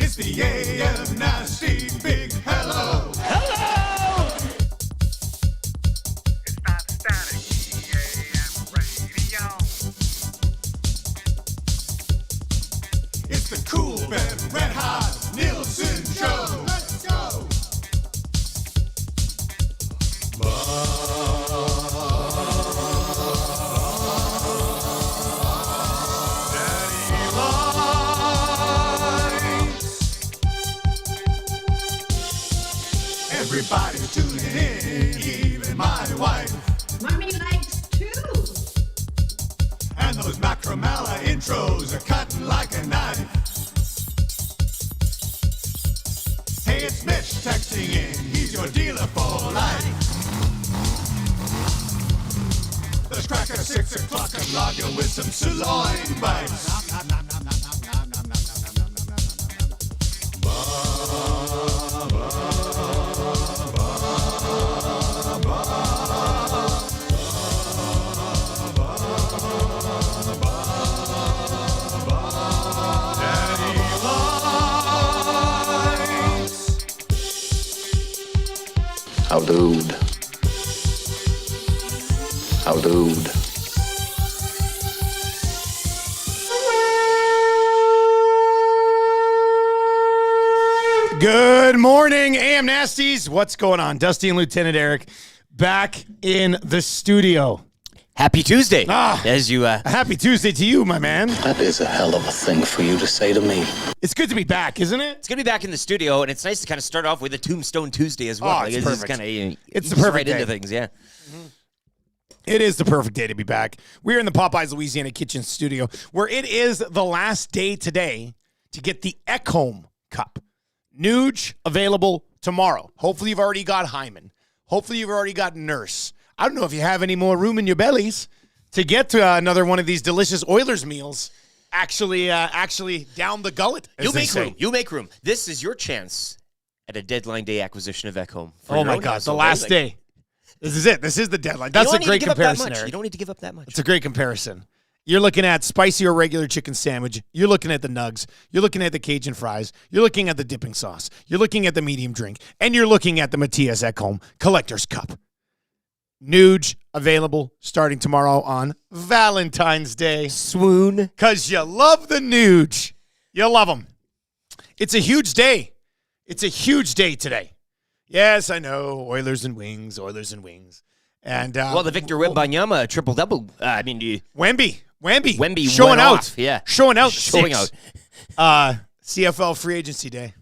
It's the AM Nasty Big Hello. Hello! It's not static, AM radio. It's the Cool Ben Red Hot Nielsen Show. Let's go. Daddy likes. Everybody's tuning in, even my wife. Mommy likes too. And those Macromella intros are cutting like a knife. Hey, it's Mitch texting in. He's your dealer for life. Let's crack a 6 o'clock and log you with some sirloin bites. Daddy likes. How dude. How dude. Good morning, AM Nasties. What's going on? Dustin and Lieutenant Eric back in the studio. Happy Tuesday. Ah. As you Happy Tuesday to you, my man. That is a hell of a thing for you to say to me. It's good to be back, isn't it? it's gonna be back in the studio, and it's nice to kind of start off with a Tombstone Tuesday as well. Oh, it's just perfect. kind of It's the perfect right into day. things, yeah. It is the perfect day to be back. We're in the Popeyes Louisiana Kitchen studio, where it is the last day today to get the Ekholm Cup. Nuge available tomorrow. Hopefully you've already got Hyman. Hopefully you've already got Nurse. I don't know if you have any more room in your bellies to get to another one of these delicious Oilers meals. Actually down the gullet, as You they make say. room. You make room. This is your chance at a deadline day acquisition of Ekholm. Oh my God, the last day. This is it. This is the deadline. That's a great comparison, Eric. You don't need to give up that much. It's a great comparison. You're looking at spicy or regular chicken sandwich. You're looking at the nugs. You're looking at the Cajun fries. You're looking at the dipping sauce. You're looking at the medium drink. And you're looking at the Matthias Ekholm Collector's Cup. Nuge available starting tomorrow on Valentine's Day. Swoon. Because you love the Nuge. You love them. It's a huge day. It's a huge day today. Yes, I know. Oilers and wings. Oilers and wings. And Well, the Victor Wembanyama triple-double. Wemby showing showing out. off, yeah. Showing out. Showing Six. CFL free agency day.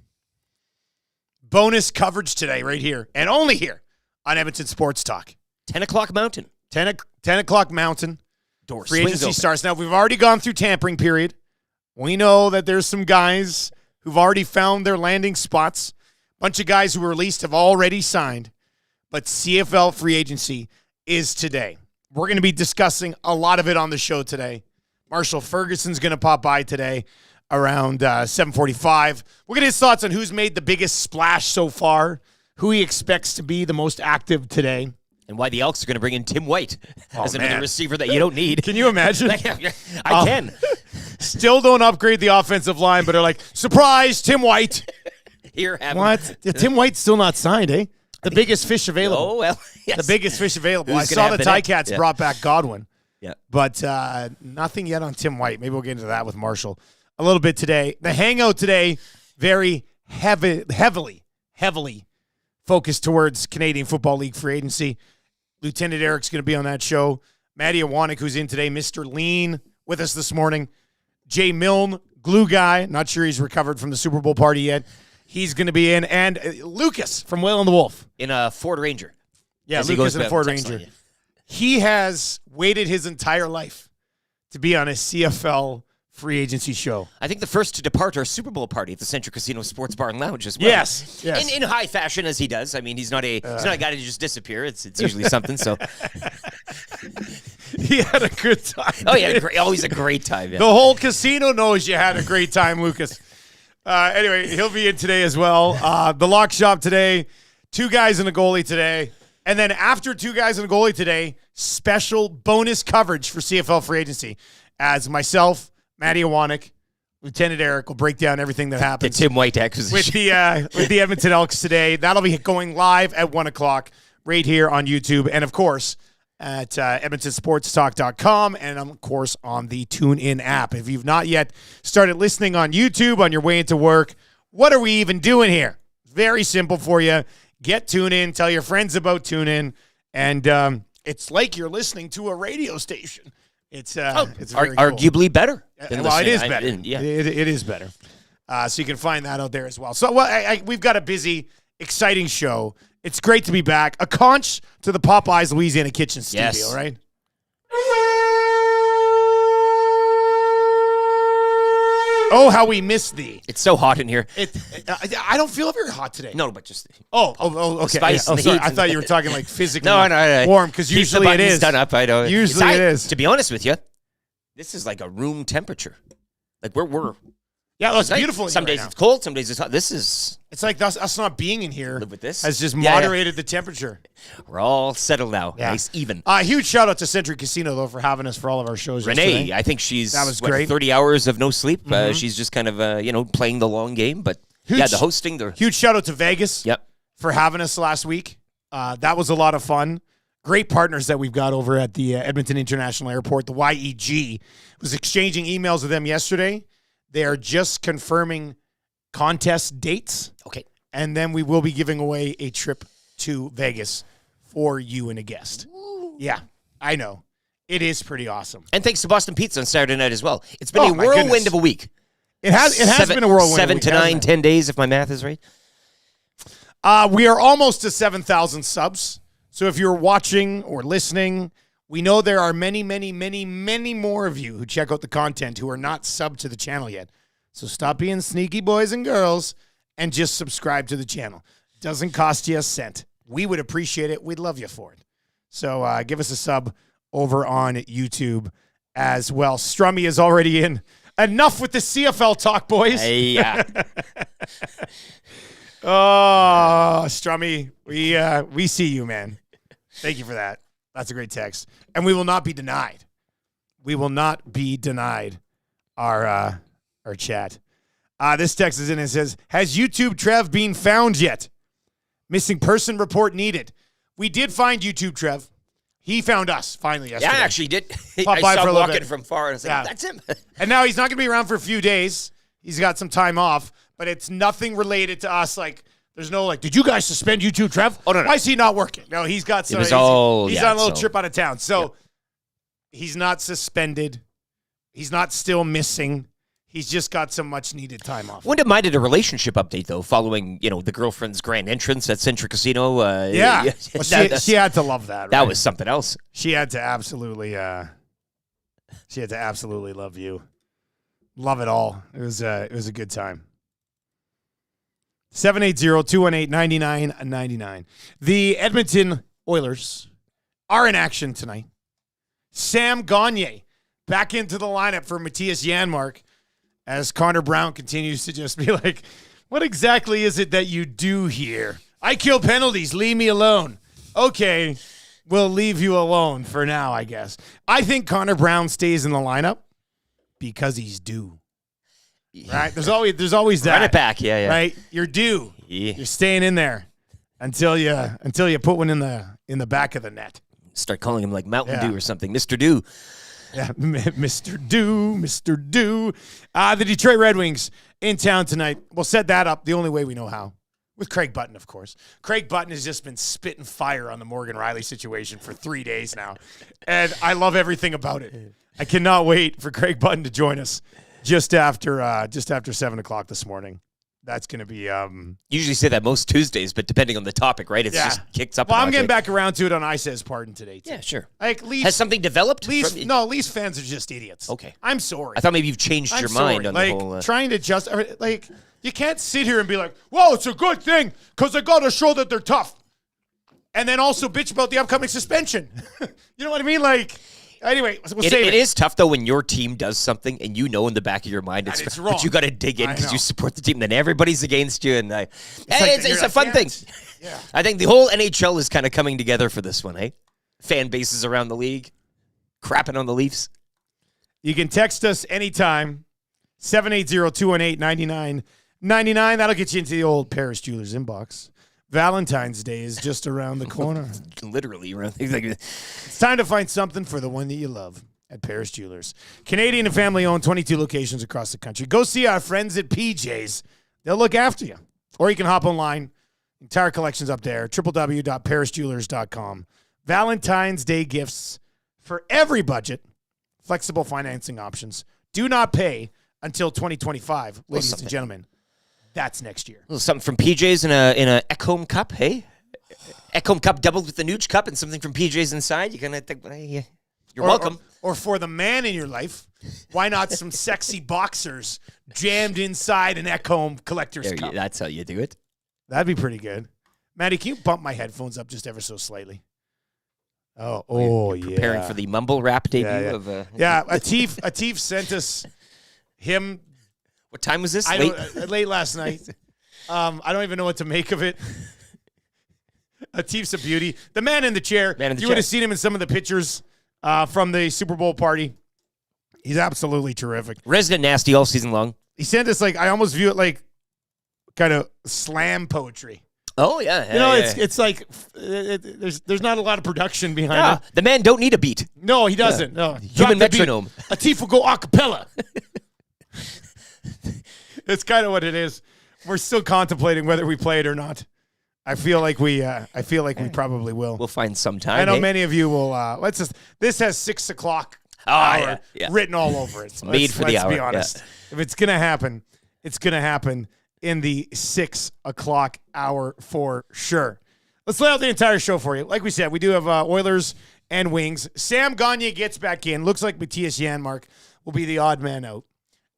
Bonus coverage today right here and only here on Edmonton Sports Talk. 10 o'clock Mountain. 10 o'clock Mountain. Door Free swings agency open. starts. Now, we've already gone through tampering period. We know that there's some guys who've already found their landing spots. Bunch of guys who were released have already signed. But CFL free agency is today. We're going to be discussing a lot of it on the show today. Marshall Ferguson's going to pop by today around 7:45. We'll get his thoughts on who's made the biggest splash so far, who he expects to be the most active today. And why the Elks are going to bring in Tim White as another man. receiver that you don't need. Can you imagine? I can. Still don't upgrade the offensive line, but are like, surprise, Tim White. Here, have What? him. Yeah, Tim White's still not signed, eh? The biggest fish available. Oh, well, yes. The biggest fish available. Who's I gonna saw have the the net? Ticats Yeah. brought back Godwin. Yeah. But nothing yet on Tim White. Maybe we'll get into that with Marshall a little bit today. The hangout today, very heavily focused towards Canadian Football League free agency. Lieutenant Eric's going to be on that show. Maddie Awanik, who's in today. Mr. Lean with us this morning. Jay Milne, glue guy. Not sure he's recovered from the Super Bowl party yet. He's going to be in. And Lucas from Whale and the Wolf. In a Ford Ranger. Yeah, As he Lucas goes in a back Ford text Ranger. line, yeah. He has waited his entire life to be on a CFL free agency show. I think the first to depart our Super Bowl party at the Central Casino Sports Bar and Lounge as well. Yes. In high fashion as he does. I mean, he's not a guy to just disappear. It's usually something. So, He had a good time. oh yeah, always a great time. Yeah. The whole casino knows you had a great time, Lucas. Anyway, he'll be in today as well. The lock shop today, 2 guys and a goalie today. And then after 2 guys and a goalie today, special bonus coverage for CFL free agency as myself, Maddie Awanik, Lieutenant Eric will break down everything that The happens Tim White acquisition. with the Edmonton Elks today. That'll be going live at 1 o'clock right here on YouTube. And, of course, at EdmontonSportsTalk.com and, of course, on the TuneIn app. If you've not yet started listening on YouTube on your way into work, what are we even doing here? Very simple for you. Get TuneIn. Tell your friends about TuneIn. And it's like you're listening to a radio station. It's very cool. Arguably better. Than Well, it listening. is better. Yeah. It is better. So you can find that out there as well. So we've got a busy, exciting show. It's great to be back. A conch to the Popeyes Louisiana Kitchen Studio, Yes. right? Oh, how we miss thee. It's so hot in here. I don't feel very hot today. No, but just Okay. spice and the sorry. heat. I thought you were talking like physically no. warm because Keep the usually it buttons is. done up. I know. Usually it is. To be honest with you, this is like a room temperature. Like we're Yeah, it's nice. beautiful. Some days it's cold, some days it's hot. This is It's like us not being in here live with this. has just Yeah, moderated the temperature. We're all settled now. Yeah. Nice, even. Huge shout out to Century Casino though for having us for all of our shows. Renee, yesterday. I think she's That was great. 30 hours of no sleep. She's just kind of playing the long game. But Huge- the hosting. Huge shout out to Vegas. Yep. For having us last week. That was a lot of fun. Great partners that we've got over at the Edmonton International Airport. The YEG was exchanging emails with them yesterday. They are just confirming contest dates. Okay. And then we will be giving away a trip to Vegas for you and a guest. Yeah, I know. It is pretty awesome. And thanks to Boston Pizza on Saturday night as well. It's been Oh, a my whirlwind goodness. of a week. It has been a whirlwind. 7 week, to hasn't 9, it? 10 days, if my math is right. We are almost to 7,000 subs. So if you're watching or listening, we know there are many, many, many, many more of you who check out the content who are not subbed to the channel yet. So stop being sneaky boys and girls and just subscribe to the channel. Doesn't cost you a cent. We would appreciate it. We'd love you for it. So give us a sub over on YouTube as well. Strummy is already in. Enough with the CFL talk, boys. Yeah. Oh, Strummy, we see you, man. Thank you for that. That's a great text. And we will not be denied. We will not be denied our chat. This text is in and says, has YouTube Trev been found yet? Missing person report needed. We did find YouTube Trev. He found us finally yesterday. Yeah, I actually did. Pop I by saw for a him little walking bit. from far, and I was like, Yeah. that's him. And now he's not going to be around for a few days. He's got some time off, but it's nothing related to us. Like, there's no like, did you guys suspend YouTube Trev? Oh, no. Why is he not working? No, he's got some. was He's, all- he's yeah, on a little so- trip out of town. So he's not suspended. He's not still missing. He's just got some much needed time off. Wouldn't have minded a relationship update, though, following, the girlfriend's grand entrance at Century Casino. Yeah. Well, that, she had to love that. that right? was something else. She had to absolutely love you. Love it all. It was a good time. 780-218-9999. The Edmonton Oilers are in action tonight. Sam Gagner back into the lineup for Matthias Janmark as Connor Brown continues to just be like, what exactly is it that you do here? I kill penalties. Leave me alone. Okay, we'll leave you alone for now, I guess. I think Connor Brown stays in the lineup because he's due. Right? There's always that. Run it back, yeah. Right? You're due. Yeah. You're staying in there until you put one in the back of the net. Start calling him like Mountain Yeah. Dew or something. Mr. Dew. Yeah, Mr. Dew. The Detroit Red Wings in town tonight. We'll set that up the only way we know how. With Craig Button, of course. Craig Button has just been spitting fire on the Morgan Riley situation for 3 days now. And I love everything about it. I cannot wait for Craig Button to join us just after 7 o'clock this morning. That's going to be Usually say that most Tuesdays, but depending on the topic, right? It's just kicked up. Well, a I'm notch, getting right? back around to it on I Says Pardon today, too. Yeah, sure. Like, Leafs, Has something developed? Leafs fans are just idiots. Okay. I'm sorry. I thought maybe you've changed your mind on like, the whole. Trying to just like you can't sit here and be like, "Well, it's a good thing because they got to show that they're tough," and then also bitch about the upcoming suspension. You know what I mean? Like, anyway, we'll save It is tough though when your team does something and you know in the back of your mind And it's it's but wrong. you got to dig in I because know. you support the team. Then everybody's against you, and like it's you're a like, fun yeah, thing. yeah. I think the whole NHL is kind of coming together for this one, hey? Fan bases around the league, crapping on the Leafs. You can text us anytime, 780-218-9999. That'll get you into the old Paris Jewelers inbox. Valentine's Day is just around the corner. Literally, right? It's time to find something for the one that you love at Paris Jewelers. Canadian and family-owned, 22 locations across the country. Go see our friends at PJ's. They'll look after you. Or you can hop online. Entire collection's up there. www.parisjewelers.com. Valentine's Day gifts for every budget. Flexible financing options. Do not pay until 2025, ladies and gentlemen. That's next year. A little something from PJ's in a Ekholm cup, hey? Ekholm cup doubled with the Nooch cup and something from PJ's inside. You're gonna think, you're welcome. Or for the man in your life, why not some sexy boxers jammed inside an Ekholm collector's cup? That's how you do it. That'd be pretty good. Maddie, can you bump my headphones up just ever so slightly? You're preparing for the mumble rap debut of. Atif sent us him. What time was this? Late last night. I don't even know what to make of it. Atif's a beauty. The man in the chair. You would have seen him in some of the pictures from the Super Bowl party. He's absolutely terrific. Resident nasty all season long. He sent us I almost view it like kind of slam poetry. Oh yeah, it's like there's not a lot of production behind it. The man don't need a beat. No, he doesn't. No, human metronome. Atif will go a cappella. It's kind of what it is. We're still contemplating whether we play it or not. I feel like we probably will. We'll find some time. I know many of you will. This has 6 o'clock hour written all over it. It's made for the hour. Let's be honest. Yeah. If it's gonna happen, it's gonna happen in the 6 o'clock hour for sure. Let's lay out the entire show for you. Like we said, we do have Oilers and Wings. Sam Gagner gets back in. Looks like Matthias Janmark will be the odd man out.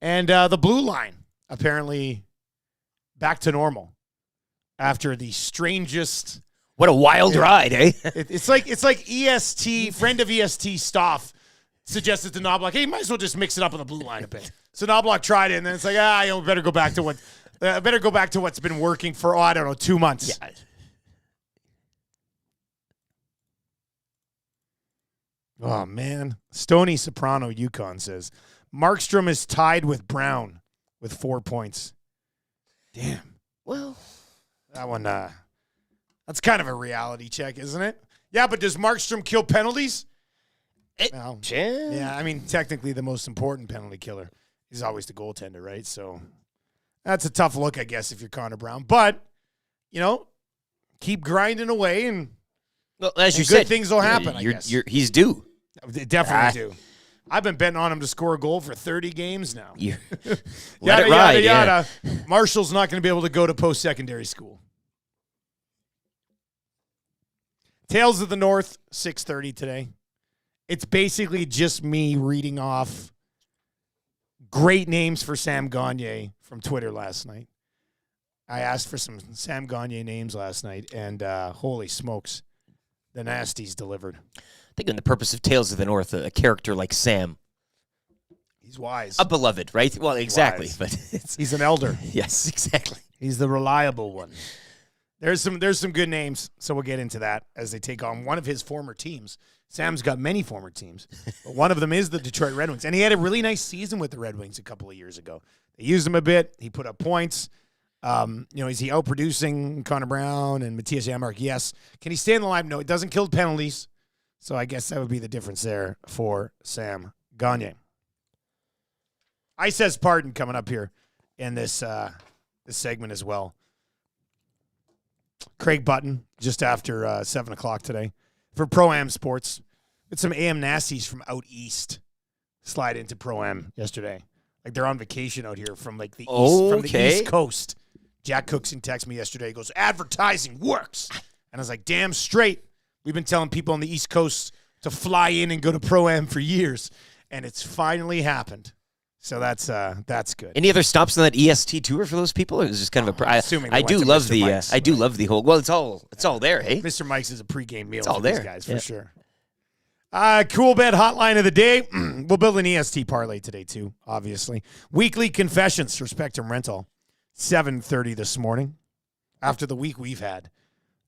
And the blue line, apparently back to normal after the strangest. What a wild ride, eh? It's like EST, friend of EST Stoff suggested to Knobloch, hey, you might as well just mix it up on the blue line a bit. So Knobloch tried it, and then it's like, better go back to what's been working for, 2 months. Yeah. Oh, man. Stony Soprano Yukon says, Markstrom is tied with Brown with 4 points. Damn. Well, that one, that's kind of a reality check, isn't it? Yeah, but does Markstrom kill penalties? Yeah, I mean, technically the most important penalty killer is always the goaltender, right? So that's a tough look, I guess, if you're Connor Brown. But, keep grinding away and, as you good said, things will happen, I guess. He's due. They definitely do. I've been betting on him to score a goal for 30 games now. Let it ride. Yada. Marshall's not going to be able to go to post-secondary school. Tales of the North, 6:30 today. It's basically just me reading off great names for Sam Gagner from Twitter last night. I asked for some Sam Gagner names last night, and holy smokes, the nasties delivered. I think in the purpose of Tales of the North, a character like Sam. He's wise. A beloved, right? Well, exactly. Wise. But he's an elder. Yes, exactly. He's the reliable one. There's some good names, so we'll get into that as they take on one of his former teams. Sam's got many former teams, but one of them is the Detroit Red Wings. And he had a really nice season with the Red Wings a couple of years ago. They used him a bit. He put up points. Is he outproducing Connor Brown and Matthias Janmark? Yes. Can he stay in the line? No, it doesn't kill penalties. So I guess that would be the difference there for Sam Gagner. I says pardon coming up here in this segment as well. Craig Button, just after 7 o'clock today for Pro-Am Sports. With some AM nasties from out east slide into Pro-Am yesterday. Like they're on vacation out here from like the East Coast. Jack Cookson texted me yesterday. He goes, advertising works. And I was like, damn straight. We've been telling people on the East Coast to fly in and go to Pro-Am for years. And it's finally happened. So that's good. Any other stops on that EST tour for those people? It was just kind of a. I do love the whole. Well, it's all there, hey. Mr. Mike's is a pregame meal. It's all for there, these guys for sure. Cool Bet hotline of the day. We'll build an EST parlay today too. Obviously, weekly confessions for Spectrum Rental. 7:30 this morning. After the week we've had,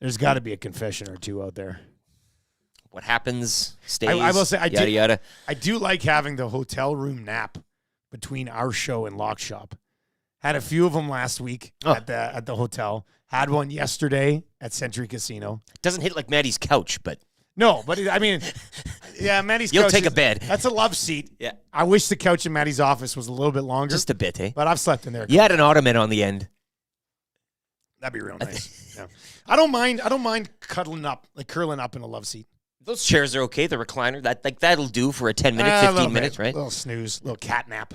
there's got to be a confession or two out there. What happens stays. I will say, yada. I do like having the hotel room nap between our show and Lock Shop. Had a few of them last week at the hotel. Had one yesterday at Century Casino. Doesn't hit like Maddie's couch, but No, but I mean, yeah, Maddie's You'll couch take a is- bed. That's a love seat. Yeah. I wish the couch in Maddie's office was a little bit longer. just a bit, eh? But I've slept in there. You had an ottoman on the end. That'd be real nice. Yeah. I don't mind curling up in a love seat. Those chairs are okay. The recliner, that'll do for a 10-minute, A 15 little minutes, bit. right? Little snooze, little cat nap.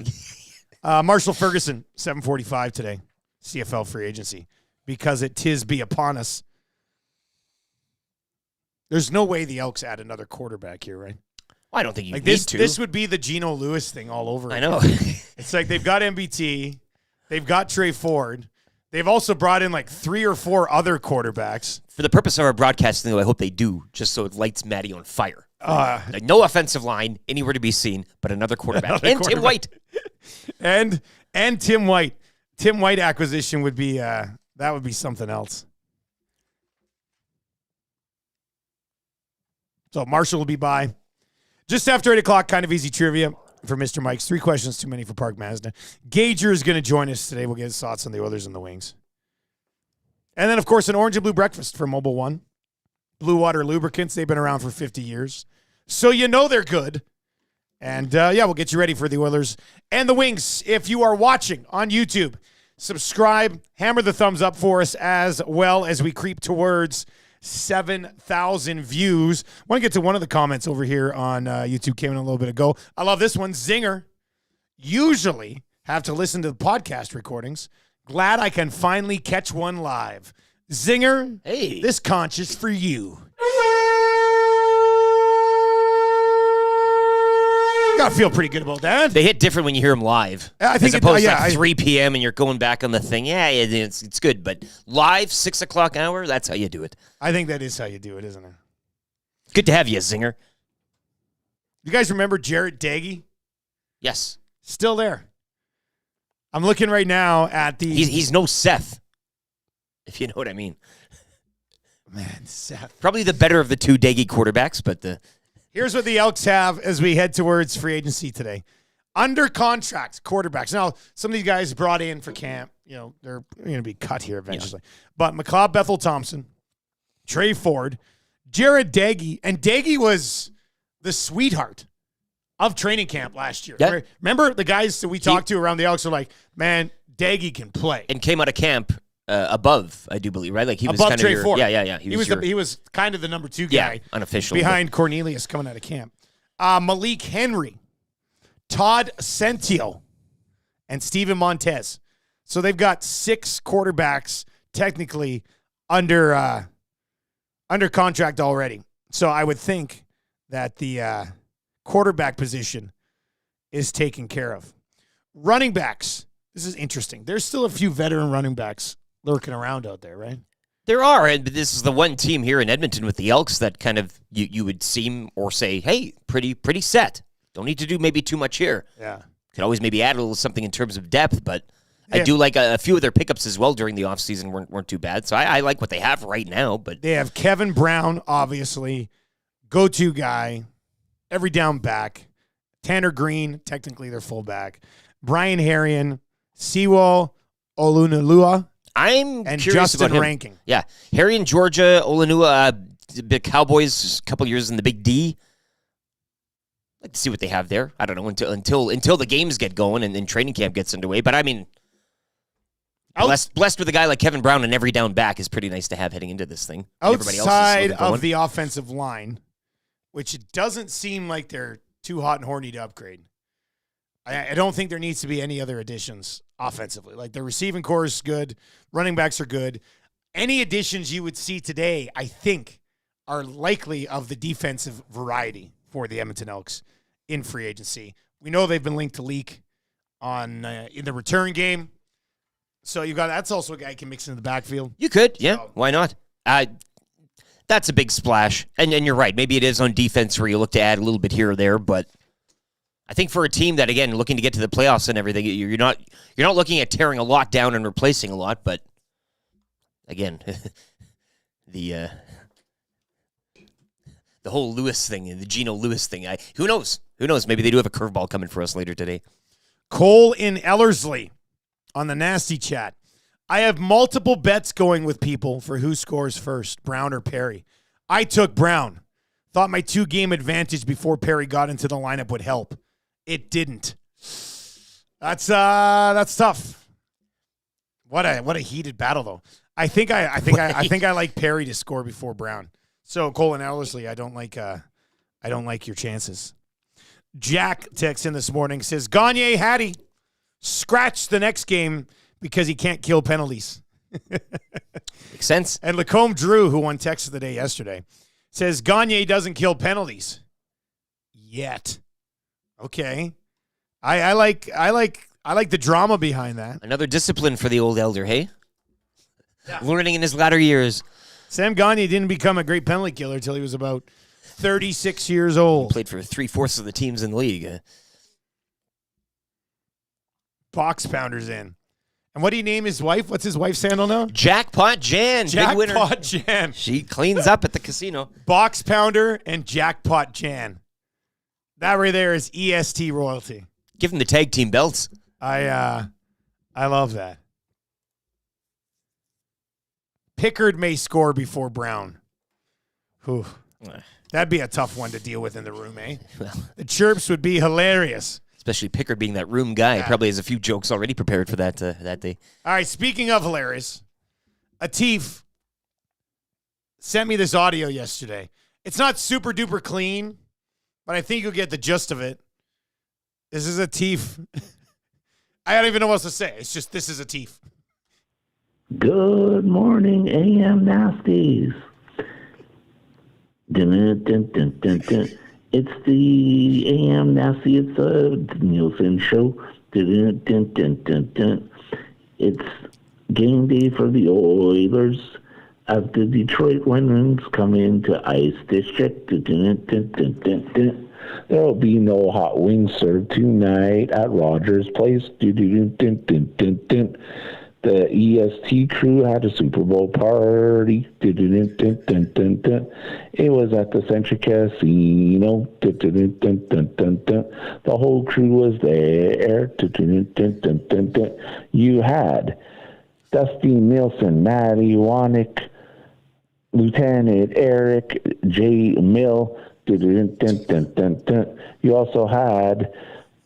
Marshall Ferguson, 7:45 today, CFL free agency, because it tis be upon us. There's no way the Elks add another quarterback here, right? Well, I don't think you Like need this, to. this would be the Geno Lewis thing all over. I again. know. It's like they've got MBT, they've got Trey Ford, they've also brought in like 3 or 4 other quarterbacks. For the purpose of our broadcasting, though, I hope they do, just so it lights Maddie on fire. Like, no offensive line anywhere to be seen, but another quarterback. And Tim White. and Tim White. Tim White acquisition would be that would be something else. So Marshall will be by just after 8 o'clock. Kind of easy trivia for Mr. Mike's. 3 questions too many for Park Mazda. Gager is going to join us today. We'll get his thoughts on the Oilers and the Wings. And then, of course, an orange and blue breakfast from Mobile One. Blue Water Lubricants. They've been around for 50 years. So you know they're good. And, we'll get you ready for the Oilers and the Wings. If you are watching on YouTube, subscribe, hammer the thumbs up for us as well as we creep towards 7,000 views. I want to get to one of the comments over here on YouTube. Came in a little bit ago. I love this one. Zinger. Usually have to listen to the podcast recordings. Glad I can finally catch one live. Zinger, Hey. this conch is for you. Gotta feel pretty good about that. They hit different when you hear them live. I think as it- opposed yeah, to I- 3 p.m. and you're going back on the thing. Yeah, it's good. But live, 6 o'clock hour, that's how you do it. I think that is how you do it, isn't it? Good to have you, Zinger. You guys remember Jarrett Daggy? Yes. Still there. I'm looking right now at the... He's no Seth, if you know what I mean. Man, Seth. Probably the better of the 2 Daggy quarterbacks, but Here's what the Elks have as we head towards free agency today. Under contract quarterbacks. Now, some of these guys brought in for camp, they're going to be cut here eventually. But McLeod Bethel Thompson, Trey Ford, Jared Daggy, and Daggy was the sweetheart of training camp last year. Yeah. Remember the guys that we talked to around the Elks are like, man, Daggy can play. and came out of camp above, I do believe, right? Like he was Above kind Trey of your, Ford. Yeah. He was kind of the number 2 yeah, guy unofficial. behind Cornelius coming out of camp. Malik Henry, Todd Sentio, and Steven Montez. So they've got 6 quarterbacks technically under contract already. So I would think that the quarterback position is taken care of. Running backs. This is interesting. There's still a few veteran running backs lurking around out there, right? There are, and this is the one team here in Edmonton with the Elks that kind of you would seem or say, hey, pretty set. Don't need to do maybe too much here. Yeah. Could always maybe add a little something in terms of depth, but I Yeah. do like a few of their pickups as well during the offseason weren't too bad. So I like what they have right now. But They have Kevin Brown, obviously, go-to guy, every down back. Tanner Green, technically their fullback. Brian Herrion, Siwo Olunalua, I'm and curious Justin about him. Rankin. Yeah, Harry and Georgia Olanua, the Cowboys, a couple years in the Big D. I'd like to see what they have there. I don't know until the games get going and training camp gets underway. But I mean, blessed with a guy like Kevin Brown and every down back is pretty nice to have heading into this thing. And everybody else is Outside slowly going. of the offensive line, which it doesn't seem like they're too hot and horny to upgrade. I don't think there needs to be any other additions offensively. Like the receiving core is good, running backs are good. Any additions you would see today, I think, are likely of the defensive variety for the Edmonton Elks in free agency. We know they've been linked to Leak on in the return game. So that's also a guy who can mix into the backfield. You could, yeah. So- Why not? That's a big splash, and you're right. Maybe it is on defense where you look to add a little bit here or there, but I think for a team that again looking to get to the playoffs and everything, you're not looking at tearing a lot down and replacing a lot, but again, the whole Lewis thing and the Geno Lewis thing. Who knows? Who knows? Maybe they do have a curveball coming for us later today. Cole in Ellerslie on the nasty chat. I have multiple bets going with people for who scores first, Brown or Perry. I took Brown. Thought my 2-game advantage before Perry got into the lineup would help. It didn't. That's tough. What a heated battle though. I think I like Perry to score before Brown. So Cole and Ellerslie, I don't like your chances. Jack texts in this morning, says Gagne Hattie scratch the next game because he can't kill penalties. Makes sense. And Lacombe Drew, who won text of the day yesterday, says Gagne doesn't kill penalties yet. Okay, I like the drama behind that. Another discipline for the old elder, hey? Yeah. Learning in his latter years. Sam Gagne didn't become a great penalty killer until he was about 36 years old. Played for 3/4 of the teams in the league. Box Pounder's in. And what do you name his wife? What's his wife's handle now? Jackpot Jan. Big winner. Jackpot Jan. She cleans up at the casino. Box Pounder and Jackpot Jan. That right there is EST royalty. Give him the tag team belts. I love that. Pickard may score before Brown. Whew. That'd be a tough one to deal with in the room, eh? Well, the chirps would be hilarious. especially Pickard being that room guy. Yeah. Probably has a few jokes already prepared for that day. All right, speaking of hilarious, Atif sent me this audio yesterday. It's not super duper clean, but I think you'll get the gist of it. This is Atif. I don't even know what else to say. It's just, this is Atif. Good morning, AM Nasties. Dun, dun, dun, dun, dun. It's the AM Nasty. It's the Nielsen show. Dun, dun, dun, dun, dun. It's game day for the Oilers as the Detroit Winds come into Ice District. Dun, dun, dun, dun, dun, dun. There will be no hot wings served tonight at Rogers Place. Dun, dun, dun, dun, dun, dun. The EST crew had a Super Bowl party. Dun, dun, dun, dun, dun, dun. It was at the Century Casino. Dun, dun, dun, dun, dun, dun. The whole crew was there. Dun, dun, dun, dun, dun, dun. You had Dustin Nielson, Matty Wanick, Lieutenant Eric J. Mill. Dun, dun, dun, dun, dun, dun. You also had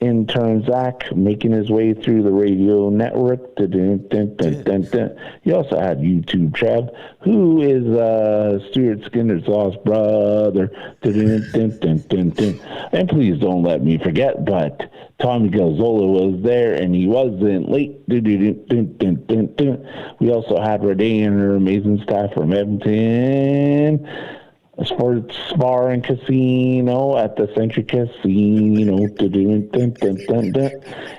intern Zach making his way through the radio network. Dun, dun, dun, dun, dun. You also had YouTube Trev, who is Stuart Skinner's lost brother. Dun, dun, dun, dun, dun. And please don't let me forget, but Tommy Gazzola was there and he wasn't late. Dun, dun, dun, dun, dun, dun. We also had Renee and her amazing staff from Edmonton. A sports bar and casino at the Century Casino. Dun, dun, dun, dun, dun.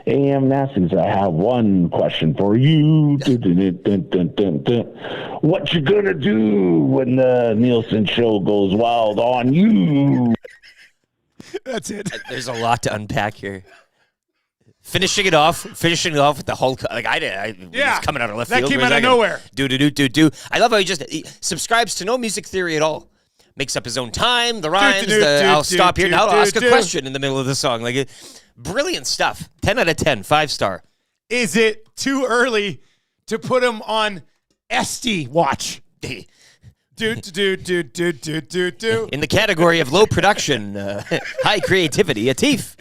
AM Nasties, I have one question for you. Dun, dun, dun, dun, dun, dun. What you gonna do when the Nielsen show goes wild on you? That's it. There's a lot to unpack here. Finishing it off with the Hulk. Like Yeah. it's coming out of left That field. came for a out of second. nowhere. Do. I love how he subscribes to no music theory at all. Makes up his own time, the rhymes, I'll stop here. Now I'll ask a question in the middle of the song. Like, brilliant stuff. 10 out of 10, 5-star. Is it too early to put him on SD watch? Do. In the category of low production, high creativity, Atif.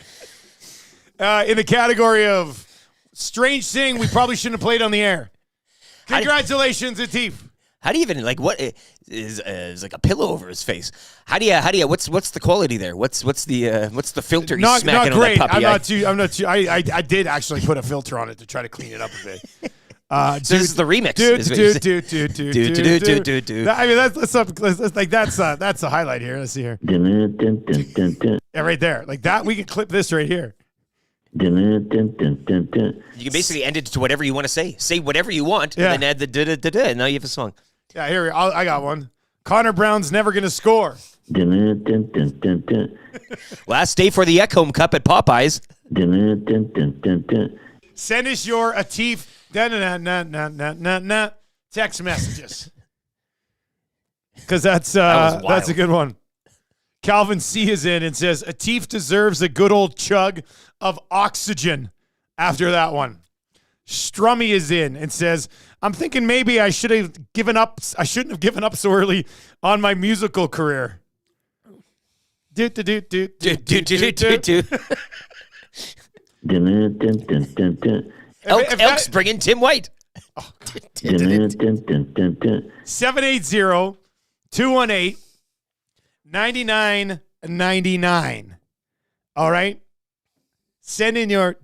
In the category of strange thing we probably shouldn't have played on the air. Congratulations, Atif. How do you even, like, what is like a pillow over his face? How do you, what's the quality there? What's the filter he's smacking not great. on that puppy? I'm not too. I did actually put a filter on it to try to clean it up a bit. So this is the remix. I mean, that's a highlight here. Let's see here. Dun, dun, dun, dun, dun. Yeah, right there, like that. We can clip this right here. Dun, dun, dun, dun, dun. You can basically end it to whatever you want to say. Say whatever you want, Yeah. and then add the da-da-da-da, and now you have a song. Yeah, here I got one. Connor Brown's never gonna score. Dun, dun, dun, dun, dun. Last day for the Ekholm Cup at Popeyes. Dun, dun, dun, dun, dun. Send us your Atif text messages, because that's was wild. a good one. Calvin C is in and says Atif deserves a good old chug of oxygen after that one. Strummy is in and says, I'm thinking maybe I shouldn't have given up so early on my musical career. Elks bring in Tim White. 780-218-9999. All right? Send in your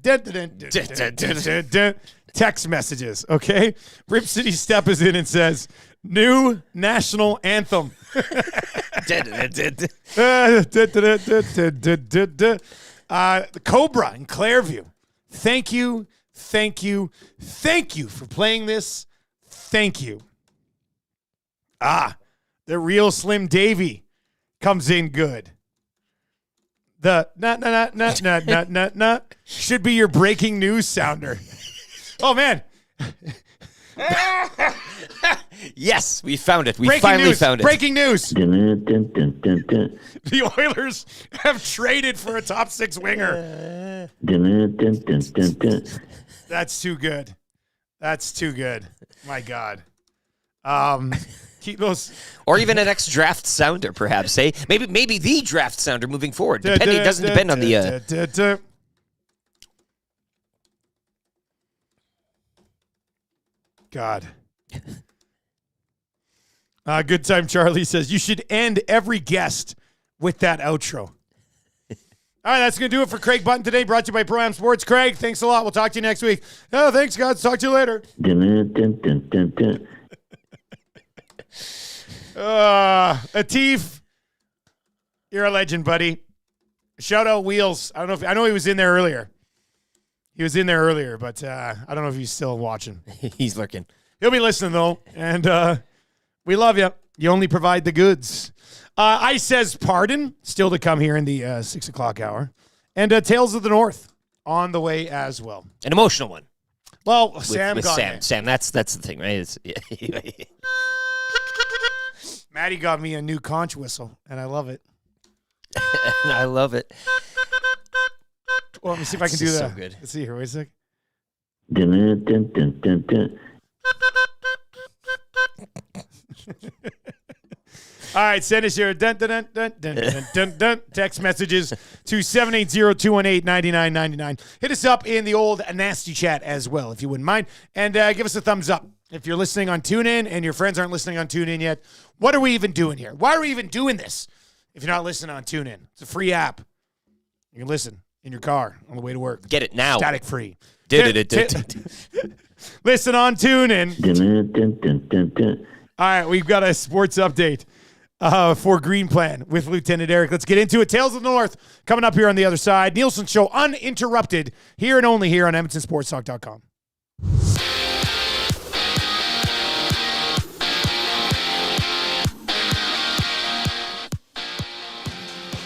text messages, okay? Rip City Step is in and says, new national anthem. The Cobra in Clairview. Thank you for playing this. Thank you. The real Slim Davy comes in good. The should be your breaking news sounder. Oh, man. Yes, we found it. We Breaking finally news. found it. Breaking news. The Oilers have traded for a top 6 winger. That's too good. That's too good. My God. Keep those. Or even an ex-draft sounder, perhaps. Hey, maybe the draft sounder moving forward. It doesn't depend on the. God. Good Time Charlie says, you should end every guest with that outro. All right, that's going to do it for Craig Button today, brought to you by Pro-Am Sports. Craig, thanks a lot. We'll talk to you next week. Oh, thanks, guys. Talk to you later. Atif, you're a legend, buddy. Shout out Wheels. I know he was in there earlier. But I don't know if he's still watching. He's lurking. He'll be listening, though. And we love you. You only provide the goods. I says pardon, still to come here in the 6 o'clock hour. And Tales of the North on the way as well. An emotional one. Well, With Sam got Sam. me. Sam, that's the thing, right? Maddie got me a new conch whistle, and I love it. I love it. Well, let me see if I can do This is that. so good. Let's see here. Wait a sec. All right, send us your text messages to 780-218-9999. Hit us up in the old nasty chat as well, if you wouldn't mind. And give us a thumbs up. If you're listening on TuneIn and your friends aren't listening on TuneIn yet, what are we even doing here? Why are we even doing this if you're not listening on TuneIn? It's a free app. You can listen in your car on the way to work. Get it now. Static free. Listen Listen on TuneIn. All right, we've got a sports update for Green Plan with Lieutenant Eric. Let's get into it. Tales of the North coming up here on the other side. Nielsen Show uninterrupted here and only here on EdmontonSportsTalk.com.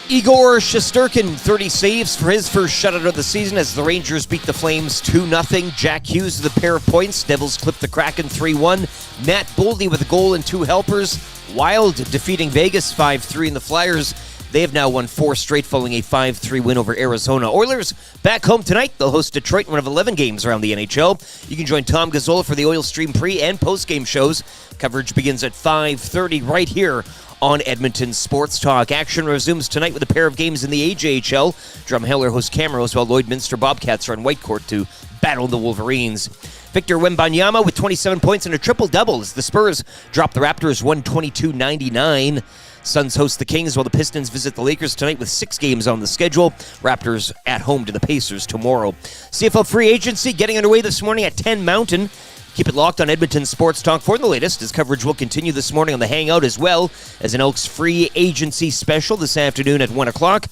Igor Shesterkin, 30 saves for his first shutout of the season as the Rangers beat the Flames 2-0. Jack Hughes with a pair of points. Devils clipped the Kraken 3-1. Matt Boldy with a goal and 2 helpers. Wild defeating Vegas 5-3, and the Flyers, they have now won 4 straight following a 5-3 win over Arizona. Oilers back home tonight. They'll host Detroit in one of 11 games around the NHL. You can join Tom Gazzola for the Oil Stream pre- and post-game shows. Coverage begins at 5:30 right here on Edmonton Sports Talk. Action resumes tonight with a pair of games in the AJHL. Drumheller hosts Camrose, while Lloydminster Bobcats are on Whitecourt to battle the Wolverines. Victor Wembanyama with 27 points and a triple-double as the Spurs drop the Raptors 122-99. Suns host the Kings while the Pistons visit the Lakers tonight with 6 games on the schedule. Raptors at home to the Pacers tomorrow. CFL free agency getting underway this morning at 10 Mountain. Keep it locked on Edmonton Sports Talk for the latest, as coverage will continue this morning on the Hangout, as well as an Elks free agency special this afternoon at 1 o'clock.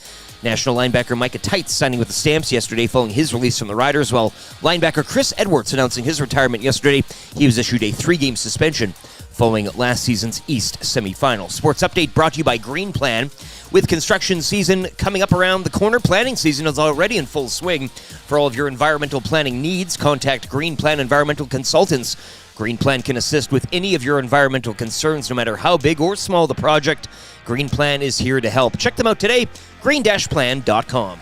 National linebacker Micah Tights signing with the Stamps yesterday following his release from the Riders, while linebacker Chris Edwards announcing his retirement yesterday. He was issued a 3-game suspension following last season's East semifinal. Sports update brought to you by Green Plan. With construction season coming up around the corner, planning season is already in full swing. For all of your environmental planning needs, contact Green Plan Environmental Consultants. Green Plan can assist with any of your environmental concerns, no matter how big or small the project. Green Plan is here to help. Check them out today, green-plan.com.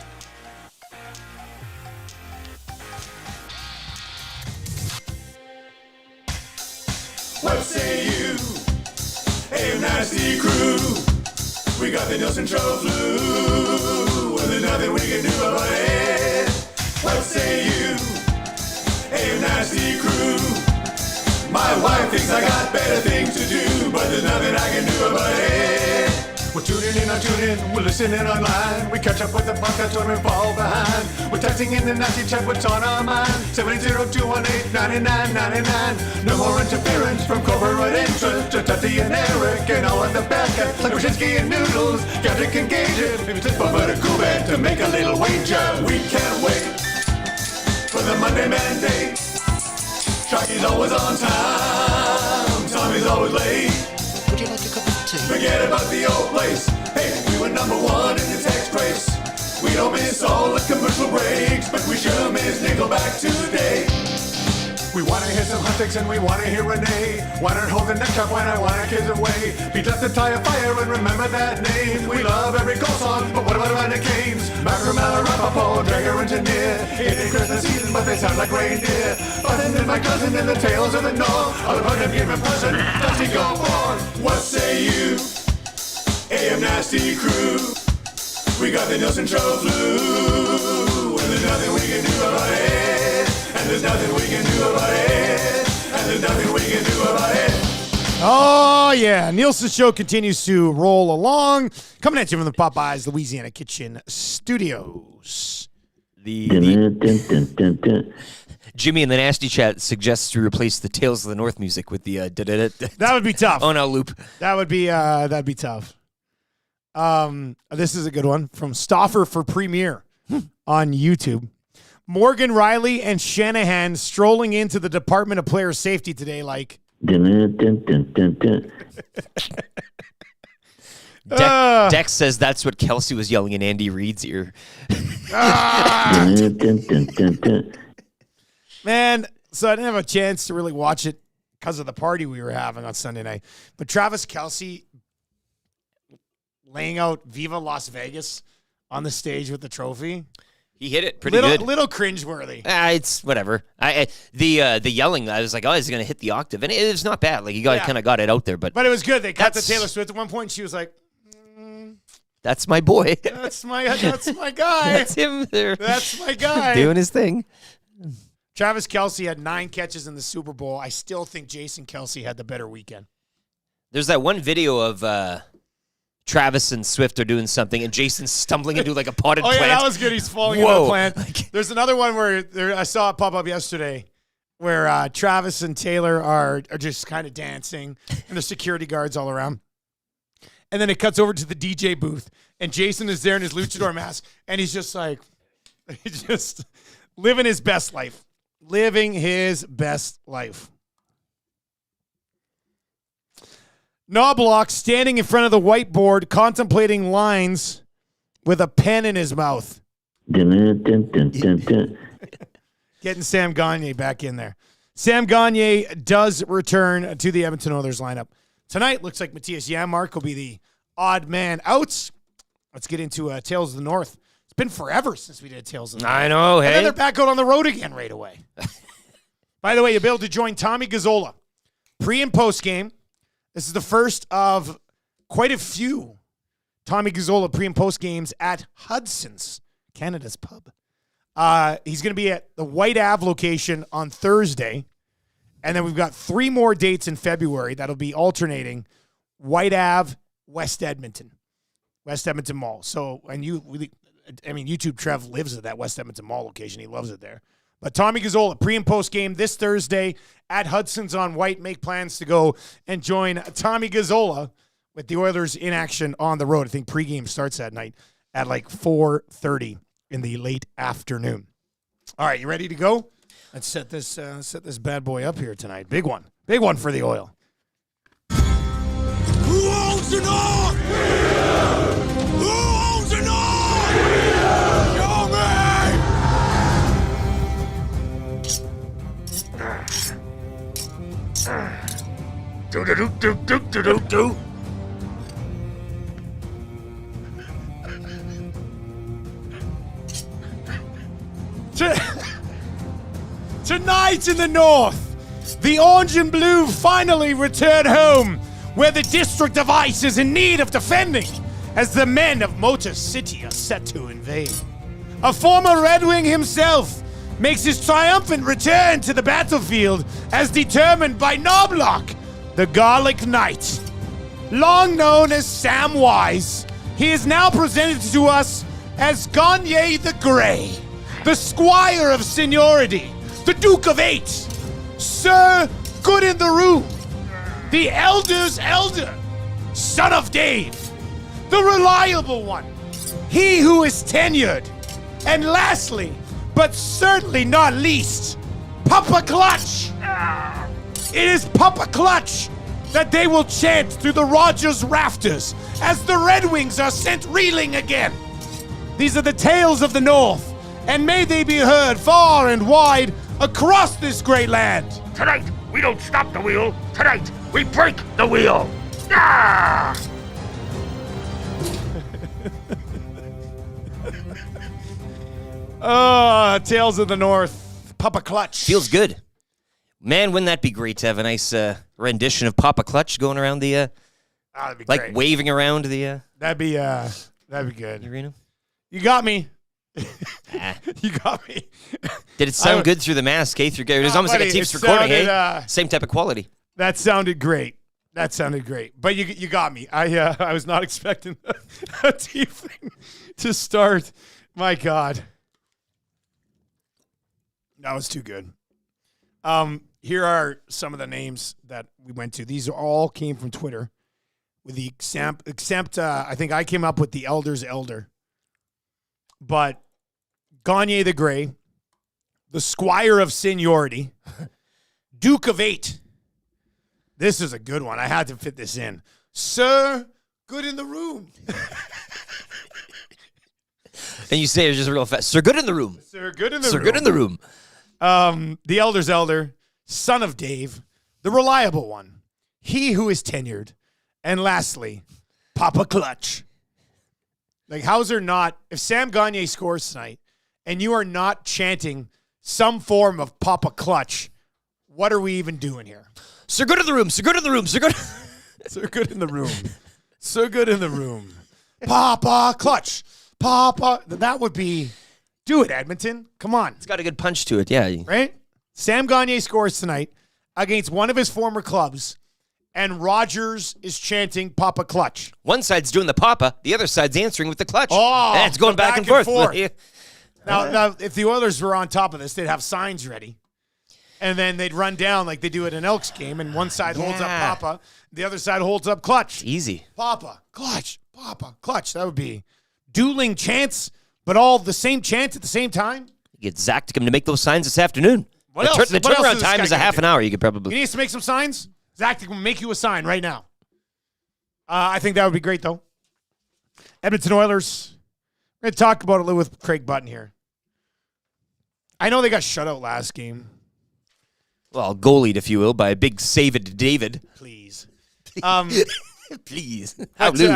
What say you? Hey, nasty crew. We got the Nielsen Show flu. Well, there's nothing we can do about it. What say you? Hey, nasty crew. My wife thinks I got better things to do, but there's nothing I can do about it. We're tuning in, we're listening online. We catch up with the podcast when we fall behind. We're texting in the nasty chat, what's on our mind. 780-218-9999. No more interference from corporate interest. Just Dusty and Eric and all of the back end. Like Brzezinski and Noodles, Gager and Gager. Maybe it's but a cool band to make a little wager. We can't wait for the Monday Mandate. Sharky's always on time. Tommy's always late. Would you like a cup of tea? Forget about the old place. Hey, we were number one in the text race. We don't miss all the commercial breaks, but we sure miss Nickelback today. We wanna hear some hot takes and we wanna hear Renee. Why not hold the neck up when I wanna kids away? Beat left the tire fire and remember that name. We love every goal song, but what about the games? Macro, Rapaport, Gager, Engineer. It ain't Christmas season, but they sound like reindeer. Button and my cousin and the tales of the North. All about them given person, Dusty go forth. What say you? AM Nasty crew. We got the Nielsen Show flu. And there's nothing we can do about it. And there's nothing we can do about it. And there's nothing we can do about it. Oh, yeah. Nielsen's Show continues to roll along. Coming at you from the Popeyes Louisiana Kitchen Studios. Jimmy in the nasty chat suggests to replace the Tales of the North music with the That would be tough. oh no loop. That'd be tough. This is a good one from Stoffer for Premiere on YouTube. Morgan Riley and Shanahan strolling into the Department of Player Safety today like... Dex says that's what Kelsey was yelling in Andy Reid's ear. Man, so I didn't have a chance to really watch it because of the party we were having on Sunday night. But Travis Kelce laying out Viva Las Vegas on the stage with the trophy. He hit it pretty good. Little cringeworthy. It's whatever. The yelling, I was like, oh, he's going to hit the octave. And it was not bad. Like, he kind of got it out there. But it was good. They cut to Taylor Swift at one point, and she was like, that's my boy. That's my guy. That's him there. That's my guy. Doing his thing. Travis Kelce had 9 catches in the Super Bowl. I still think Jason Kelce had the better weekend. There's that one video of Travis and Swift are doing something, and Jason's stumbling into like a potted plant. Oh, yeah, that was good. He's falling into the plant. There's another one where I saw it pop up yesterday where Travis and Taylor are just kind of dancing, and there's security guards all around. And then it cuts over to the DJ booth, and Jason is there in his luchador mask, and he's just like, he's just living his best life. Living his best life. Knobloch standing in front of the whiteboard, contemplating lines with a pen in his mouth. Getting Sam Gagner back in there. Sam Gagner does return to the Edmonton Oilers lineup. Tonight, looks like Matthias Janmark will be the odd man out. Let's get into Tales of the North. It's been forever since we did Tales of the North. I know, hey. And then they're back out on the road again right away. By the way, you'll be able to join Tommy Gazzola pre- and post-game. This is the first of quite a few Tommy Gazzola pre- and post-games at Hudson's, Canada's pub. He's going to be at the White Ave location on Thursday. And then we've got 3 more dates in February that'll be alternating White Ave, West Edmonton Mall. So, and YouTube Trev lives at that West Edmonton Mall location. He loves it there. But Tommy Gazzola, pre- and post-game this Thursday at Hudson's on White. Make plans to go and join Tommy Gazzola with the Oilers in action on the road. I think pregame starts that night at like 4:30 in the late afternoon. All right, you ready to go? Let's set this bad boy up here tonight. Big one for the Oil. Who owns the North? Who owns the North? Show me! Do-do-do-do-do-do-do. Tonight in the North, The orange and blue finally return home, where the District of Ice is in need of defending, as the men of Motor City are set to invade. A former Red Wing himself makes his triumphant return to the battlefield as determined by Knobloch, the Garlic Knight. Long known as Sam Wise, he is now presented to us as Gagne the Grey, the Squire of Seniority, the Duke of Eight, Sir Good in the Room, the Elder's Elder, Son of Dave, the Reliable One, he who is tenured, and lastly, but certainly not least, Papa Clutch. It is Papa Clutch that they will chant through the Rogers rafters as the Red Wings are sent reeling again. These are the tales of the North, and may they be heard far and wide across this great land. Tonight, we don't stop the wheel. Tonight, we break the wheel. Ah! Oh, Tales of the North, Papa Clutch. Feels good. Man, wouldn't that be great to have a nice rendition of Papa Clutch going around the, that'd be like great. waving around the That'd be good. arena? You got me. Ah. You got me. Did it sound good through the mask, Through Gager? It was almost like a buddy, Teeps it recording, sounded, Same type of quality. That sounded great. But you got me. I was not expecting a team thing to start. My God. That was too good. Here are some of the names that we went to. These all came from Twitter, with the except I think I came up with the Elder's Elder. But Gagne the Grey, the Squire of Seniority, Duke of Eight. This is a good one. I had to fit this in. Sir Good in the Room. And you say it just real fast. Sir Good in the Room. Sir Good in the Sir Room. Good in the Room. The Elder's Elder, Son of Dave, the Reliable One, he who is tenured, and lastly, Papa Clutch. Like, how's there not, if Sam Gagne scores tonight, and you are not chanting some form of Papa Clutch, what are we even doing here? Sir Good in the Room. Sir Good in the Room. Sir Good. So good in the room. So good in the room. Papa Clutch. Papa. That would be, do it, Edmonton. Come on. It's got a good punch to it, yeah. Right? Sam Gagne scores tonight against one of his former clubs, and Rogers is chanting Papa Clutch. One side's doing the Papa, the other side's answering with the clutch. Oh, and it's going the back and forth. Now, if the Oilers were on top of this, they'd have signs ready. And then they'd run down like they do at an Elks game, and one side holds up Papa, the other side holds up Clutch. Easy. Papa, Clutch, Papa, Clutch. That would be dueling chants, but all the same chants at the same time. Get Zach to come to make those signs this afternoon. What else? The What else turnaround is this time guy is a gonna half do? an hour. You could probably. He needs to make some signs. Zach can make you a sign right now. I think that would be great, though. Edmonton Oilers. We're going to talk about it a little with Craig Button here. I know they got shut out last game. Well, goalied, if you will, by a big save it to David. Please. Please. But, How lewd.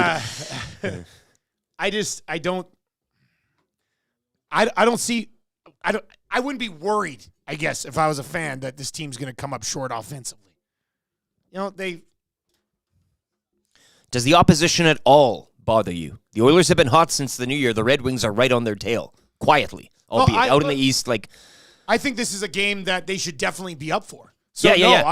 I wouldn't be worried, I guess, if I was a fan that this team's going to come up short offensively. You know, Does the opposition at all bother you? The Oilers have been hot since the new year. The Red Wings are right on their tail, quietly, albeit out in the East. Like, I think this is a game that they should definitely be up for. So, Yeah.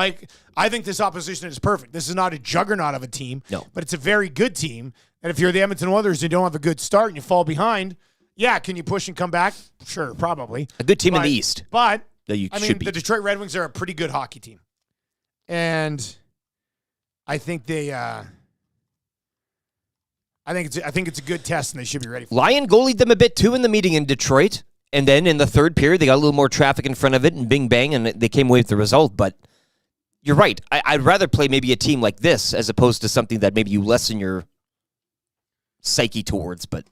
I think this opposition is perfect. This is not a juggernaut of a team, No. but it's a very good team. And if you're the Edmonton Oilers and you don't have a good start and you fall behind, yeah, can you push and come back? Sure, probably. a good team in the East. But, That you I should mean, be. the Detroit Red Wings are a pretty good hockey team. And I think I think it's a good test, and they should be ready for it. Lyon goalied them a bit, too, in the meeting in Detroit. And then in the third period, they got a little more traffic in front of it, and bing, bang, and they came away with the result. But you're right. I'd rather play maybe a team like this as opposed to something that maybe you lessen your psyche towards. But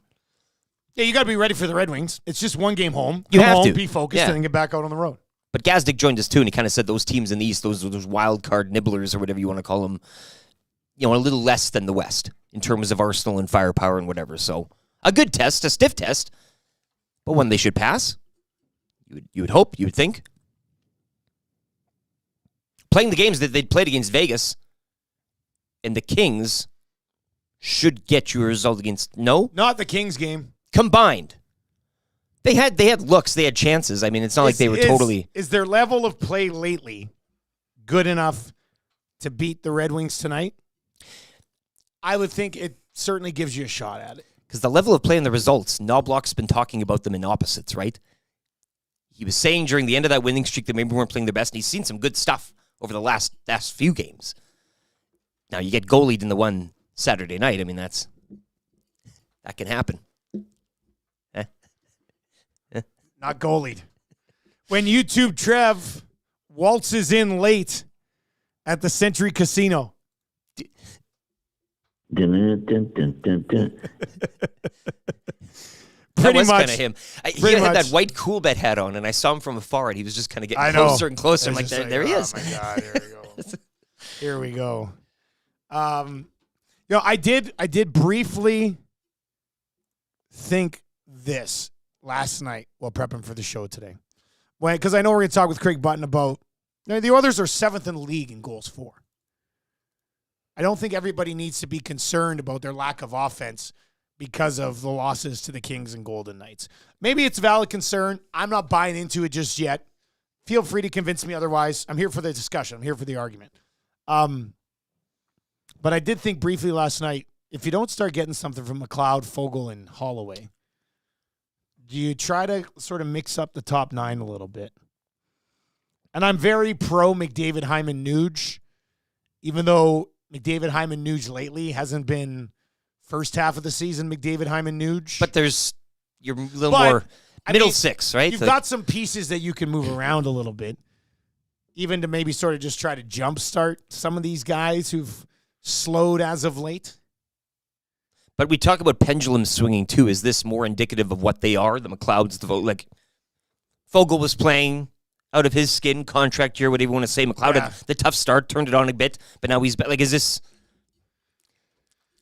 Yeah, you got to be ready for the Red Wings. It's just one game home. You Come have home, to. be focused, Yeah. and then get back out on the road. But Gazdick joined us, too, and he kind of said those teams in the East, those wild card nibblers or whatever you want to call them, a little less than the West in terms of arsenal and firepower and whatever. So a good test, a stiff test, but one they should pass. You would hope, you would think. playing the games that they'd played against Vegas and the Kings should get you a result against. No? Not the Kings game. Combined. They had looks, they had chances. I mean, it's not like they were totally. Is their level of play lately good enough to beat the Red Wings tonight? I would think it certainly gives you a shot at it. Because the level of play and the results, Knobloch's been talking about them in opposites, right? He was saying during the end of that winning streak that maybe we weren't playing their best, and he's seen some good stuff over the last few games. Now, you get goalied in the one Saturday night. I mean, that can happen. Not goalied. When YouTube Trev waltzes in late at the Century Casino. Dun, dun, dun, dun, dun. That was much. kind of him. He had that white Cool Bet hat on, and I saw him from afar, and he was just kind of getting closer and closer. I'm like, there he is. Oh, my God. Here we go. Here we go. I did briefly think this last night while prepping for the show today. Because I know we're going to talk with Craig Button about the Oilers are 7th in the league in goals for. I don't think everybody needs to be concerned about their lack of offense because of the losses to the Kings and Golden Knights. Maybe it's a valid concern. I'm not buying into it just yet. Feel free to convince me otherwise. I'm here for the discussion. I'm here for the argument. But I did think briefly last night, if you don't start getting something from McLeod, Fogle, and Holloway, do you try to sort of mix up the top 9 a little bit? And I'm very pro McDavid, Hyman, Nuge, even though McDavid, Hyman, Nuge lately hasn't been first half of the season McDavid, Hyman, Nuge. But you're a little more middle six, right? You've got some pieces that you can move around a little bit, even to maybe sort of just try to jumpstart some of these guys who've slowed as of late. But we talk about pendulum swinging, too. Is this more indicative of what they are? The McLeods, like Fogle was playing out of his skin, contract year, whatever you want to say. McLeod had the tough start, turned it on a bit, but now he's like, is this...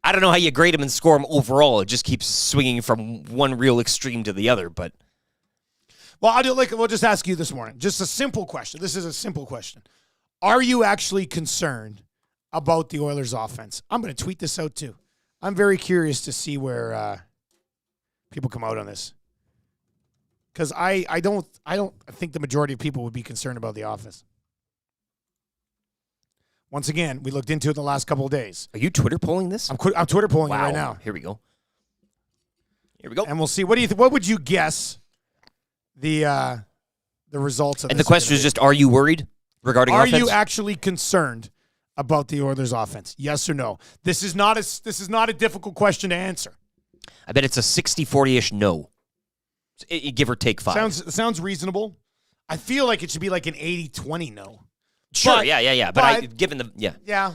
I don't know how you grade him and score him overall. It just keeps swinging from one real extreme to the other, but... Well, we'll just ask you this morning. Just a simple question. This is a simple question. Are you actually concerned about the Oilers' offense? I'm going to tweet this out, too. I'm very curious to see where people come out on this. Because I don't think the majority of people would be concerned about the offense. Once again, we looked into it the last couple of days. Are you Twitter polling this? I'm Twitter polling it right now. Here we go. And we'll see. What would you guess the results of this? And the question is just, are you worried regarding offense? Are you actually concerned about the Oilers' offense? Yes or no? This is not a difficult question to answer. I bet it's a 60-40-ish no. Give or take 5. Sounds reasonable. I feel like it should be like an 80-20 no. Sure, yeah. But given the... Yeah. Yeah.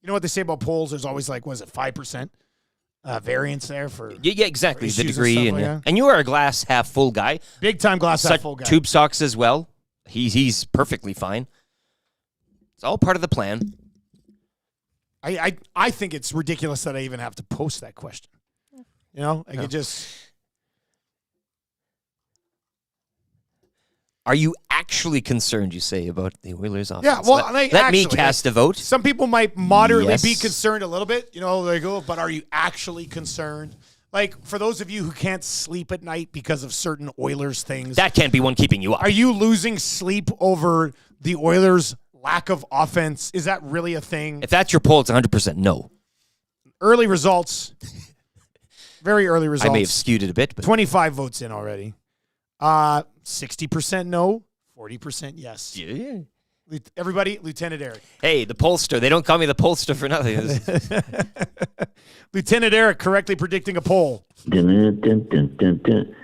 You know what they say about polls? There's always 5% variance there for... Yeah, exactly. The degree. And you are a glass half full guy. Big time glass half full guy. Tube socks as well. He's perfectly fine. It's all part of the plan. I think it's ridiculous that I even have to post that question. You know? It just... Are you actually concerned, you say, about the Oilers' offense? Yeah, well, let me cast a vote. Some people might moderately be concerned a little bit, but are you actually concerned? Like, for those of you who can't sleep at night because of certain Oilers things. That can't be one keeping you up. Are you losing sleep over the Oilers' lack of offense? Is that really a thing? If that's your poll, it's 100% no. Early results. Very early results. I may have skewed it a bit. But 25 votes in already. 60% no, 40% yes. Yeah. Everybody, Lieutenant Eric. Hey, the pollster. They don't call me the pollster for nothing. Lieutenant Eric correctly predicting a poll. Dun, dun, dun, dun, dun.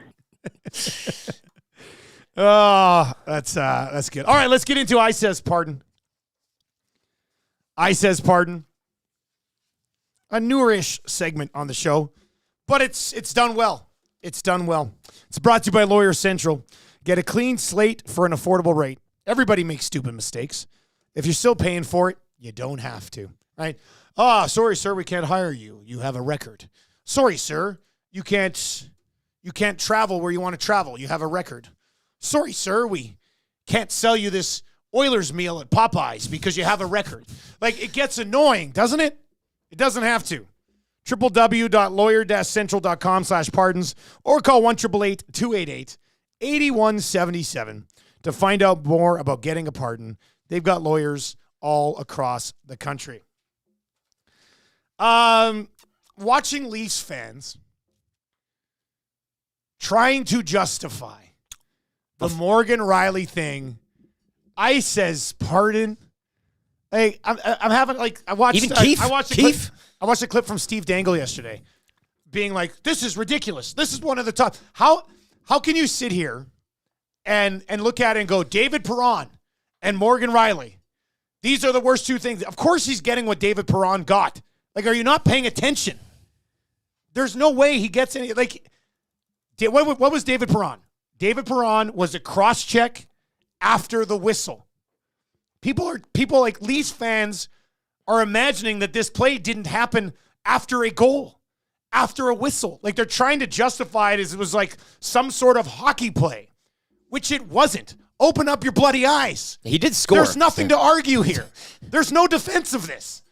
Oh, that's good. All right, let's get into I Says Pardon. I Says Pardon. A newer-ish segment on the show, but it's done well. It's done well. It's brought to you by Lawyer Central. Get a clean slate for an affordable rate. Everybody makes stupid mistakes. If you're still paying for it, you don't have to, right? Sorry, sir, we can't hire you. You have a record. Sorry, sir, you can't travel where you want to travel. You have a record. Sorry, sir, we can't sell you this Oilers meal at Popeyes because you have a record. Like, it gets annoying, doesn't it? It doesn't have to. www.lawyer-central.com/pardons or call 1-888-288-8177 to find out more about getting a pardon. They've got lawyers all across the country. Watching Leafs fans trying to justify the Morgan Riley thing, I says, pardon. Hey, I'm having, like, I watched a clip from Steve Dangle yesterday being like, this is ridiculous. This is one of the top. How can you sit here and look at it and go, David Perron and Morgan Riley, these are the worst two things. Of course he's getting what David Perron got. Like, are you not paying attention? There's no way he gets any, like, what was David Perron? David Perron was a cross-check after the whistle. People like Leafs fans are imagining that this play didn't happen after a goal, after a whistle. Like, they're trying to justify it as it was like some sort of hockey play, which it wasn't. Open up your bloody eyes. He did score. There's nothing to argue here. There's no defense of this.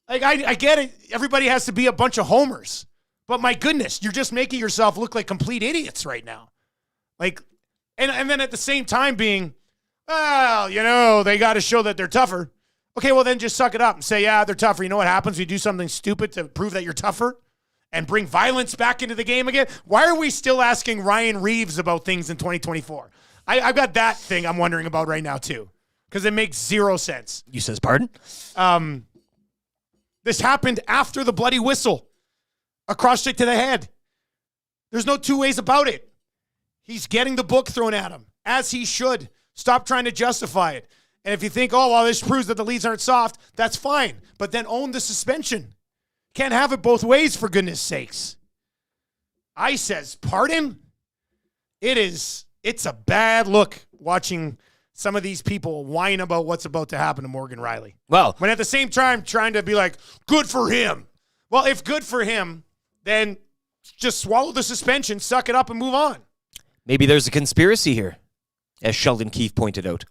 Like, I get it. Everybody has to be a bunch of homers. But my goodness, you're just making yourself look like complete idiots right now. Like, and then at the same time being, well, you know, they got to show that they're tougher. Okay, well then just suck it up and say, yeah, they're tougher. You know what happens? You do something stupid to prove that you're tougher and bring violence back into the game again. Why are we still asking Ryan Reeves about things in 2024? I've got that thing I'm wondering about right now too, because it makes zero sense. You says pardon? This happened after the bloody whistle. A cross-check to the head. There's no two ways about it. He's getting the book thrown at him, as he should. Stop trying to justify it. And if you think, oh, well, this proves that the Leafs aren't soft, that's fine. But then own the suspension. Can't have it both ways, for goodness sakes. I says, pardon? It's a bad look watching some of these people whine about what's about to happen to Morgan Riley. Well, when at the same time trying to be like, good for him. Well, if good for him, then just swallow the suspension, suck it up, and move on. Maybe there's a conspiracy here, as Sheldon Keefe pointed out.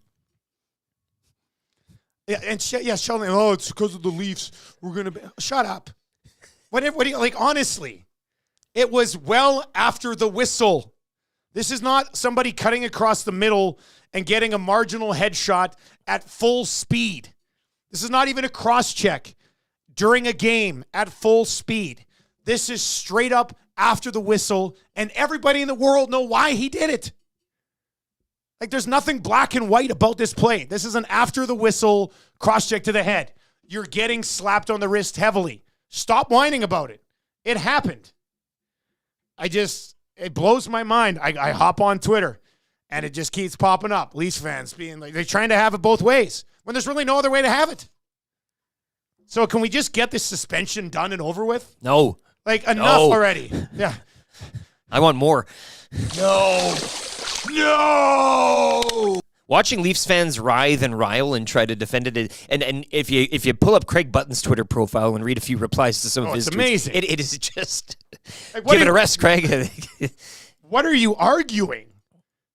Yeah, and Sheldon, oh, it's because of the Leafs. We're going to be... Shut up. What do you... Like, honestly, it was well after the whistle. This is not somebody cutting across the middle and getting a marginal headshot at full speed. This is not even a cross-check during a game at full speed. This is straight up after the whistle, and everybody in the world know why he did it. Like, there's nothing black and white about this play. This is an after the whistle cross-check to the head. You're getting slapped on the wrist heavily. Stop whining about it. It happened. It blows my mind. I hop on Twitter, and it just keeps popping up. Leafs fans being like, they're trying to have it both ways when there's really no other way to have it. So can we just get this suspension done and over with? No. Like, enough already. Yeah. I want more. No. Watching Leafs fans writhe and rile and try to defend it, and if you pull up Craig Button's Twitter profile and read a few replies to some of his it's tweets, amazing. It is just like, give it a rest, Craig. What are you arguing?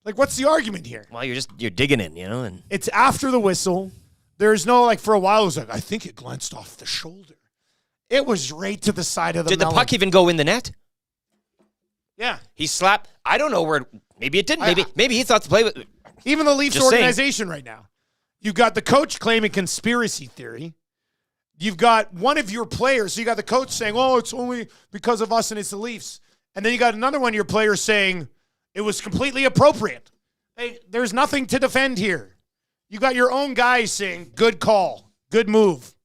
Like, what's the argument here? Well, you're digging in, you know, and it's after the whistle. There's no, like, for a while it was like, I think it glanced off the shoulder. It was right to the side of the Did melon. the puck even go in the net? Yeah. He slapped. I don't know where. Maybe it didn't. Maybe he thought the play was. Even the Leafs Just organization right now. You've got the coach claiming conspiracy theory. You've got one of your players. So you got the coach saying, oh, it's only because of us and it's the Leafs. And then you got another one of your players saying it was completely appropriate. Hey, there's nothing to defend here. You got your own guys saying, good call, good move,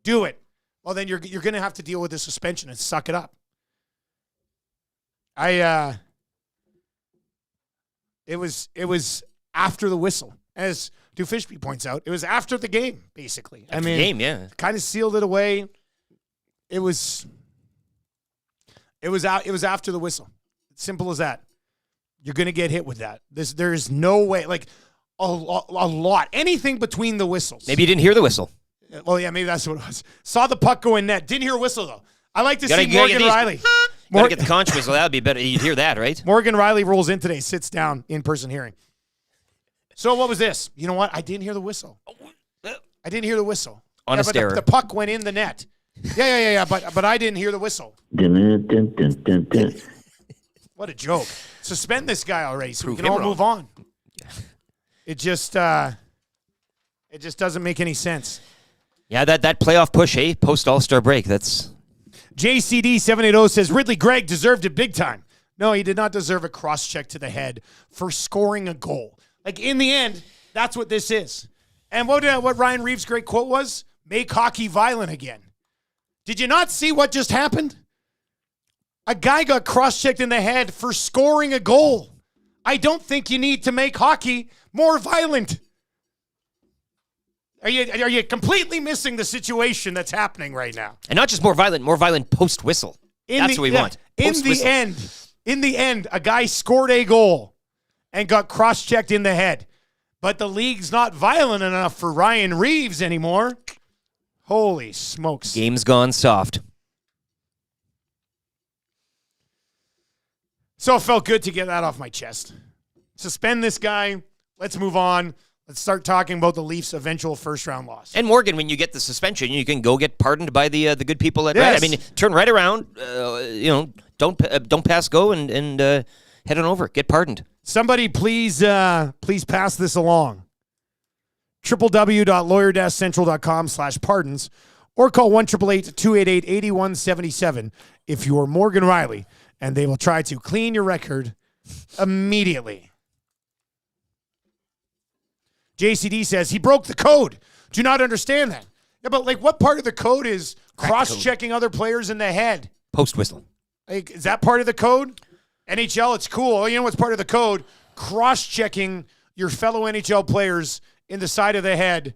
do it. Well, then you're going to have to deal with the suspension and suck it up. It was after the whistle, as Dufishby points out. It was after the game, basically. The game, yeah. Kind of sealed it away. It was after the whistle. Simple as that. You're going to get hit with that. There's no way. Like, a lot. Anything between the whistles. Maybe you didn't hear the whistle. Well, yeah, maybe that's what it was. Saw the puck go in net. Didn't hear a whistle, though. I like to see Morgan Riley. Gotta get the conch whistle. That would be better. You'd hear that, right? Morgan Riley rolls in today, sits down, in-person hearing. So what was this? You know what? I didn't hear the whistle. I didn't hear the whistle. Honest but error. the puck went in the net. Yeah. But I didn't hear the whistle. What a joke. Suspend this guy already so we can all move on. It just doesn't make any sense. Yeah, that playoff push, post All-Star break. That's JCD 780 says Ridley Gregg deserved it big time. No, he did not deserve a cross-check to the head for scoring a goal. Like, in the end, that's what this is. And what Ryan Reeves' great quote was? Make hockey violent again. Did you not see what just happened? A guy got cross-checked in the head for scoring a goal. I don't think you need to make hockey more violent. Are you completely missing the situation that's happening right now? and not just more violent post whistle. That's what we want. In the end, a guy scored a goal and got cross-checked in the head. But the league's not violent enough for Ryan Reeves anymore. Holy smokes. Game's gone soft. So it felt good to get that off my chest. Suspend this guy. Let's move on. Let's start talking about the Leafs' eventual first-round loss. And Morgan, when you get the suspension, you can go get pardoned by the good people at Yes. Red. I mean, turn right around. Don't pass go and head on over. Get pardoned. Somebody please pass this along. www.lawyer-central.com/pardons or call 1-888-288-8177 if you're Morgan Riley, and they will try to clean your record immediately. JCD says he broke the code. Do not understand that. Yeah, but what part of the code is cross-checking other players in the head? Post whistle. Is that part of the code? NHL, it's cool. You know what's part of the code? Cross-checking your fellow NHL players in the side of the head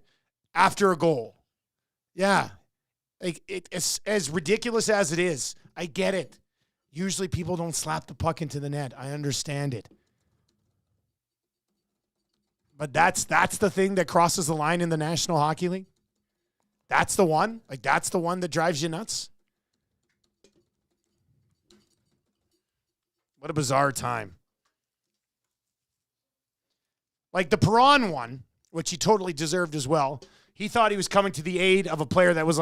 after a goal. Yeah. It's as ridiculous as it is. I get it. Usually people don't slap the puck into the net. I understand it. But that's the thing that crosses the line in the National Hockey League? That's the one? That's the one that drives you nuts? What a bizarre time. The Perron one, which he totally deserved as well. He thought he was coming to the aid of a player that was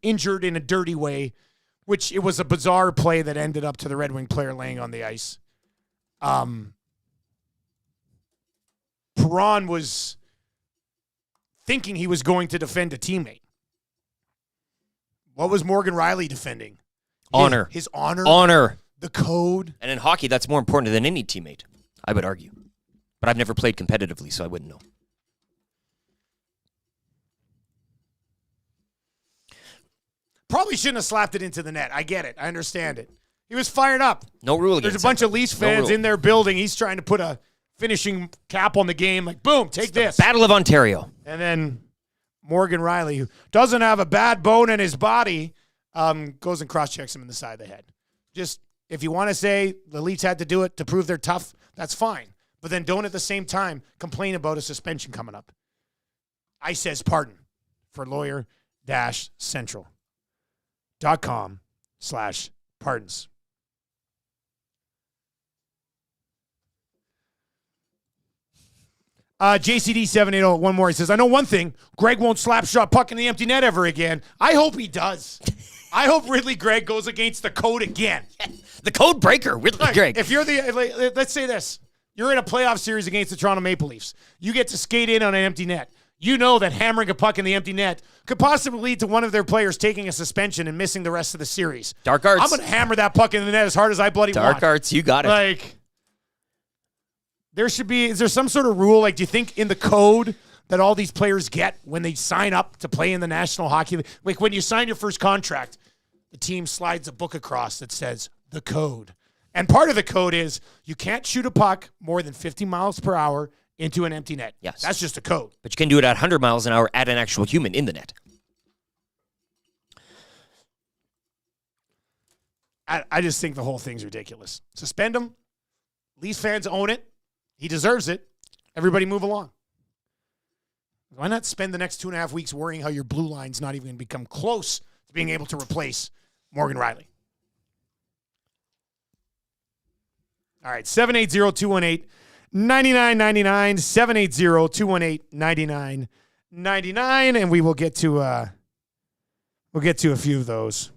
injured in a dirty way, which it was a bizarre play that ended up to the Red Wing player laying on the ice. Perron was thinking he was going to defend a teammate. What was Morgan Riley defending? Honor. His honor? Honor. The code? And in hockey, that's more important than any teammate, I would argue. But I've never played competitively, so I wouldn't know. Probably shouldn't have slapped it into the net. I get it. I understand it. He was fired up. No rule against There's a bunch that. of Leafs fans in their building. He's trying to put a finishing cap on the game. Boom, take this. Battle of Ontario. And then Morgan Riley, who doesn't have a bad bone in his body, goes and cross-checks him in the side of the head. Just, if you want to say the Leafs had to do it to prove they're tough, that's fine. But then don't at the same time complain about a suspension coming up. I says pardon for lawyer-central.com/pardons. JCD780, one more. He says, I know one thing. Greg won't slap shot puck in the empty net ever again. I hope he does. I hope Ridley Gregg goes against the code again. The code breaker, Ridley Gregg. If you're let's say this. You're in a playoff series against the Toronto Maple Leafs. You get to skate in on an empty net. You know that hammering a puck in the empty net could possibly lead to one of their players taking a suspension and missing the rest of the series. Dark arts. I'm going to hammer that puck in the net as hard as I bloody want. Dark arts, you got it. Is there some sort of rule? Do you think in the code that all these players get when they sign up to play in the National Hockey League? When you sign your first contract, the team slides a book across that says the code. And part of the code is you can't shoot a puck more than 50 miles per hour into an empty net. Yes. That's just a code. But you can do it at 100 miles an hour at an actual human in the net. I just think the whole thing's ridiculous. Suspend him. Leafs fans own it. He deserves it. Everybody move along. Why not spend the next 2.5 weeks worrying how your blue line's not even going to become close to being able to replace Morgan Riley? All right, 780-218-9790. 9999 780-218-9999, and we will get to a few of those.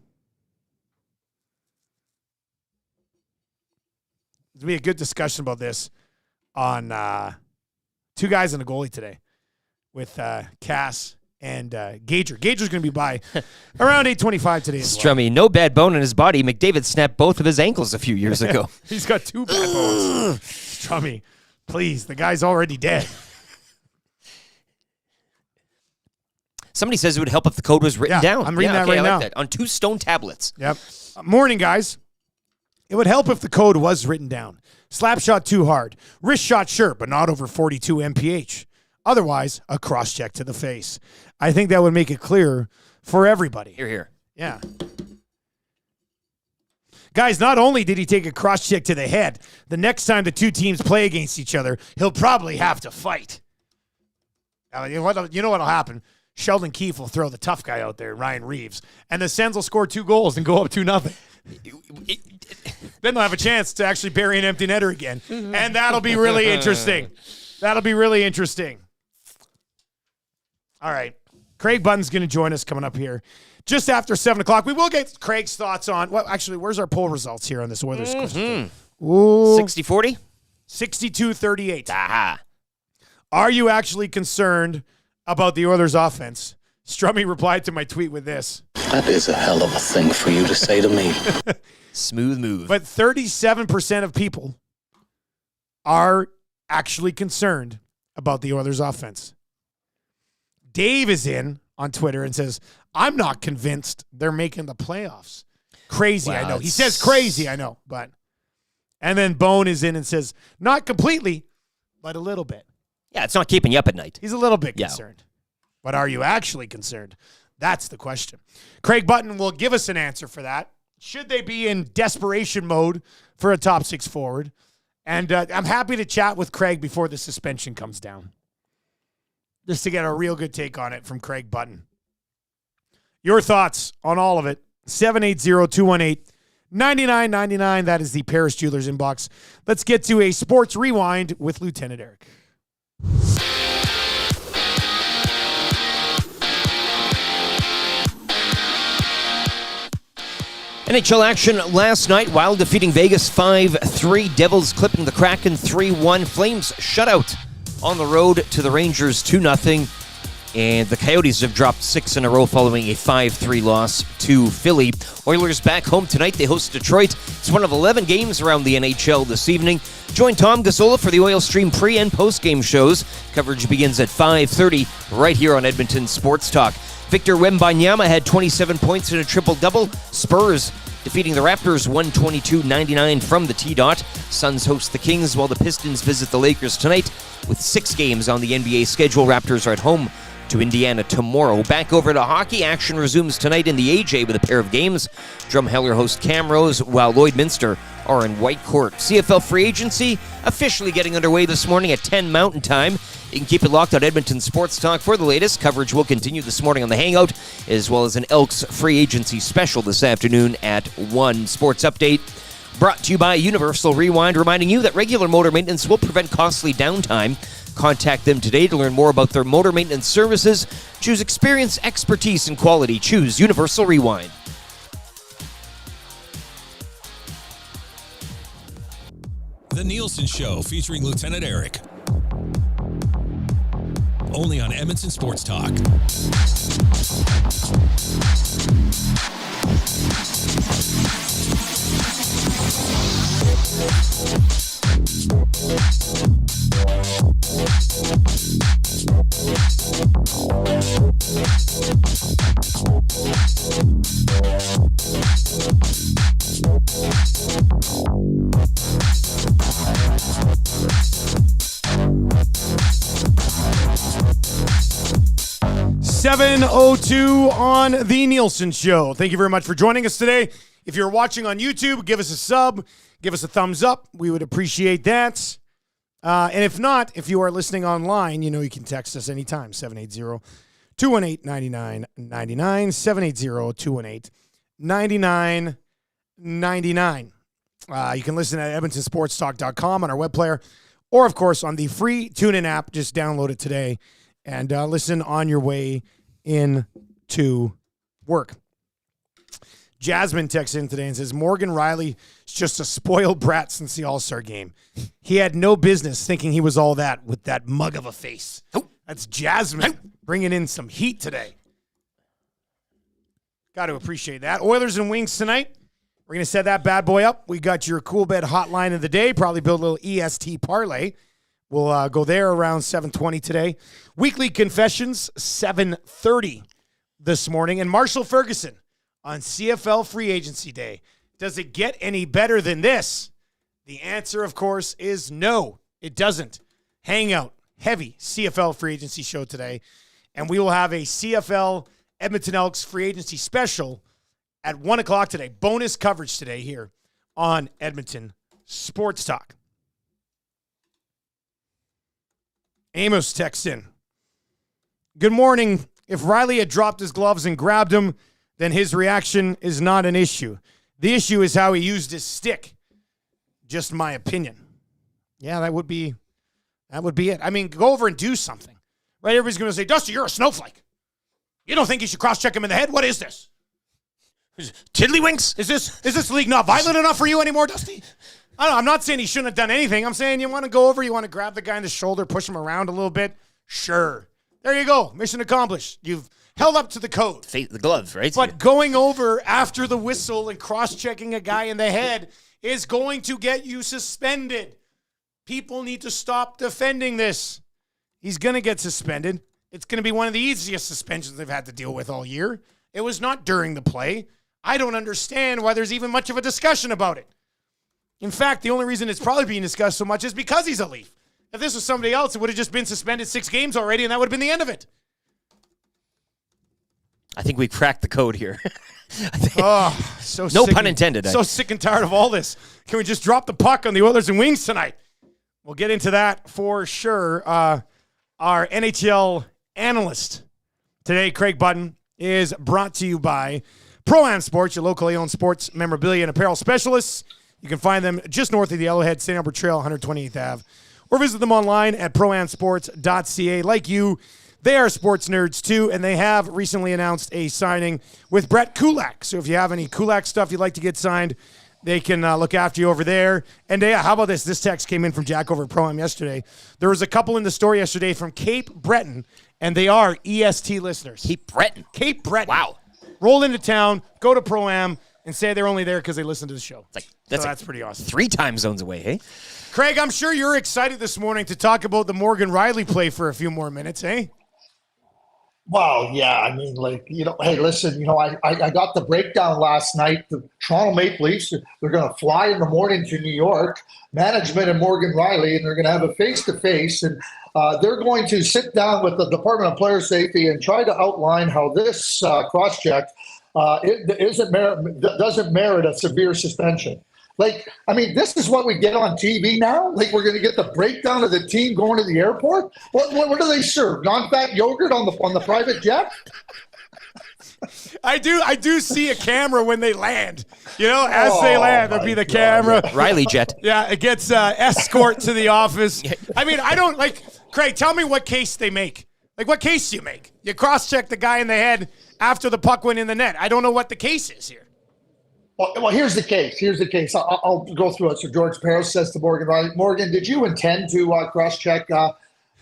There'll be a good discussion about this on Two Guys and a Goalie today with Cass and Gager. Gager's going to be by around 8:25 today as well. Strummy, no bad bone in his body. McDavid snapped both of his ankles a few years ago. He's got 2 bad bones. Strummy, please, the guy's already dead. Somebody says it would help if the code was written down. I'm reading that right I now. like that. On 2 stone tablets. Yep. Morning, guys. It would help if the code was written down. Slap shot too hard. Wrist shot sure, but not over 42 mph. Otherwise, a cross-check to the face. I think that would make it clearer for everybody. Here. Yeah. Guys, not only did he take a cross-check to the head, the next time the two teams play against each other, he'll probably have to fight. You know what'll happen? Sheldon Keefe will throw the tough guy out there, Ryan Reeves, and the Sens will score 2 goals and go up 2-0. Then they'll have a chance to actually bury an empty netter again. And that'll be really interesting. All right. Craig Button's going to join us coming up here just after 7 o'clock. We will get Craig's thoughts on, well, actually, where's our poll results here on this Oilers question? 60-40? 62-38. Aha. Are you actually concerned about the Oilers offense? Strummy replied to my tweet with this. That is a hell of a thing for you to say to me. Smooth move. But 37% of people are actually concerned about the Oilers offense. Dave is in on Twitter and says, I'm not convinced they're making the playoffs. Crazy, I know. He says crazy, I know. And then Bone is in and says, not completely, but a little bit. Yeah, it's not keeping you up at night. He's a little bit concerned. But are you actually concerned? That's the question. Craig Button will give us an answer for that. Should they be in desperation mode for a top 6 forward? And I'm happy to chat with Craig before the suspension comes down, just to get a real good take on it from Craig Button. Your thoughts on all of it, 780-218-9999. That is the Paris Jewelers inbox. Let's get to a sports rewind with Lieutenant Eric. NHL action last night, Wild defeating Vegas 5-3, Devils clipping the Kraken 3-1, Flames shutout on the road to the Rangers 2-0, and the Coyotes have dropped 6 in a row following a 5-3 loss to Philly. Oilers back home tonight, they host Detroit. It's one of 11 games around the NHL this evening. Join Tom Gasola for the Oil Stream pre- and post-game shows. Coverage begins at 5:30 right here on Edmonton Sports Talk. Victor Wembanyama had 27 points in a triple-double. Spurs defeating the Raptors 122-99 from the T-Dot. Suns host the Kings while the Pistons visit the Lakers tonight with 6 games on the NBA schedule. Raptors are at home to Indiana tomorrow. Back over to hockey. Action resumes tonight in the AJ with a pair of games. Drumheller hosts Camrose while Lloydminster are in Whitecourt. CFL free agency officially getting underway this morning at 10 Mountain Time. You can keep it locked on Edmonton Sports Talk for the latest. Coverage will continue this morning on the Hangout, as well as an Elks free agency special this afternoon at 1. Sports Update brought to you by Universal Rewind, reminding you that regular motor maintenance will prevent costly downtime. Contact them today to learn more about their motor maintenance services. Choose experience, expertise, and quality. Choose Universal Rewind. The Nielsen Show featuring Lieutenant Eric. Only on Edmonton Sports Talk. .02 on The Nielsen Show. Thank you very much for joining us today. If you're watching on YouTube, give us a sub, give us a thumbs up. We would appreciate that. And if not, if you are listening online, you know you can text us anytime, 780-218-9999, 780-218-9999. You can listen at edmontonsportstalk.com on our web player or, of course, on the free TuneIn app. Just download it today and listen on your way into work. Jasmine texts in today and says, Morgan Riley is just a spoiled brat since the All-Star game. He had no business thinking he was all that with that mug of a face. That's Jasmine bringing in some heat today. Got to appreciate that. Oilers and Wings tonight. We're going to set that bad boy up. We got your cool bed hotline of the day. Probably build a little EST parlay. We'll go there around 7:20 today. Weekly Confessions, 7:30 this morning. And Marshall Ferguson on CFL Free Agency Day. Does it get any better than this? The answer, of course, is no, it doesn't. Hangout, heavy CFL Free Agency show today. And we will have a CFL Edmonton Elks Free Agency special at 1 o'clock today. Bonus coverage today here on Edmonton Sports Talk. Amos texts in. Good morning. If Riley had dropped his gloves and grabbed him, then his reaction is not an issue. The issue is how he used his stick. Just my opinion. Yeah, that would be it. I mean, go over and do something. Right? Everybody's going to say, Dusty, you're a snowflake. You don't think you should cross-check him in the head? What is this? Tiddlywinks? Is this league not violent enough for you anymore, Dusty? I don't know. I'm not saying he shouldn't have done anything. I'm saying you want to go over, you want to grab the guy in the shoulder, push him around a little bit. Sure. There you go. Mission accomplished. You've held up to the code. The gloves, right? But going over after the whistle and cross-checking a guy in the head is going to get you suspended. People need to stop defending this. He's going to get suspended. It's going to be one of the easiest suspensions they've had to deal with all year. It was not during the play. I don't understand why there's even much of a discussion about it. In fact, the only reason it's probably being discussed so much is because he's a Leaf. If this was somebody else, it would have just been suspended 6 games already, and that would have been the end of it. I think we cracked the code here. So no sick pun intended. So sick and tired of all this. Can we just drop the puck on the Oilers and Wings tonight? We'll get into that for sure. Our NHL analyst today, Craig Button, is brought to you by Pro-Am Sports, your locally owned sports memorabilia and apparel specialists. You can find them just north of the Yellowhead, St. Albert Trail, 128th Ave. Or visit them online at proamsports.ca. Like you, they are sports nerds too, and they have recently announced a signing with Brett Kulak. So if you have any Kulak stuff you'd like to get signed, they can look after you over there. And how about this? This text came in from Jack over at Pro-Am yesterday. There was a couple in the store yesterday from Cape Breton, and they are EST listeners. Cape Breton? Cape Breton. Wow. Roll into town, go to Pro-Am, and say they're only there because they listen to the show. That's pretty awesome. 3 time zones away, hey? Craig, I'm sure you're excited this morning to talk about the Morgan Riley play for a few more minutes, eh? Well, yeah, I mean, hey, listen, I got the breakdown last night. The Toronto Maple Leafs, they're going to fly in the morning to New York, management and Morgan Riley, and they're going to have a face-to-face, and they're going to sit down with the Department of Player Safety and try to outline how this cross-check doesn't merit a severe suspension. This is what we get on TV now? We're going to get the breakdown of the team going to the airport? What do they serve? Non-fat yogurt on the private jet? I do see a camera when they land. As they land, there'll be the camera. Riley jet. Yeah, it gets escort to the office. I mean, I don't Craig, tell me what case they make. What case do you make? You cross-check the guy in the head after the puck went in the net. I don't know what the case is here. Well, here's the case. I'll go through it. So George Peros says to Morgan Riley, Morgan, did you intend to cross-check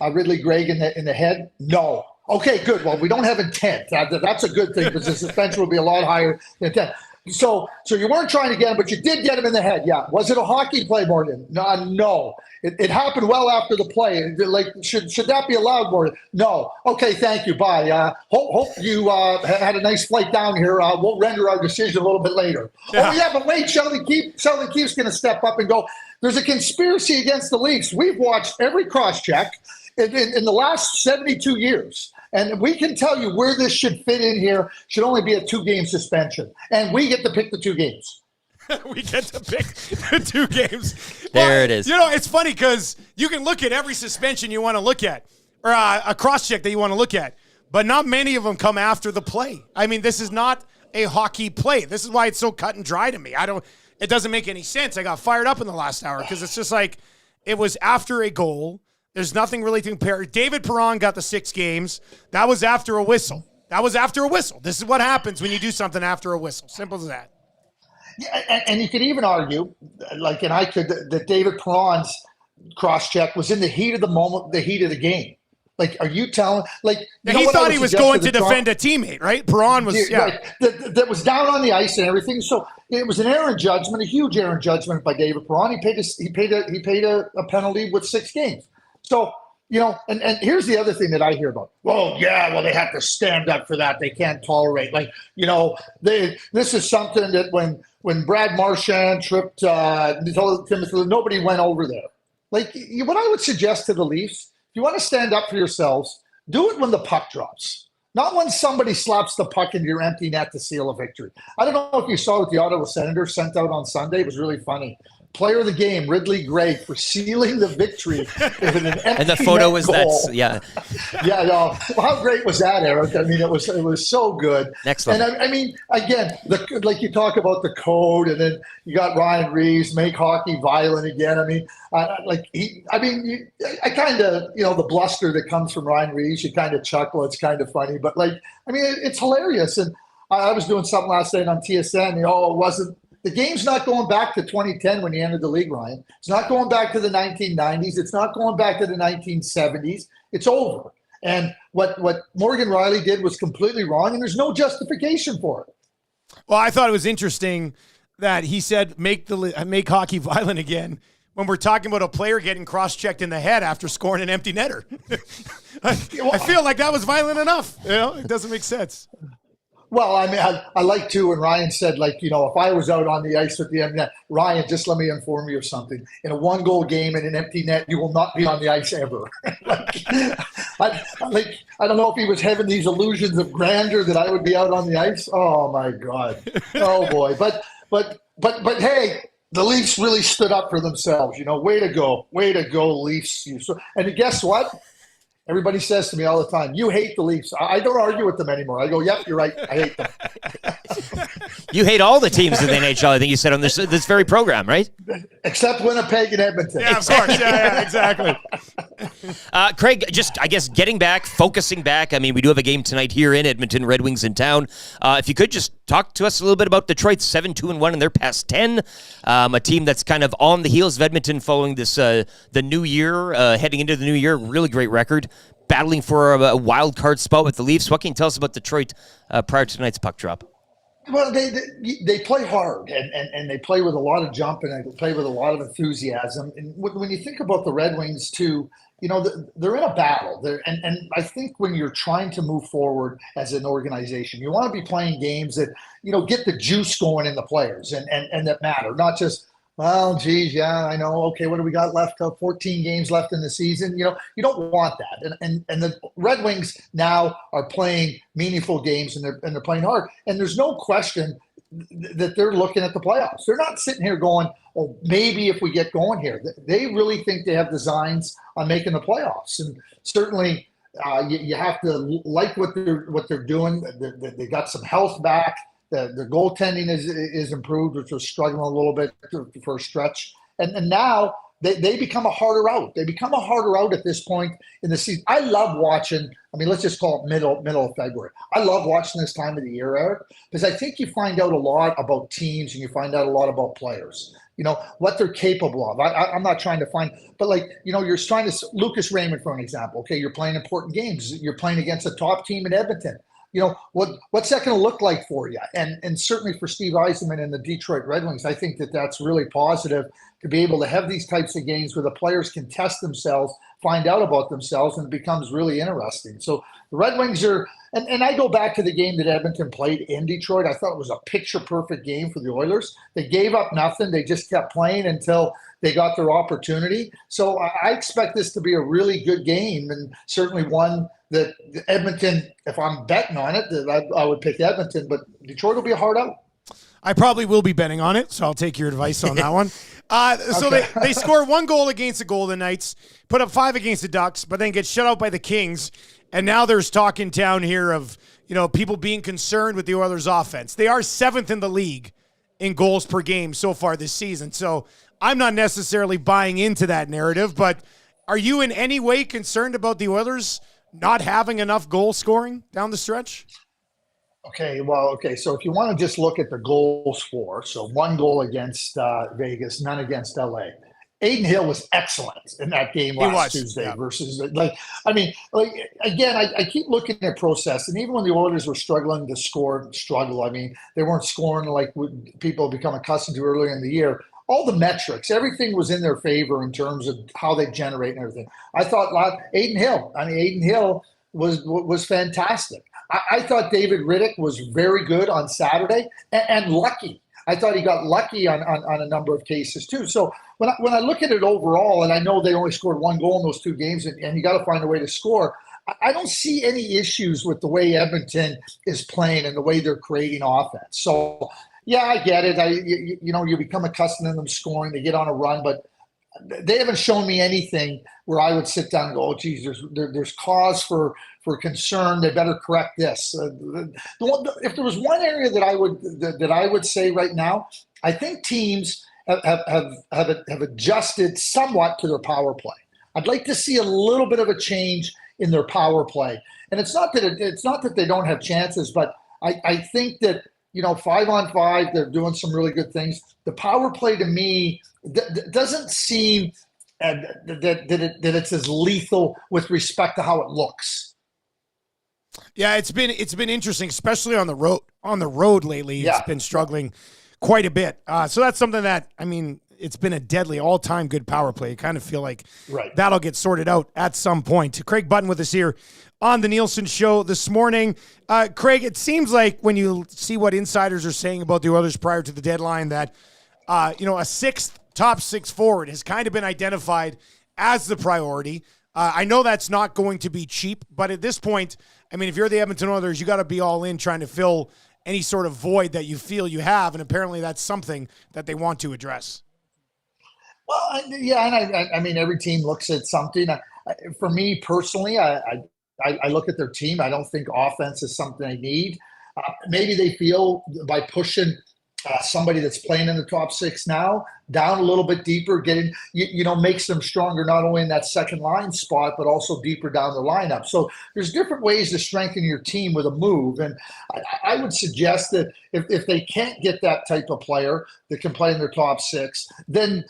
Ridley Gregg in the head? No. Okay, good. Well, we don't have intent. That's a good thing because the suspension will be a lot higher than intent. So you weren't trying to get him, but you did get him in the head. Yeah. Was it a hockey play, Morgan? No. It happened well after the play. Should that be allowed, Morgan? No. Okay, thank you. Bye. Hope you had a nice flight down here. We'll render our decision a little bit later. Yeah. Oh, yeah, but wait, Sheldon Keefe's going to step up and go, there's a conspiracy against the Leafs. We've watched every cross-check in the last 72 years. And we can tell you where this should fit in here. Should only be a 2-game suspension. And we get to pick the 2 games. We get to pick the 2 games. There it is. It's funny because you can look at every suspension you want to look at, or a cross-check that you want to look at, but not many of them come after the play. I mean, this is not a hockey play. This is why it's so cut and dry to me. It doesn't make any sense. I got fired up in the last hour because it's just It was after a goal. There's nothing really to compare. David Perron got the 6 games. That was after a whistle. This is what happens when you do something after a whistle. Simple as that. Yeah, and you could even argue, that David Perron's cross-check was in the heat of the moment, the heat of the game. Like, are you telling? Like, he thought he was going to defend a teammate, right? Perron was, right, that was down on the ice and everything. So it was an error judgment, a huge error judgment by David Perron. He paid a penalty with 6 games. So, and here's the other thing that I hear about. Well, they have to stand up for that. They can't tolerate. This is something that when Brad Marchand tripped Timothy, nobody went over there. Like, what I would suggest to the Leafs, if you want to stand up for yourselves, do it when the puck drops, not when somebody slaps the puck into your empty net to seal a victory. I don't know if you saw what the Ottawa Senators sent out on Sunday. It was really funny. Player of the game, Ridley Gray, for sealing the victory with an empty And the photo was goal. yeah. Yeah, no. How great was that, Eric? I mean, it was so good. Next level. And I mean, again, like you talk about the code, and then you got Ryan Reeves, make hockey violent again. I mean, I kind of, the bluster that comes from Ryan Reeves, you kind of chuckle. It's kind of funny, but it's hilarious. And I was doing something last night on TSN. It wasn't. The game's not going back to 2010 when he entered the league, Ryan. It's not going back to the 1990s. It's not going back to the 1970s. It's over. And what Morgan Riley did was completely wrong, and there's no justification for it. Well, I thought it was interesting that he said make hockey violent again when we're talking about a player getting cross-checked in the head after scoring an empty netter. I feel like that was violent enough. It doesn't make sense. Well, I mean, I like to when Ryan said, if I was out on the ice with the empty net, Ryan, just let me inform you of something. In a 1-goal game in an empty net, you will not be on the ice ever. I don't know if he was having these illusions of grandeur that I would be out on the ice. Oh my God. Oh boy. But hey, the Leafs really stood up for themselves. Way to go, Leafs. And guess what? Everybody says to me all the time, you hate the Leafs. I don't argue with them anymore. I go, yep, you're right. I hate them. You hate all the teams in the NHL, I think you said on this very program, right? Except Winnipeg and Edmonton. Yeah, of course. Yeah, exactly. Craig, just, I guess, focusing back. I mean, we do have a game tonight here in Edmonton, Red Wings in town. If you could just talk to us a little bit about Detroit, 7-2-1 in their past 10. A team that's kind of on the heels of Edmonton following this the new year, heading into the new year. Really great record. Battling for a wild card spot with the Leafs. What can you tell us about Detroit prior to tonight's puck drop? Well, they play hard, and they play with a lot of jump, and they play with a lot of enthusiasm. And when you think about the Red Wings, too, they're in a battle. And I think when you're trying to move forward as an organization, you want to be playing games that, get the juice going in the players and that matter, not just, well, geez, yeah, I know. Okay, what do we got left? 14 games left in the season. You don't want that. And the Red Wings now are playing meaningful games, and they're playing hard. And there's no question that they're looking at the playoffs. They're not sitting here going, oh, maybe if we get going here. They really think they have designs on making the playoffs. And certainly you have to like what they're doing. They got some health back. The goaltending is improved, which was struggling a little bit for a stretch. And now they become a harder out. They become a harder out at this point in the season. I love watching, let's just call it middle of February. I love watching this time of the year, Eric, because I think you find out a lot about teams and you find out a lot about players, what they're capable of. I'm not trying to find, but you're trying to, Lucas Raymond, for an example. Okay, you're playing important games. You're playing against a top team in Edmonton. What's that going to look like for you? And certainly for Steve Yzerman and the Detroit Red Wings, I think that's really positive to be able to have these types of games where the players can test themselves, find out about themselves, and it becomes really interesting. So the Red Wings are, and I go back to the game that Edmonton played in Detroit. I thought it was a picture-perfect game for the Oilers. They gave up nothing. They just kept playing until they got their opportunity. So I expect this to be a really good game, and certainly one that Edmonton, if I'm betting on it, that I would pick Edmonton, but Detroit will be a hard out. I probably will be betting on it, so I'll take your advice on that one. So Okay. they score 1 goal against the Golden Knights, put up 5 against the Ducks, but then get shut out by the Kings. And now there's talk in town here of people being concerned with the Oilers' offense. They are 7th in the league in goals per game so far this season. So I'm not necessarily buying into that narrative, but are you in any way concerned about the Oilers not having enough goal scoring down the stretch? Okay, so if you want to just look at the goals for, so 1 goal against Vegas, none against LA. Aiden Hill was excellent in that game last Tuesday versus again, I keep looking at process, and even when the Oilers were struggling to struggle, I mean, they weren't scoring like people have become accustomed to earlier in the year. All the metrics, everything was in their favor in terms of how they generate and everything. I thought Aiden Hill was fantastic. I thought David Riddick was very good on Saturday and lucky. I thought he got lucky on a number of cases too. So when I look at it overall, and I know they only scored 1 goal in those 2 games, and you got to find a way to score, I don't see any issues with the way Edmonton is playing and the way they're creating offense. So, yeah, I get it. You become accustomed to them scoring. They get on a run, but they haven't shown me anything where I would sit down and go, "Oh, geez, there's cause for concern. They better correct this." If there was one area that I would say right now, I think teams have adjusted somewhat to their power play. I'd like to see a little bit of a change in their power play, and it's not that they don't have chances, but I think that 5-on-5 they're doing some really good things. The power play to me doesn't seem that it's as lethal with respect to how it looks. Yeah, it's been interesting, especially on the road. On the road lately, It's been struggling quite a bit. So that's something that, I mean, it's been a deadly all-time good power play. You kind of feel like that'll get sorted out at some point. Craig Button with us here on the Nielsen Show this morning. Craig, it seems like when you see what insiders are saying about the Oilers prior to the deadline that, a top six forward has kind of been identified as the priority. I know that's not going to be cheap, but at this point, I mean, if you're the Edmonton Oilers, you got to be all in trying to fill any sort of void that you feel you have, and apparently that's something that they want to address. Well, yeah, and I mean, every team looks at something. For me personally, I look at their team. I don't think offense is something they need. Maybe they feel by pushing somebody that's playing in the top 6 now down a little bit deeper, getting makes them stronger not only in that second line spot but also deeper down the lineup. So there's different ways to strengthen your team with a move, and I would suggest that if they can't get that type of player that can play in their top 6, then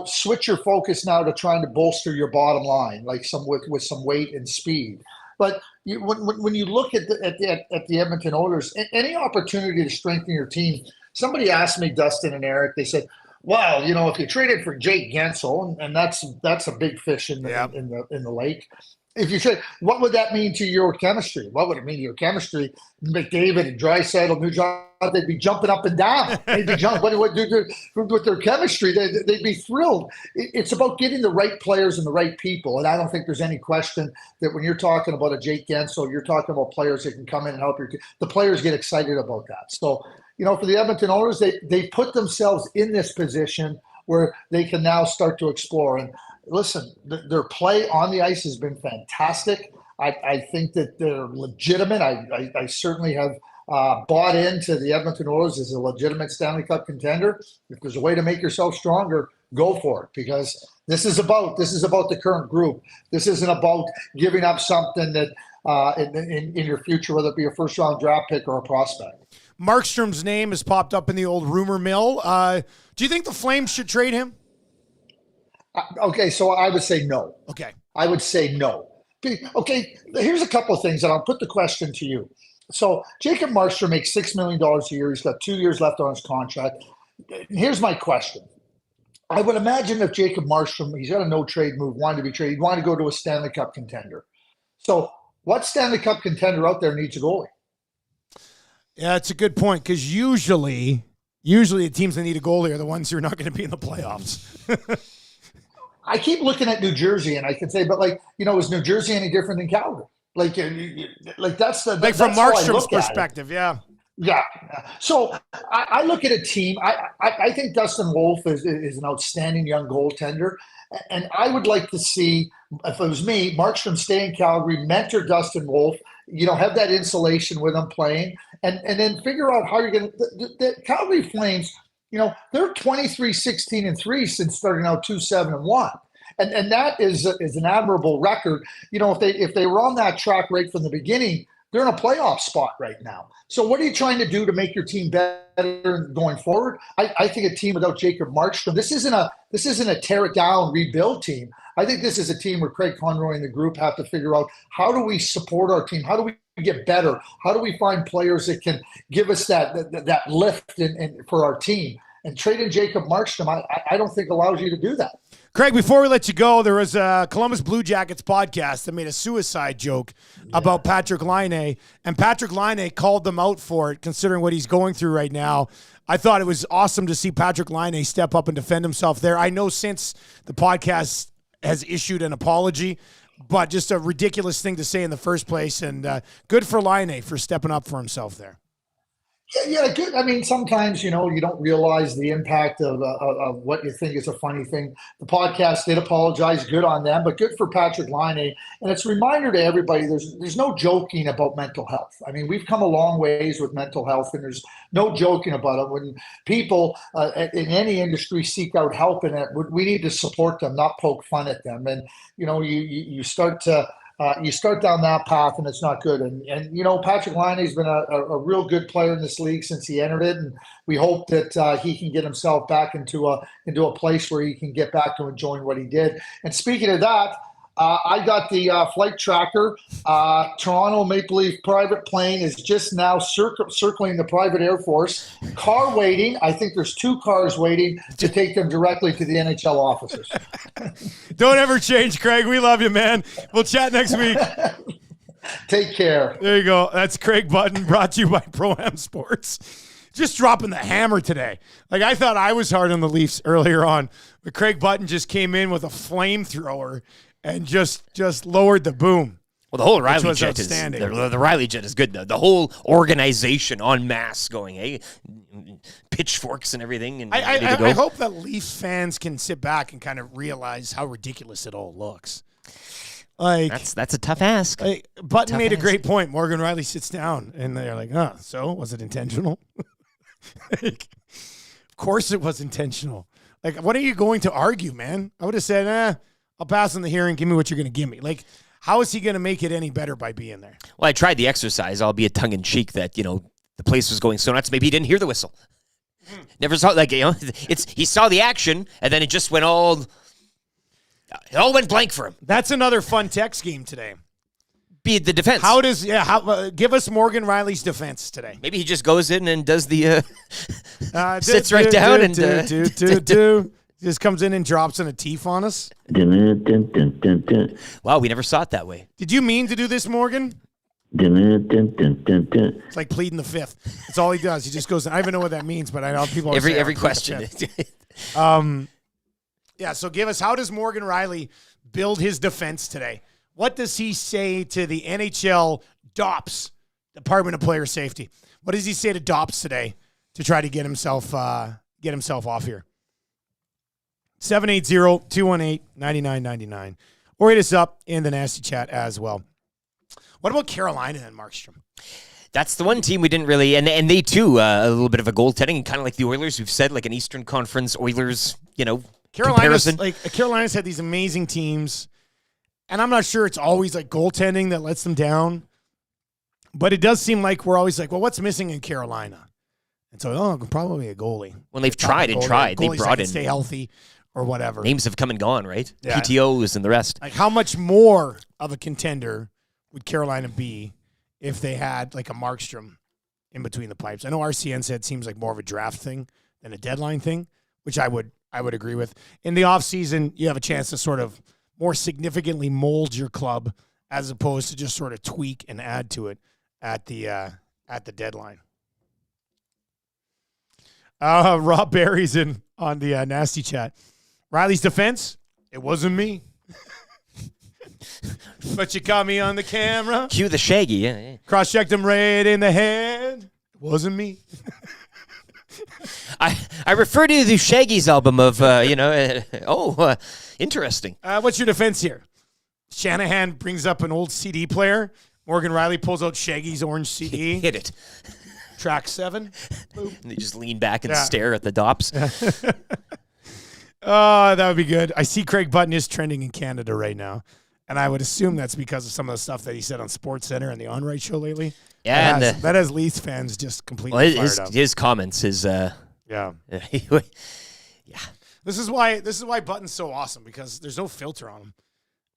switch your focus now to trying to bolster your bottom line, like with some weight and speed. But when you look at the Edmonton Oilers, any opportunity to strengthen your team. Somebody asked me, Dustin and Eric, they said, well, if you traded for Jake Gensel, and that's a big fish in the lake. If you trade, what would that mean to your chemistry? What would it mean to your chemistry? McDavid and Draisaitl, Nugent, they'd be jumping up and down. They'd be jumping. What do with their chemistry? They'd be thrilled. It's about getting the right players and the right people. And I don't think there's any question that when you're talking about a Jake Gensel, you're talking about players that can come in and help your team. The players get excited about that. So, for the Edmonton Oilers, they put themselves in this position where they can now start to explore. And listen, their play on the ice has been fantastic. I think that they're legitimate. I certainly have bought into the Edmonton Oilers as a legitimate Stanley Cup contender. If there's a way to make yourself stronger, go for it, because this is about the current group. This isn't about giving up something that in your future, whether it be a first-round draft pick or a prospect. Markstrom's name has popped up in the old rumor mill. Do you think the Flames should trade him? Okay, so I would say no. Okay. I would say no. Okay, here's a couple of things, and I'll put the question to you. So Jacob Markstrom makes $6 million a year. He's got 2 years left on his contract. Here's my question. I would imagine if Jacob Markstrom, he's got a no-trade move, wanted to be traded, he'd want to go to a Stanley Cup contender. So what Stanley Cup contender out there needs a goalie? Yeah, it's a good point, because usually the teams that need a goalie are the ones who are not going to be in the playoffs. I keep looking at New Jersey, and I can say, but is New Jersey any different than Calgary? That's from Markstrom's perspective, yeah. Yeah. So I look at a team. I think Dustin Wolf is an outstanding young goaltender, and I would like to see, if it was me, Markstrom stay in Calgary, mentor Dustin Wolf, have that insulation with him playing, and then figure out how you're going to – the Calgary Flames, they're 23-16-3 since starting out 2-7-1. And that is an admirable record. If they were on that track right from the beginning, they're in a playoff spot right now. So what are you trying to do to make your team better going forward? I think a team without Jacob Markstrom, this isn't a tear it down, rebuild team. I think this is a team where Craig Conroy and the group have to figure out, how do we support our team? How do we get better? How do we find players that can give us that lift for our team? And trading Jacob Markstrom, I don't think allows you to do that. Craig, before we let you go, there was a Columbus Blue Jackets podcast that made a suicide joke about Patrick Laine, and Patrick Laine called them out for it, considering what he's going through right now. I thought it was awesome to see Patrick Laine step up and defend himself there. I know since the podcast has issued an apology, but just a ridiculous thing to say in the first place, and good for Laine for stepping up for himself there. Yeah, good. I mean, sometimes, you don't realize the impact of what you think is a funny thing. The podcast did apologize. Good on them, but good for Patrick Laine. And it's a reminder to everybody, there's no joking about mental health. I mean, we've come a long ways with mental health, and there's no joking about it. When people in any industry seek out help in it, we need to support them, not poke fun at them. And, you start to... you start down that path, and it's not good. And Patrick Laine's been a real good player in this league since he entered it, and we hope that he can get himself back into a place where he can get back to enjoying what he did. And speaking of that, I got the flight tracker. Toronto Maple Leaf private plane is just now circling the private Air Force. Car waiting. I think there's 2 cars waiting to take them directly to the NHL offices. Don't ever change, Craig. We love you, man. We'll chat next week. Take care. There you go. That's Craig Button, brought to you by Pro-Am Sports. Just dropping the hammer today. Like, I thought I was hard on the Leafs earlier on, but Craig Button just came in with a flamethrower and just lowered the boom. Well, the whole Riley jet is outstanding. The Riley jet is good. The whole organization en masse going, hey, pitchforks and everything. And I hope that Leaf fans can sit back and kind of realize how ridiculous it all looks. Like, that's a tough ask. Button made a great point. Morgan Riley sits down, and they're like, so was it intentional? Of course it was intentional. Like, what are you going to argue, man? I would have said, I'll pass on the hearing. Give me what you're going to give me. Like, how is he going to make it any better by being there? Well, I tried the exercise, albeit tongue-in-cheek, that, the place was going so nuts. Maybe he didn't hear the whistle. Never saw, he saw the action, and then it just went it all went blank for him. That's another fun text game today. Be the defense. Give us Morgan Riley's defense today. Maybe he just goes in and does the, sits right down and... Just comes in and drops in a teeth on us. Wow, we never saw it that way. Did you mean to do this, Morgan? It's like pleading the fifth. That's all he does. He just goes, I don't even know what that means, but I know people every question. So give us, how does Morgan Riley build his defense today? What does he say to the NHL DOPS, Department of Player Safety? What does he say to DOPS today to try to get himself off here? 780-218-9999. Or hit us up in the nasty chat as well. What about Carolina and Markstrom? That's the one team we didn't really, and they too, a little bit of a goaltending, kind of like the Oilers. We've said, like an Eastern Conference Oilers, comparison. Carolina's had these amazing teams, and I'm not sure it's always like goaltending that lets them down, but it does seem like we're always like, well, what's missing in Carolina? And so, probably a goalie. When they've tried and tried, they brought in stay healthy or whatever. Names have come and gone, right? Yeah. PTOs and the rest. Like, how much more of a contender would Carolina be if they had like a Markstrom in between the pipes? I know RCN said it seems like more of a draft thing than a deadline thing, which I would agree with. In the offseason, you have a chance to sort of more significantly mold your club as opposed to just sort of tweak and add to it at the deadline. Rob Barry's in on the nasty chat. Riley's defense, it wasn't me. But you caught me on the camera. Cue the Shaggy, yeah. Cross-checked him right in the head. It wasn't me. I refer to the Shaggy's album of, interesting. What's your defense here? Shanahan brings up an old CD player. Morgan Riley pulls out Shaggy's orange CD. Hit it. Track 7. And they just lean back and stare at the dops. Oh, that would be good. I see Craig Button is trending in Canada right now. And I would assume that's because of some of the stuff that he said on SportsCenter and the On Right show lately. Yeah, that has Leafs fans just completely fired up. His comments, yeah. This is why Button's so awesome, because there's no filter on him.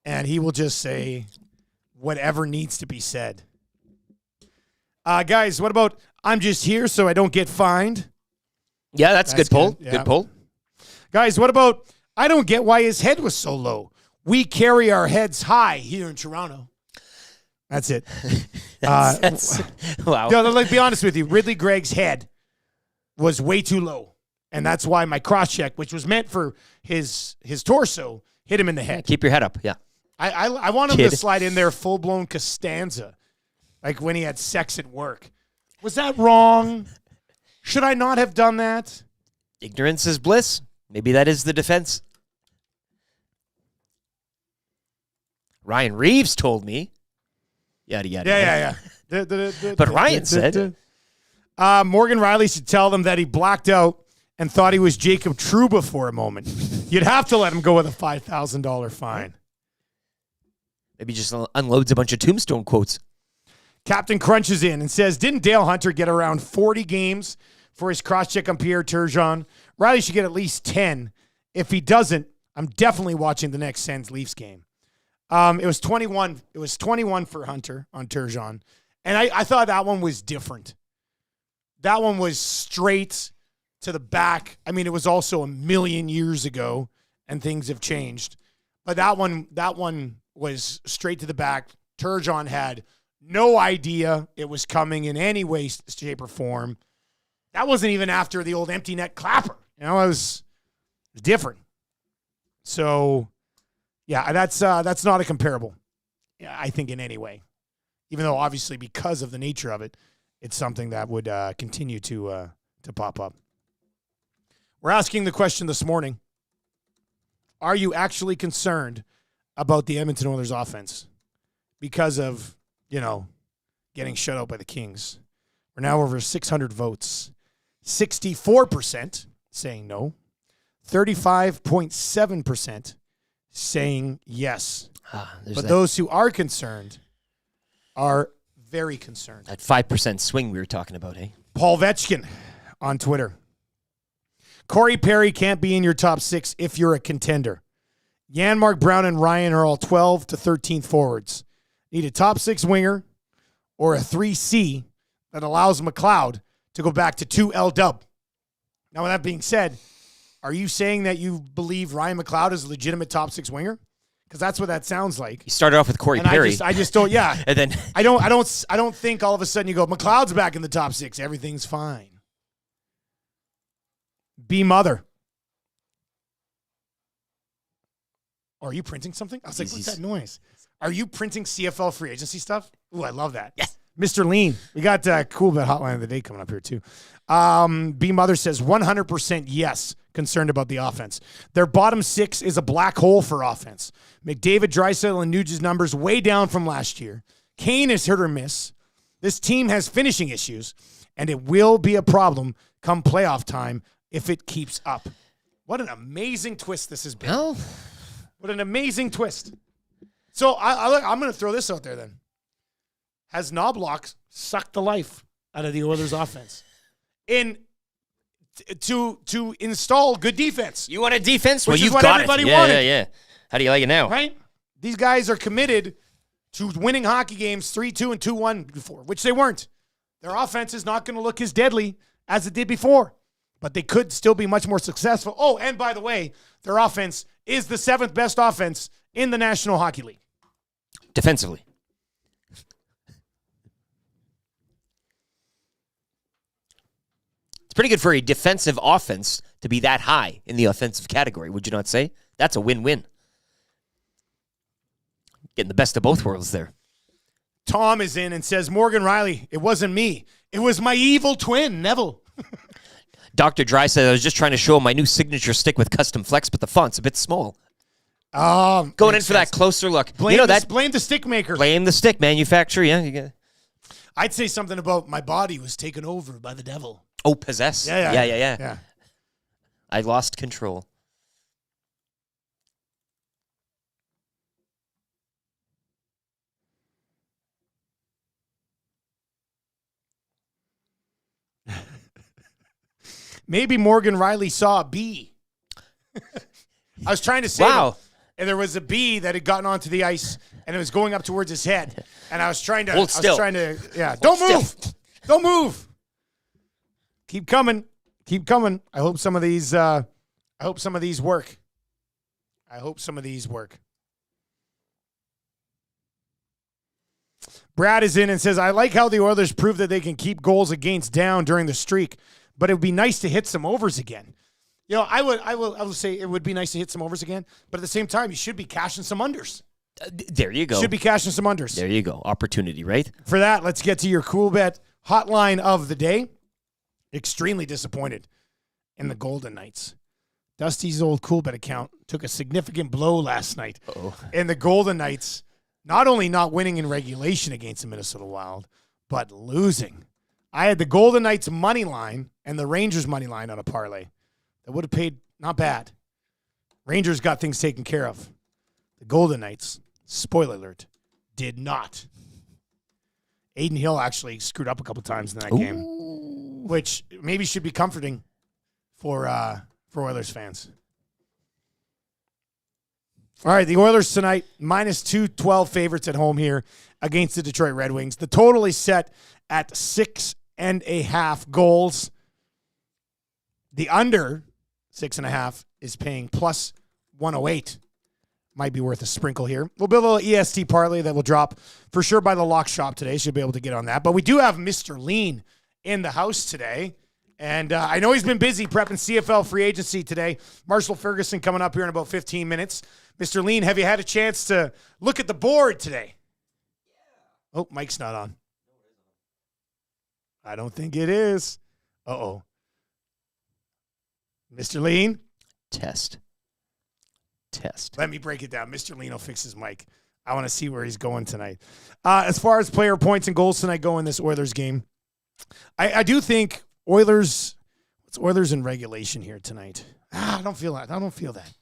And he will just say whatever needs to be said. Guys, what about I'm just here so I don't get fined? Yeah, that's good pull. Good. Yeah. Good pull. Guys, what about I don't get why his head was so low. We carry our heads high here in Toronto. That's it. That's wow. No, like, be honest with you. Ridley Gregg's head was way too low. And that's why my cross-check, which was meant for his torso, hit him in the head. Keep your head up, yeah. I want him to slide in there full-blown Costanza, like when he had sex at work. Was that wrong? Should I not have done that? Ignorance is bliss. Maybe that is the defense. Ryan Reeves told me. Yada, yada. Yeah. But Ryan said. Morgan Riley should tell them that he blacked out and thought he was Jacob Trouba for a moment. You'd have to let him go with a $5,000 fine. Maybe just unloads a bunch of tombstone quotes. Captain crunches in and says, didn't Dale Hunter get around 40 games for his cross-check on Pierre Turgeon? Riley should get at least 10. If he doesn't, I'm definitely watching the next Sens Leafs game. It was 21. It was 21 for Hunter on Turgeon. And I thought that one was different. That one was straight to the back. I mean, it was also a million years ago and things have changed. But that one was straight to the back. Turgeon had no idea it was coming in any way, shape, or form. That wasn't even after the old empty net clapper. You know, it was different. So, yeah, that's not a comparable, I think, in any way. Even though, obviously, because of the nature of it, it's something that would continue to pop up. We're asking the question this morning, are you actually concerned about the Edmonton Oilers offense because of, getting shut out by the Kings? We're now over 600 votes. 64% saying no. 35.7% saying yes. But those who are concerned are very concerned. That 5% swing we were talking about, eh? Paul Vetchkin on Twitter. Corey Perry can't be in your top 6 if you're a contender. Janmark, Brown, and Ryan are all 12 to 13th forwards. Need a top 6 winger or a 3C that allows McLeod to go back to 2 LW. Now, with that being said, are you saying that you believe Ryan McLeod is a legitimate top 6 winger? Because that's what that sounds like. You started off with Corey Perry. I just don't. Yeah, and then I don't think all of a sudden you go, McLeod's back in the top 6. Everything's fine. B Mother. Oh, are you printing something? I was like, what's that noise? Are you printing CFL free agency stuff? Ooh, I love that. Yes. Mr. Lean. We got Cool Bet Hotline of the Day coming up here too. B Mother says 100% yes, concerned about the offense. Their bottom 6 is a black hole for offense. McDavid, Draisaitl, and Nuge's numbers way down from last year. Kane is hit or miss. This team has finishing issues, and it will be a problem come playoff time if it keeps up. What an amazing twist this has been. Well, what an amazing twist. So I'm going to throw this out there then. Has Knobloch sucked the life out of the Oilers offense to install good defense? You want a defense? Well, which is you've what got everybody it. wanted. Yeah. How do you like it now? Right? These guys are committed to winning hockey games 3-2 and 2-1 before, which they weren't. Their offense is not going to look as deadly as it did before, but they could still be much more successful. Oh, and by the way, their offense is the 7th best offense in the National Hockey League. Defensively. It's pretty good for a defensive offense to be that high in the offensive category, would you not say? That's a win-win. Getting the best of both worlds there. Tom is in and says, Morgan Riley, it wasn't me. It was my evil twin, Neville. Dr. Dry said, I was just trying to show him my new signature stick with custom flex, but the font's a bit small. Going in for that closer look. Blame that. Blame the stick maker. Blame the stick manufacturer, yeah. I'd say something about my body was taken over by the devil. Oh, possess. Yeah. I lost control. Maybe Morgan Riley saw a bee. I was trying to say Wow. that, and there was a bee that had gotten onto the ice, and it was going up towards his head. And I was trying to, Hold still. Don't move. Don't move. Keep coming. Keep coming. I hope some of these work. I hope some of these work. Brad is in and says, I like how the Oilers prove that they can keep goals against down during the streak, but it would be nice to hit some overs again. You know, I will say it would be nice to hit some overs again, but at the same time, you should be cashing some unders. There you go. Should be cashing some unders. There you go. Opportunity, right? For that, let's get to your cool bet hotline of the day. Extremely disappointed in the Golden Knights. Dusty's old cool bet account took a significant blow last night. And the Golden Knights not only not winning in regulation against the Minnesota Wild, but losing. I had the Golden Knights money line and the Rangers money line on a parlay. That would have paid not bad. Rangers got things taken care of. The Golden Knights, spoiler alert, did not. Aiden Hill actually screwed up a couple times in that game, which maybe should be comforting for Oilers fans. All right, the Oilers tonight, minus 212 favorites at home here against the Detroit Red Wings. The total is set at 6.5 goals. The under 6.5 is paying plus 108. Might be worth a sprinkle here. We'll build a little EST parlay that will drop for sure by the lock shop today. Should be able to get on that. But we do have Mr. Lean in the house today. And I know he's been busy prepping CFL free agency today. Marshall Ferguson coming up here in about 15 minutes. Mr. Lean, have you had a chance to look at the board today? Yeah. Oh, mic's not on. I don't think it is. Uh-oh. Mr. Lean? Test. Let me break it down. Mr. Lean will fix his mic. I want to see where he's going tonight. As far as player points and goals tonight go in this Oilers game, I do think Oilers in regulation here tonight. I don't feel that.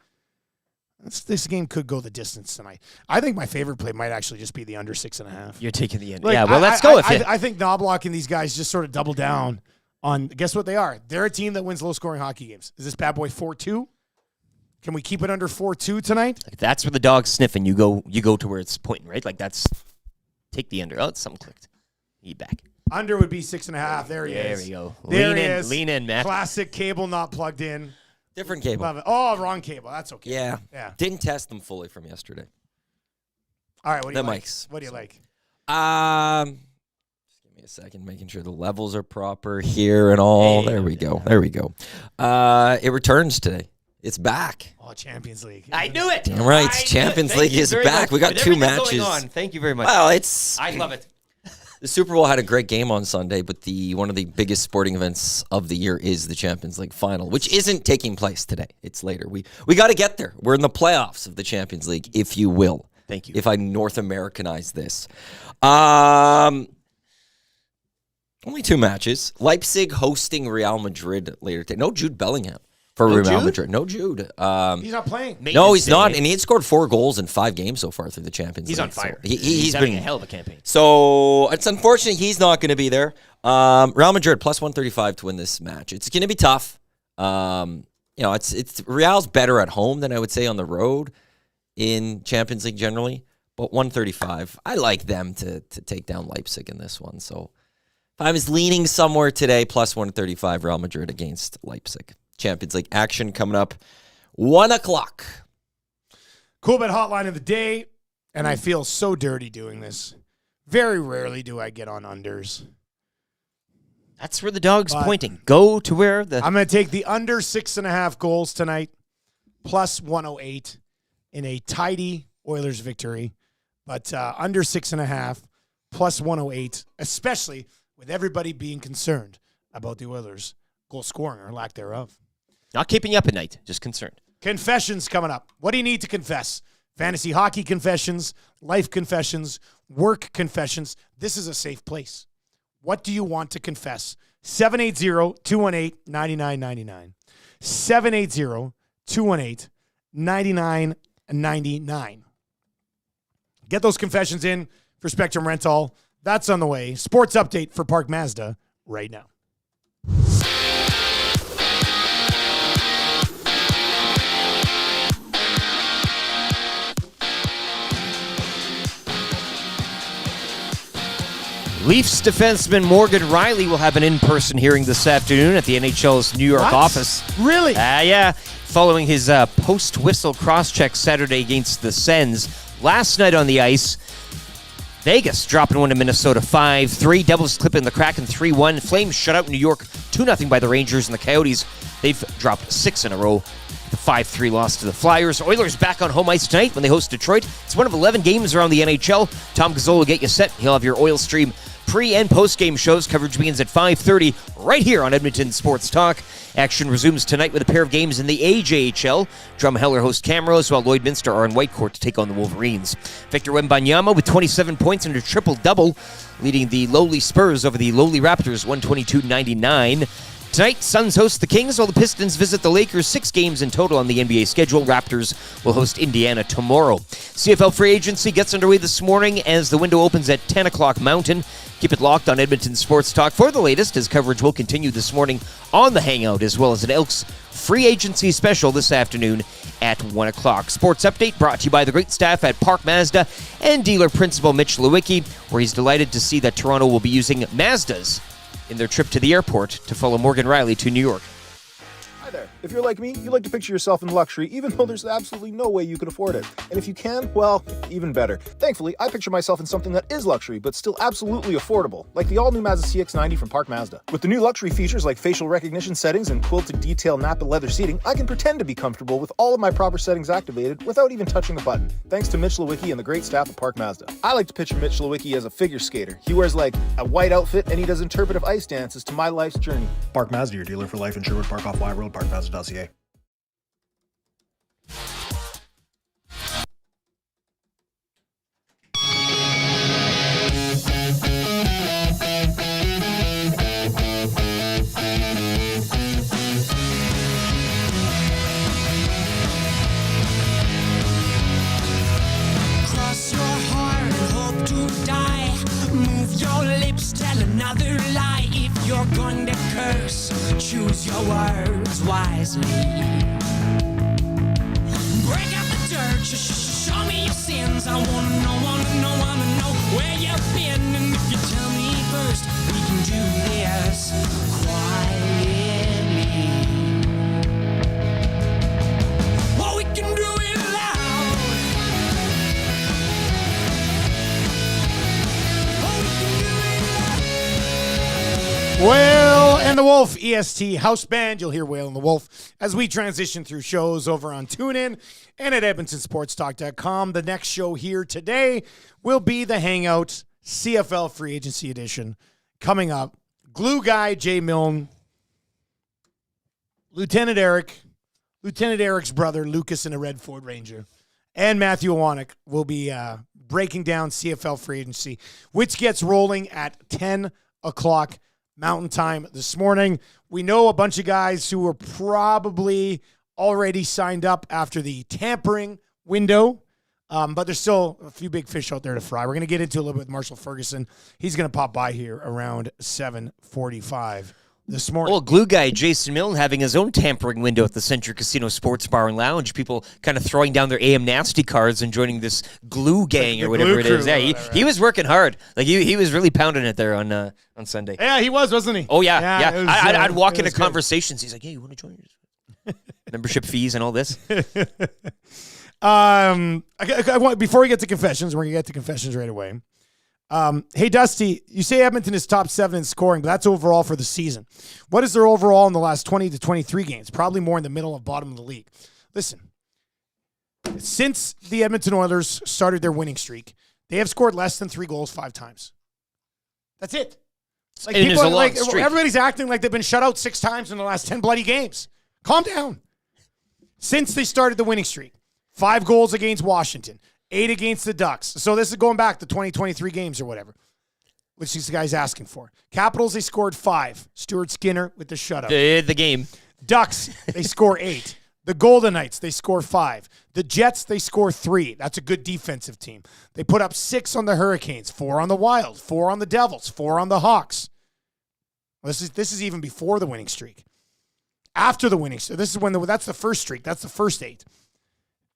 This game could go the distance tonight. I think my favorite play might actually just be the under 6.5. You're taking the end. Like, yeah, well, let's go with it. I think Knobloch and these guys just sort of double down on, guess what they are? They're a team that wins low-scoring hockey games. Is this bad boy 4-2? Can we keep it under 4-2 tonight? Like, that's where the dog's sniffing. You go to where it's pointing, right? Like, that's take the under. Oh, something clicked. Eat back. Under would be 6.5. There he is. There we go. Lean in, Matt. Classic cable not plugged in. Different cable. Love it. Oh, wrong cable. That's okay. Yeah. Didn't test them fully from yesterday. All right. What do you like? Mics. What do you like? Just give me a second, making sure the levels are proper here and all. There we go. It returns today. It's back. Oh, Champions League. I knew it. Damn right. Champions League is back. We got With 2 everything matches. going on, thank you very much. Well, I love it. The Super Bowl had a great game on Sunday, but one of the biggest sporting events of the year is the Champions League final, which isn't taking place today. It's later. We got to get there. We're in the playoffs of the Champions League, if you will. Thank you. If I North Americanize this. Only 2 matches. Leipzig hosting Real Madrid later today. No Jude Bellingham for Real Madrid. No Jude. He's not playing. No, he's not, and he had scored 4 goals in 5 games so far through the Champions League. He's on fire. So he's having a hell of a campaign. So it's unfortunate he's not going to be there. Real Madrid plus 135 to win this match. It's going to be tough. It's Real's better at home than I would say on the road in Champions League generally, but 135. I like them to take down Leipzig in this one. So if I was leaning somewhere today, plus 135 Real Madrid against Leipzig. Champions League action coming up 1 o'clock. Cool bet hotline of the day, and I feel so dirty doing this. Very rarely do I get on unders. That's where the dog's pointing. Go to where I'm going to take the under 6.5 goals tonight, plus 108 in a tidy Oilers victory. But under 6.5, plus 108, especially with everybody being concerned about the Oilers' goal scoring or lack thereof. Not keeping you up at night, just concerned. Confessions coming up. What do you need to confess? Fantasy hockey confessions, life confessions, work confessions. This is a safe place. What do you want to confess? 780-218-9999. 780-218-9999. Get those confessions in for Spectrum Rental. That's on the way. Sports update for Park Mazda right now. Leafs defenseman Morgan Riley will have an in-person hearing this afternoon at the NHL's New York office. Really? Yeah. Following his post-whistle cross-check Saturday against the Sens. Last night on the ice, Vegas dropping one to Minnesota 5-3. Devils clipping the Kraken 3-1. Flames shut out New York 2-0 by the Rangers, and the Coyotes, they've dropped 6 in a row. The 5-3 loss to the Flyers. Oilers back on home ice tonight when they host Detroit. It's one of 11 games around the NHL. Tom Gazzola will get you set. He'll have your Oil Stream pre- and post-game shows. Coverage begins at 5:30 right here on Edmonton Sports Talk. Action resumes tonight with a pair of games in the AJHL. Drumheller hosts Camrose, while Lloydminster are in Whitecourt to take on the Wolverines. Victor Wembanyama with 27 points and a triple-double, leading the lowly Spurs over the lowly Raptors 122-99. Tonight, Suns host the Kings, while the Pistons visit the Lakers. 6 games in total on the NBA schedule. Raptors will host Indiana tomorrow. CFL free agency gets underway this morning as the window opens at 10 o'clock Mountain. Keep it locked on Edmonton Sports Talk for the latest, as coverage will continue this morning on the Hangout, as well as an Elks free agency special this afternoon at 1 o'clock. Sports update brought to you by the great staff at Park Mazda and dealer principal Mitch Lewicki, where he's delighted to see that Toronto will be using Mazdas in their trip to the airport to follow Morgan Riley to New York. Hi there. If you're like me, you like to picture yourself in luxury, even though there's absolutely no way you could afford it. And if you can, well, even better. Thankfully, I picture myself in something that is luxury, but still absolutely affordable, like the all-new Mazda CX-90 from Park Mazda. With the new luxury features like facial recognition settings and quilted detail Napa leather seating, I can pretend to be comfortable with all of my proper settings activated without even touching the button, thanks to Mitch Lewicki and the great staff at Park Mazda. I like to picture Mitch Lewicki as a figure skater. He wears like a white outfit and he does interpretive ice dances to my life's journey. Park Mazda, your dealer for life in Sherwood Park off Y Road, parkmazda.ca. Cross your heart, hope to die. Move your lips, tell another lie. If you're going to curse, choose your words wisely. Break out the dirt, show me your sins. I wanna know where you've been. And if you tell me first, we can do this quietly. Or we can do it loud. Or we can do it loud. Whale and the Wolf, EST House Band. You'll hear Whale and the Wolf as we transition through shows over on TuneIn and at EdmontonSportsTalk.com. The next show here today will be the Hangout CFL Free Agency Edition. Coming up, Glue Guy Jay Milne, Lieutenant Eric's brother Lucas in a red Ford Ranger, and Matthew Awanek will be breaking down CFL Free Agency, which gets rolling at 10 o'clock Mountain Time this morning. We know a bunch of guys who were probably already signed up after the tampering window, but there's still a few big fish out there to fry. We're going to get into a little bit with Marshall Ferguson. He's going to pop by here around 7:45 this morning. Well, Glue Guy Jason Milne having his own tampering window at the Century Casino Sports Bar and Lounge. People kind of throwing down their AM Nasty cards and joining this glue gang or whatever it is. Yeah, he was working hard. Like he was really pounding it there on Sunday. Yeah, he was, wasn't he? Oh yeah. Was, I'd walk into good conversations. He's like, "Hey, you want to join? Membership fees and all this." I want, before we get to confessions, we're going to get to confessions right away. Hey, Dusty, you say Edmonton is top 7 in scoring, but that's overall for the season. What is their overall in the last 20 to 23 games? Probably more in the middle of bottom of the league. Listen, since the Edmonton Oilers started their winning streak, they have scored less than 3 goals 5 times. That's it. Like, and people, like everybody's acting like they've been shut out 6 times in the last 10 bloody games. Calm down. Since they started the winning streak, 5 goals against Washington, 8 against the Ducks. So this is going back to 2023 games or whatever. which these guys asking for. Capitals, they scored 5. Stuart Skinner with the shutout. The game. Ducks, they score 8. The Golden Knights, they score 5. The Jets, they score 3. That's a good defensive team. They put up 6 on the Hurricanes, 4 on the Wild, 4 on the Devils, 4 on the Hawks. This is even before the winning streak. After the winning streak, that's the first streak. That's the first 8.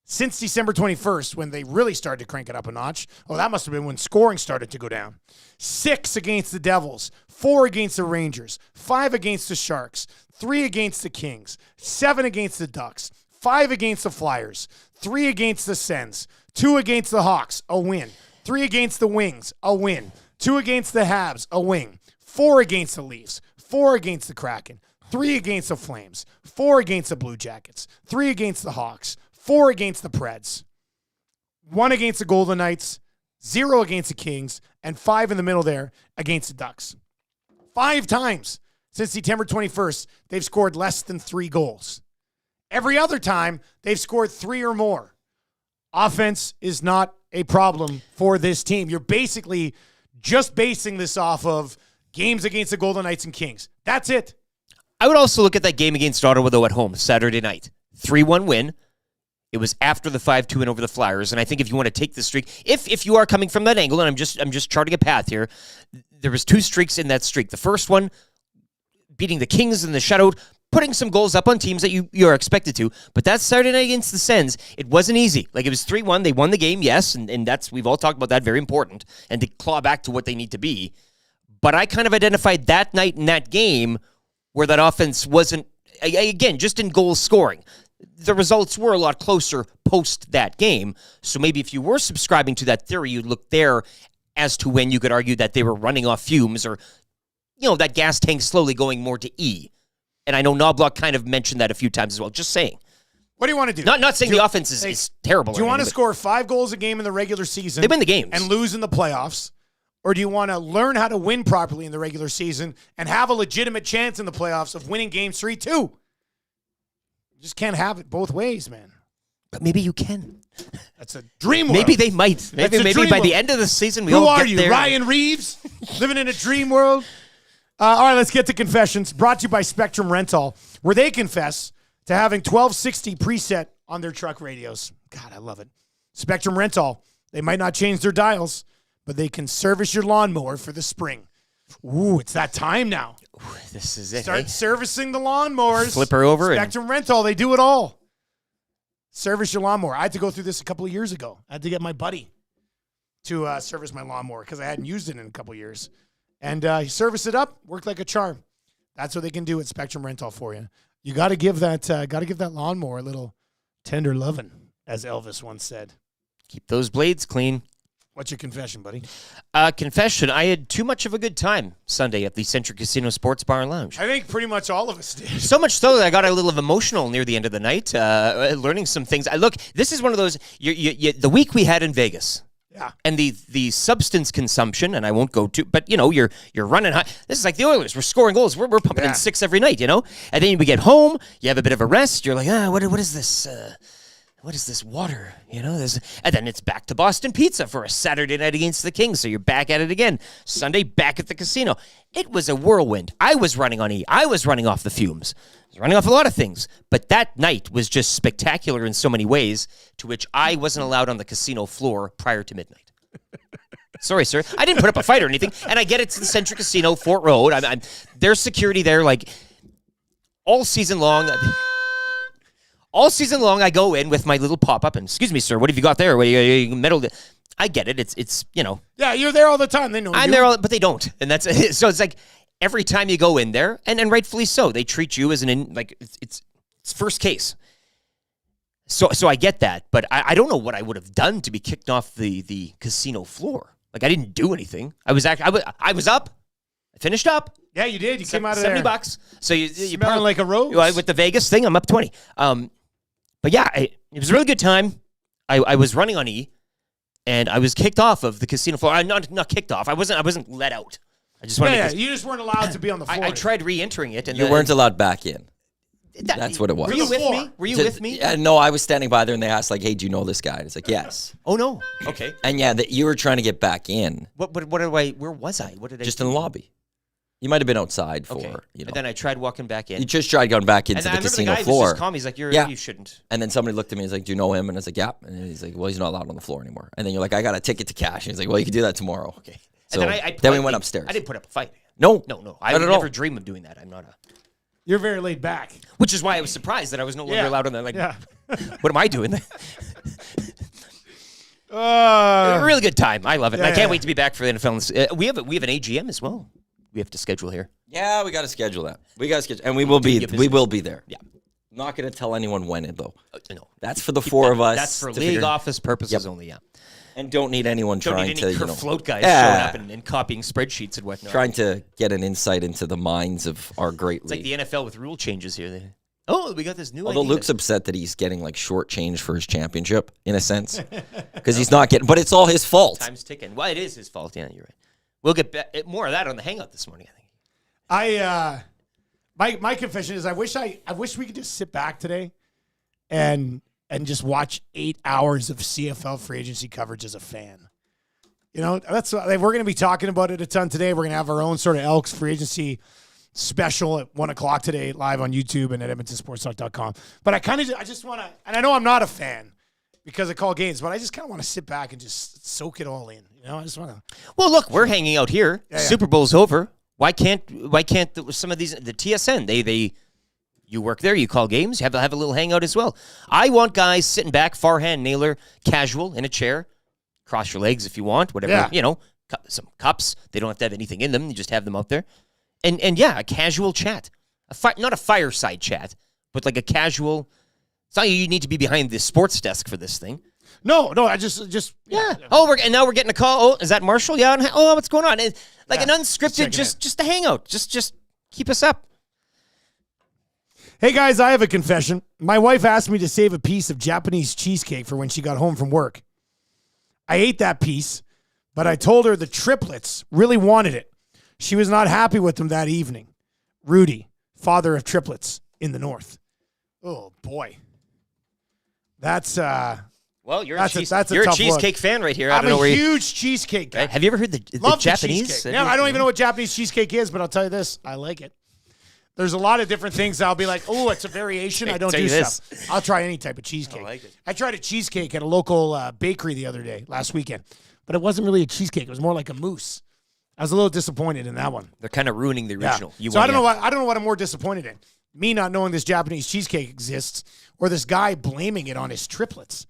Since December 21st, when they really started to crank it up a notch. Oh, that must have been when scoring started to go down. 6 against the Devils, 4 against the Rangers, 5 against the Sharks, 3 against the Kings, 7 against the Ducks, 5 against the Flyers, 3 against the Sens, 2 against the Hawks, a win, 3 against the Wings, a win, 2 against the Habs, a win, 4 against the Leafs, 4 against the Kraken, 3 against the Flames, 4 against the Blue Jackets, 3 against the Hawks, 4 against the Preds, 1 against the Golden Knights, 0 against the Kings, and 5 in the middle there against the Ducks. 5 times since September 21st, they've scored less than 3 goals. Every other time, they've scored 3 or more. Offense is not a problem for this team. You're basically just basing this off of games against the Golden Knights and Kings. That's it. I would also look at that game against Ottawa, though, at home, Saturday night. 3-1 win. It was after the 5-2 win over the Flyers, and I think if you want to take the streak, if you are coming from that angle, and I'm just charting a path here, there was 2 streaks in that streak. The first one, beating the Kings in the shutout, putting some goals up on teams that you are expected to, but that Saturday night against the Sens, it wasn't easy. Like, it was 3-1, they won the game, yes, and that's, we've all talked about that, very important, and to claw back to what they need to be. But I kind of identified that night in that game where that offense wasn't, again, just in goal scoring. The results were a lot closer post that game. So maybe if you were subscribing to that theory, you'd look there as to when you could argue that they were running off fumes or, that gas tank slowly going more to E. And I know Knobloch kind of mentioned that a few times as well. Just saying. What do you want to do? Not saying the offense is terrible. Do you want to score 5 goals a game in the regular season? They win the games. And lose in the playoffs? Or do you want to learn how to win properly in the regular season and have a legitimate chance in the playoffs of winning games 3-2? You just can't have it both ways, man. But maybe you can. That's a dream world. Maybe they might. Maybe by the end of the season we all get there. Who are you, Ryan Reeves? Living in a dream world? All right, let's get to confessions. Brought to you by Spectrum Rental, where they confess to having 1260 preset on their truck radios. God, I love it. Spectrum Rental, they might not change their dials, but they can service your lawnmower for the spring. Ooh, it's that time now. Ooh, this is it. Start servicing the lawnmowers. Flip her over. Spectrum Rental, they do it all. Service your lawnmower. I had to go through this a couple of years ago. I had to get my buddy to service my lawnmower because I hadn't used it in a couple of years. And he serviced it up, worked like a charm. That's what they can do at Spectrum Rental for you. You got to give that lawnmower a little tender loving, as Elvis once said. Keep those blades clean. What's your confession, buddy? Confession, I had too much of a good time Sunday at the Centric Casino Sports Bar and Lounge. I think pretty much all of us did. So much so that I got a little emotional near the end of the night, learning some things. Look, this is one of those, the week we had in Vegas. Yeah. And the substance consumption, and I won't go to, but you're running high. This is like the Oilers. We're scoring goals. We're pumping in 6 every night, And then we get home, you have a bit of a rest. You're like, what is this? What is this water? And then it's back to Boston Pizza for a Saturday night against the Kings. So you're back at it again. Sunday, back at the casino. It was a whirlwind. I was running on E. I was running off the fumes. I was running off a lot of things. But that night was just spectacular in so many ways, to which I wasn't allowed on the casino floor prior to midnight. Sorry, sir. I didn't put up a fight or anything. And I get it to the Centric Casino, Fort Road. There's security there, like, all season long. All season long, I go in with my little pop-up and, excuse me, sir, what have you got there? What are you meddled? I get it. It's Yeah, you're there all the time. They know I'm there, but they don't. And that's so it's like every time you go in there, and rightfully so, they treat you as it's first case. So I get that, but I don't know what I would have done to be kicked off the casino floor. Like, I didn't do anything. I was up. I finished up. Yeah, you did. You came out of there. $70. So you smelling like a rose. With the Vegas thing, I'm up 20. But yeah, it was a really good time. I was running on E, and I was kicked off of the casino floor. Not kicked off. I wasn't let out. I just wanted. You just weren't allowed to be on the floor. I tried re-entering it, and you weren't allowed back in. That's what it was. Were you with me? Were you with me? Yeah, no, I was standing by there, and they asked, like, hey, do you know this guy? And it's like, yes. Oh, no. Okay. And yeah, that you were trying to get back in. Where was I? What did I Just do? in the lobby. You might have been outside for, you know. And then I tried walking back in. You just tried going back into and the casino the guy floor. Was just calm. He's like, you shouldn't. And then somebody looked at me and was like, do you know him? And I was like, yeah. And he's like, well, he's not allowed on the floor anymore. And then you're like, I got a ticket to cash. And he's like, well, you can do that tomorrow. Okay. So and then we went upstairs. I didn't put up a fight. No. I would never dream of doing that. I'm not a... You're very laid back. Which is why I was surprised that I was no longer allowed on that. Like, what am I doing? A really good time. I love it. And I can't wait to be back for the NFL. We have an AGM as well. We have to schedule here. Yeah, we got to schedule that. And we will be there. Yeah. I'm not going to tell anyone when it though. No. That's for the four of us. That's for league office purposes only, yeah. And don't need anyone trying to, float guys showing up and copying spreadsheets and whatnot. Trying to get an insight into the minds of our great league. It's like the NFL with rule changes here. We got this new Although idea. Luke's upset that he's getting like shortchanged for his championship, in a sense. Because he's not getting, but it's all his fault. Time's ticking. Well, it is his fault. Yeah, you're right. We'll get more of that on the hangout this morning, I think. My confession is I wish we could just sit back today and just watch 8 hours of CFL free agency coverage as a fan. You know, that's we're going to be talking about it a ton today. We're going to have our own sort of Elks free agency special at 1:00 today, live on YouTube and at EdmontonSportsTalk.com. But I just want to, and I know I'm not a fan because I call games, but I just kind of want to sit back and just soak it all in. You know, I just want to. Well, look, we're hanging out here. Yeah. Super Bowl's over. Why can't some of these, the TSN, you work there, you call games, have a little hangout as well. I want guys sitting back, farhand nailer, casual, in a chair, cross your legs if you want, whatever, some cups. They don't have to have anything in them. You just have them out there. And a casual chat. Not a fireside chat, but like a casual, it's not you need to be behind the sports desk for this thing. No, I just yeah. Oh, now we're getting a call. Oh, is that Marshall? Yeah. Oh, what's going on? An unscripted, just a hangout. Just keep us up. Hey guys, I have a confession. My wife asked me to save a piece of Japanese cheesecake for when she got home from work. I ate that piece, but I told her the triplets really wanted it. She was not happy with them that evening. Rudy, father of triplets in the north. Oh boy, that's Well, you're a cheesecake fan right here. I'm a huge cheesecake guy. Have you ever heard the Japanese? Yeah, I don't even know what Japanese cheesecake is, but I'll tell you this: I like it. There's a lot of different things I'll be like, oh, it's a variation. I don't do stuff. I'll try any type of cheesecake. I like it. I tried a cheesecake at a local bakery the other day, last weekend, but it wasn't really a cheesecake. It was more like a mousse. I was a little disappointed in that one. They're kind of ruining the original. Yeah. I don't know what I'm more disappointed in. Me not knowing this Japanese cheesecake exists, or this guy blaming it on his triplets.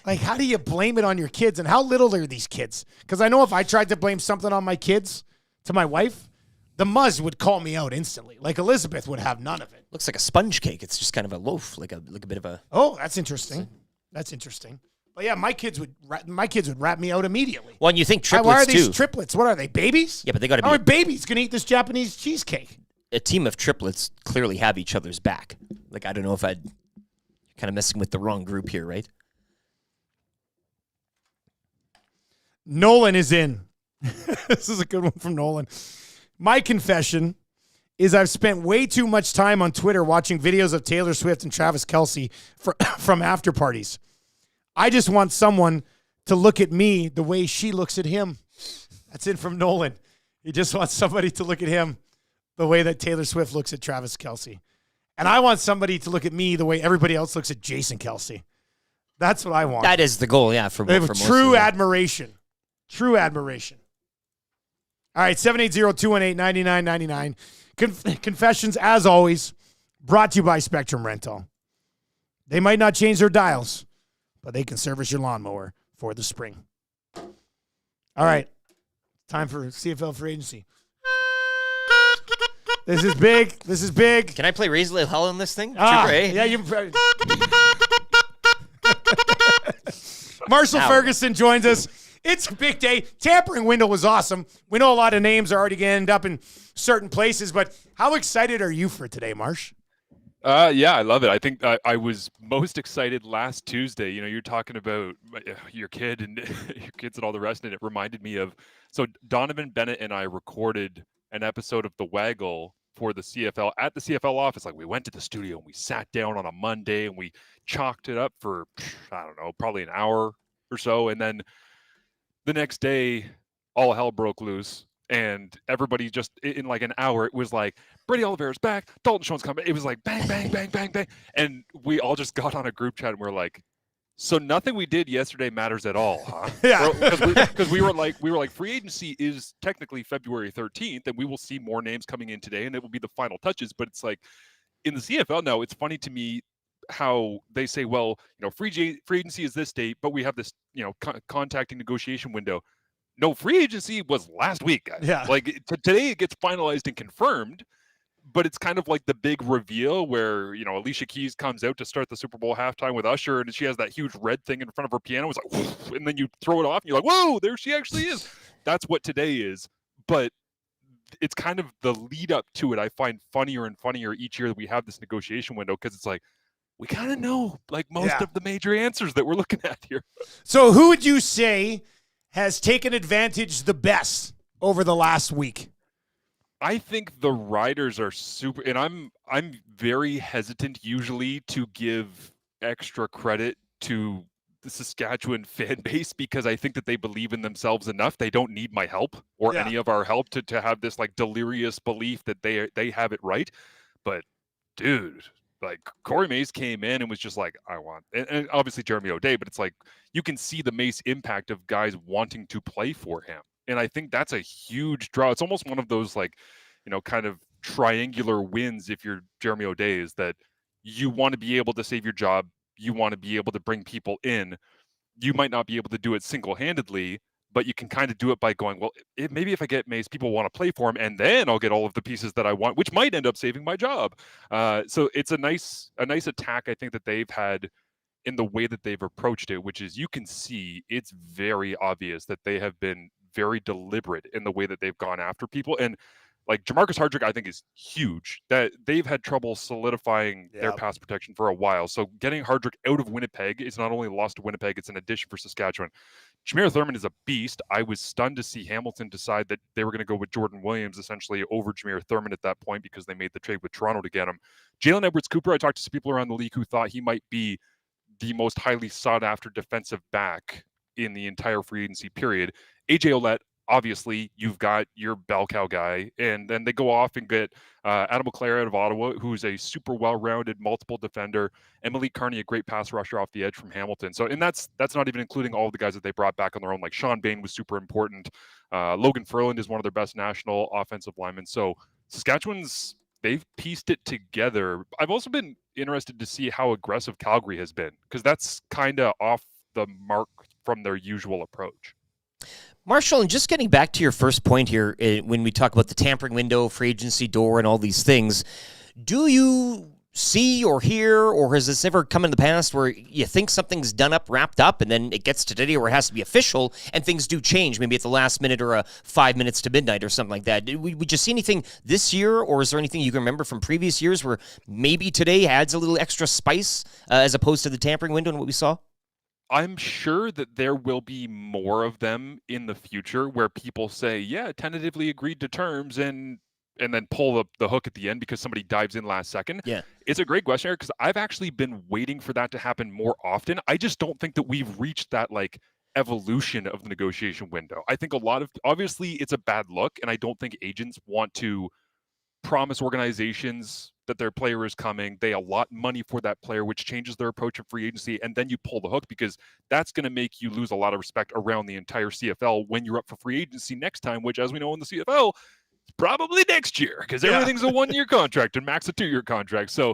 Like, how do you blame it on your kids? And how little are these kids? Because I know if I tried to blame something on my kids to my wife, the Muzz would call me out instantly. Like Elizabeth would have none of it. Looks like a sponge cake. It's just kind of a loaf, like a bit of a. Oh, that's interesting. That's interesting. But yeah, my kids would rat me out immediately. Well, and you think triplets why are these triplets? What are they, babies? Yeah, but they got to be. How are babies going to eat this Japanese cheesecake? A team of triplets clearly have each other's back. Like, I don't know if you're kind of messing with the wrong group here, right? Nolan is in. This is a good one from Nolan. My confession is I've spent way too much time on Twitter watching videos of Taylor Swift and Travis Kelce from after parties. I just want someone to look at me the way she looks at him. That's it from Nolan. He just wants somebody to look at him the way that Taylor Swift looks at Travis Kelce. And I want somebody to look at me the way everybody else looks at Jason Kelce. That's what I want. That is the goal, yeah. For true admiration. True admiration. All right, 780-218-9999. Confessions, as always, brought to you by Spectrum Rental. They might not change their dials, but they can service your lawnmower for the spring. All right, time for CFL free agency. This is big. This is big. Can I play Raise the Hell on this thing? Yeah, you. Marshall Ferguson joins us. It's a big day. Tampering window was awesome. We know a lot of names are already going to end up in certain places, but how excited are you for today, Marsh? Yeah, I love it. I think I was most excited last Tuesday. You know, you're talking about your kid and your kids and all the rest, and it reminded me of, so Donovan Bennett and I recorded an episode of The Waggle for the CFL at the CFL office. Like, we went to the studio and we sat down on a Monday and we chalked it up for, I don't know, probably an hour or so. And then the next day, all hell broke loose. And everybody just, in like an hour, it was like, Brady Oliveira's back, Dalton Schoen's coming. It was like, bang, bang, bang, bang, bang. And we all just got on a group chat and we're like, so nothing we did yesterday matters at all, huh? Yeah. Because we were like, free agency is technically February 13th, and we will see more names coming in today, and it will be the final touches. But it's like, in the CFL now, it's funny to me how they say, well, free agency is this date, but we have this, contacting negotiation window. No, free agency was last week, guys. Yeah. Like, today it gets finalized and confirmed, but it's kind of like the big reveal where, Alicia Keys comes out to start the Super Bowl halftime with Usher, and she has that huge red thing in front of her piano. It's like, whoosh, and then you throw it off, and you're like, whoa, there she actually is. That's what today is. But it's kind of the lead up to it I find funnier and funnier each year that we have this negotiation window, because it's like, we kind of know like most of the major answers that we're looking at here. So who would you say has taken advantage the best over the last week? I think the Riders are super, and I'm very hesitant usually to give extra credit to the Saskatchewan fan base, because I think that they believe in themselves enough. They don't need my help or any of our help to have this like delirious belief that they have it right. But dude, like, Corey Mace came in and was just like, I want, and obviously Jeremy O'Day, but it's like, you can see the Mace impact of guys wanting to play for him. And I think that's a huge draw. It's almost one of those like, kind of triangular wins if you're Jeremy O'Day, is that you want to be able to save your job. You want to be able to bring people in. You might not be able to do it single-handedly, but you can kind of do it by going, well, maybe if I get Mace, people want to play for him, and then I'll get all of the pieces that I want, which might end up saving my job. So it's a nice attack, I think, that they've had in the way that they've approached it, which is, you can see it's very obvious that they have been very deliberate in the way that they've gone after people. And like Jamarcus Hardrick, I think, is huge. That they've had trouble solidifying their pass protection for a while. So getting Hardrick out of Winnipeg is not only a loss to Winnipeg, it's an addition for Saskatchewan. Jameer Thurman is a beast. I was stunned to see Hamilton decide that they were going to go with Jordan Williams essentially over Jameer Thurman at that point, because they made the trade with Toronto to get him. Jalen Edwards-Cooper, I talked to some people around the league who thought he might be the most highly sought-after defensive back in the entire free agency period. AJ Ouellette, obviously, you've got your bell cow guy, and then they go off and get Adam LeClaire out of Ottawa, who's a super well-rounded multiple defender, and Malik Carney, a great pass rusher off the edge from Hamilton. So, and that's not even including all of the guys that they brought back on their own. Like Sean Bain was super important. Logan Ferland is one of their best national offensive linemen. So Saskatchewan's, they've pieced it together. I've also been interested to see how aggressive Calgary has been, because that's kind of off the mark from their usual approach. Marshall, and just getting back to your first point here, when we talk about the tampering window, free agency door, and all these things, do you see or hear, or has this ever come in the past where you think something's done up, wrapped up, and then it gets to today where it has to be official, and things do change, maybe at the last minute or 5 minutes to midnight or something like that? Would you see anything this year, or is there anything you can remember from previous years where maybe today adds a little extra spice as opposed to the tampering window and what we saw? I'm sure that there will be more of them in the future where people say, yeah, tentatively agreed to terms, and then pull the hook at the end because somebody dives in last second. Yeah. It's a great question, Eric, because I've actually been waiting for that to happen more often. I just don't think that we've reached that like evolution of the negotiation window. I think obviously it's a bad look, and I don't think agents want to promise organizations that their player is coming, they allot money for that player, which changes their approach of free agency, and then you pull the hook, because that's going to make you lose a lot of respect around the entire CFL when you're up for free agency next time, which, as we know in the CFL, is probably next year, because everything's a one-year contract and max a 2-year contract. So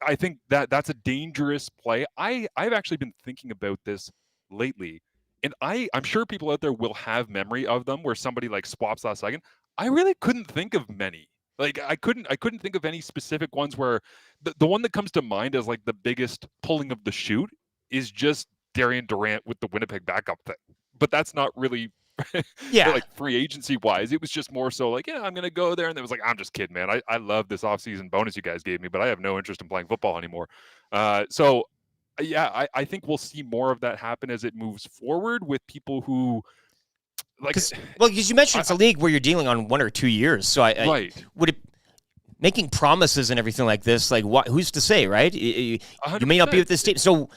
I think that's a dangerous play. I've actually been thinking about this lately, and I'm sure people out there will have memory of them where somebody like swaps last second. I really couldn't think of many. Like I couldn't think of any specific ones where the one that comes to mind as like the biggest pulling of the chute is just Darian Durant with the Winnipeg backup thing. But that's not really like free agency wise. It was just more so like, yeah, I'm going to go there. And it was like, I'm just kidding, man. I love this offseason bonus you guys gave me, but I have no interest in playing football anymore. So yeah, I think we'll see more of that happen as it moves forward with people who, like, because you mentioned it's a league where you're dealing on 1 or 2 years. So right. Would it making promises and everything like this, like who's to say, right? You may not be with this team. So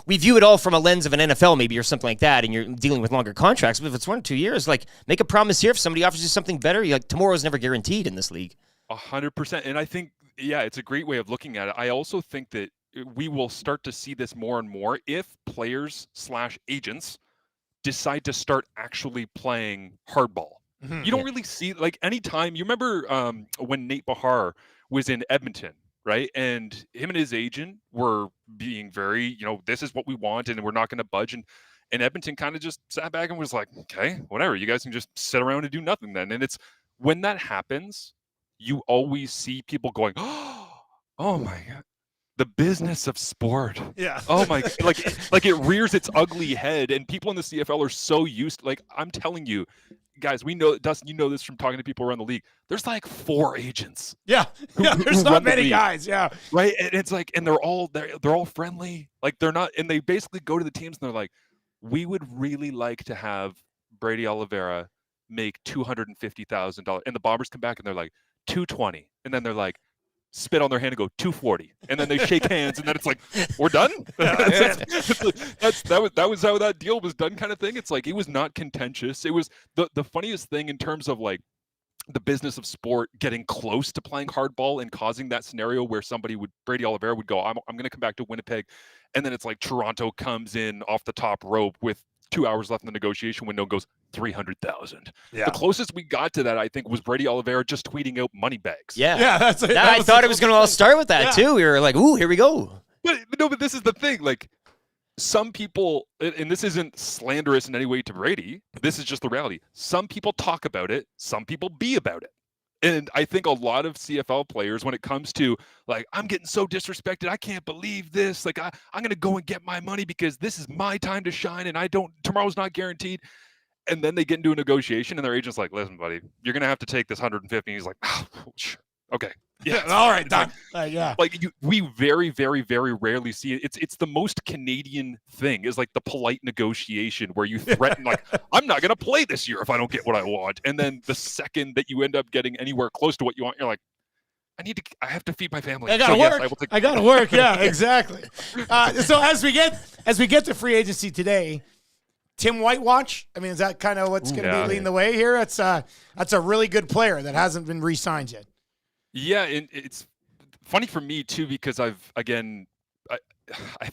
we view it all from a lens of an NFL maybe or something like that, and you're dealing with longer contracts. But if it's 1 or 2 years, like make a promise here. If somebody offers you something better, you're like, tomorrow's never guaranteed in this league. 100%. And I think, it's a great way of looking at it. I also think that we will start to see this more and more if players/agents decide to start actually playing hardball. Mm-hmm. You don't really see, like, anytime. You remember when Nate Bahar was in Edmonton, right? And him and his agent were being very, this is what we want and we're not going to budge. And Edmonton kind of just sat back and was like, okay, whatever. You guys can just sit around and do nothing then. And it's when that happens, you always see people going, oh my God. The business of sport. Yeah. Oh my, like it rears its ugly head, and people in the CFL are so used. Like, I'm telling you, guys, we know, Dustin, you know this from talking to people around the league. There's like 4 agents. Yeah. There's not many guys. Yeah. Right. And it's like, and they're all friendly. Like, they're not, and they basically go to the teams and they're like, we would really like to have Brady Oliveira make $250,000, and the Bombers come back and they're like $220, and then they're like, spit on their hand and go $240, and then they shake hands, and then it's like, we're done. That was how that deal was done, kind of thing. It's like, it was not contentious. It was the funniest thing in terms of like the business of sport getting close to playing hardball and causing that scenario where Brady Oliveira would go, I'm going to come back to Winnipeg, and then it's like Toronto comes in off the top rope with 2 hours left in the negotiation window and goes $300,000. Yeah. The closest we got to that, I think, was Brady Oliveira just tweeting out money bags. Yeah. That's it. I thought it was going to all start with that too. We were like, ooh, here we go. But this is the thing. Like, some people, and this isn't slanderous in any way to Brady, this is just the reality. Some people talk about it. Some people be about it. And I think a lot of CFL players, when it comes to like, I'm getting so disrespected, I can't believe this. Like, I'm going to go and get my money because this is my time to shine, and tomorrow's not guaranteed. And then they get into a negotiation, and their agent's like, listen, buddy, you're going to have to take this 150. And he's like, oh, sure. Okay. Yeah. All right. Done. We very, very, very rarely see it. It's the most Canadian thing, is like the polite negotiation where you threaten, like, I'm not going to play this year if I don't get what I want. And then the second that you end up getting anywhere close to what you want, you're like, I have to feed my family. I gotta work. Yes, I gotta work. Yeah, exactly. So as we get to free agency today, Tim White watch. I mean, is that kind of what's going to be leading the way here? That's a really good player that hasn't been re-signed yet. Yeah, and it's funny for me too, because I want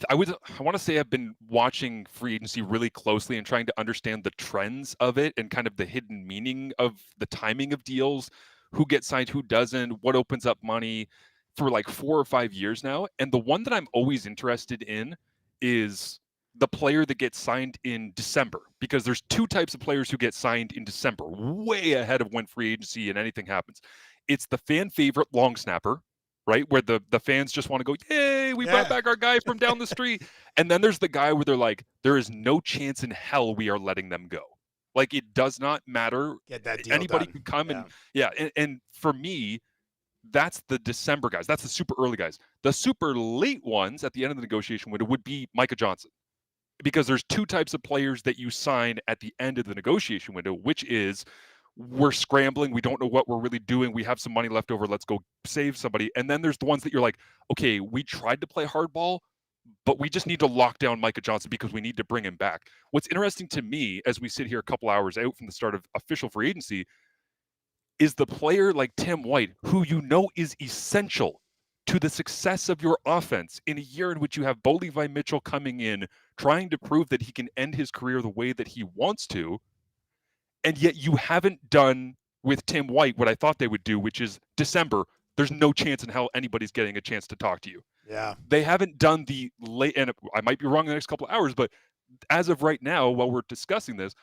to say I've been watching free agency really closely and trying to understand the trends of it and kind of the hidden meaning of the timing of deals, who gets signed, who doesn't, what opens up money, for like 4 or 5 years now. And the one that I'm always interested in is the player that gets signed in December, because there's 2 types of players who get signed in December, way ahead of when free agency and anything happens. It's the fan favorite long snapper, right? Where the fans just want to go, yay, we brought back our guy from down the street. And then there's the guy where they're like, there is no chance in hell we are letting them go. Like, it does not matter. Get that deal Anybody done. can come and for me, that's the December guys. That's the super early guys. The super late ones at the end of the negotiation window would be Micah Johnson. Because there's 2 types of players that you sign at the end of the negotiation window, which is, we're scrambling, we don't know what we're really doing, we have some money left over, let's go save somebody. And then there's the ones that you're like, okay, we tried to play hardball, but we just need to lock down Micah Johnson because we need to bring him back. What's interesting to me, as we sit here a couple hours out from the start of official free agency, is the player like Tim White, who you know is essential to the success of your offense in a year in which you have Bo Levi Mitchell coming in, trying to prove that he can end his career the way that he wants to. And yet you haven't done with Tim White what I thought they would do, which is December, there's no chance in hell anybody's getting a chance to talk to you. Yeah. They haven't done the late, and I might be wrong in the next couple of hours, but as of right now, while we're discussing this,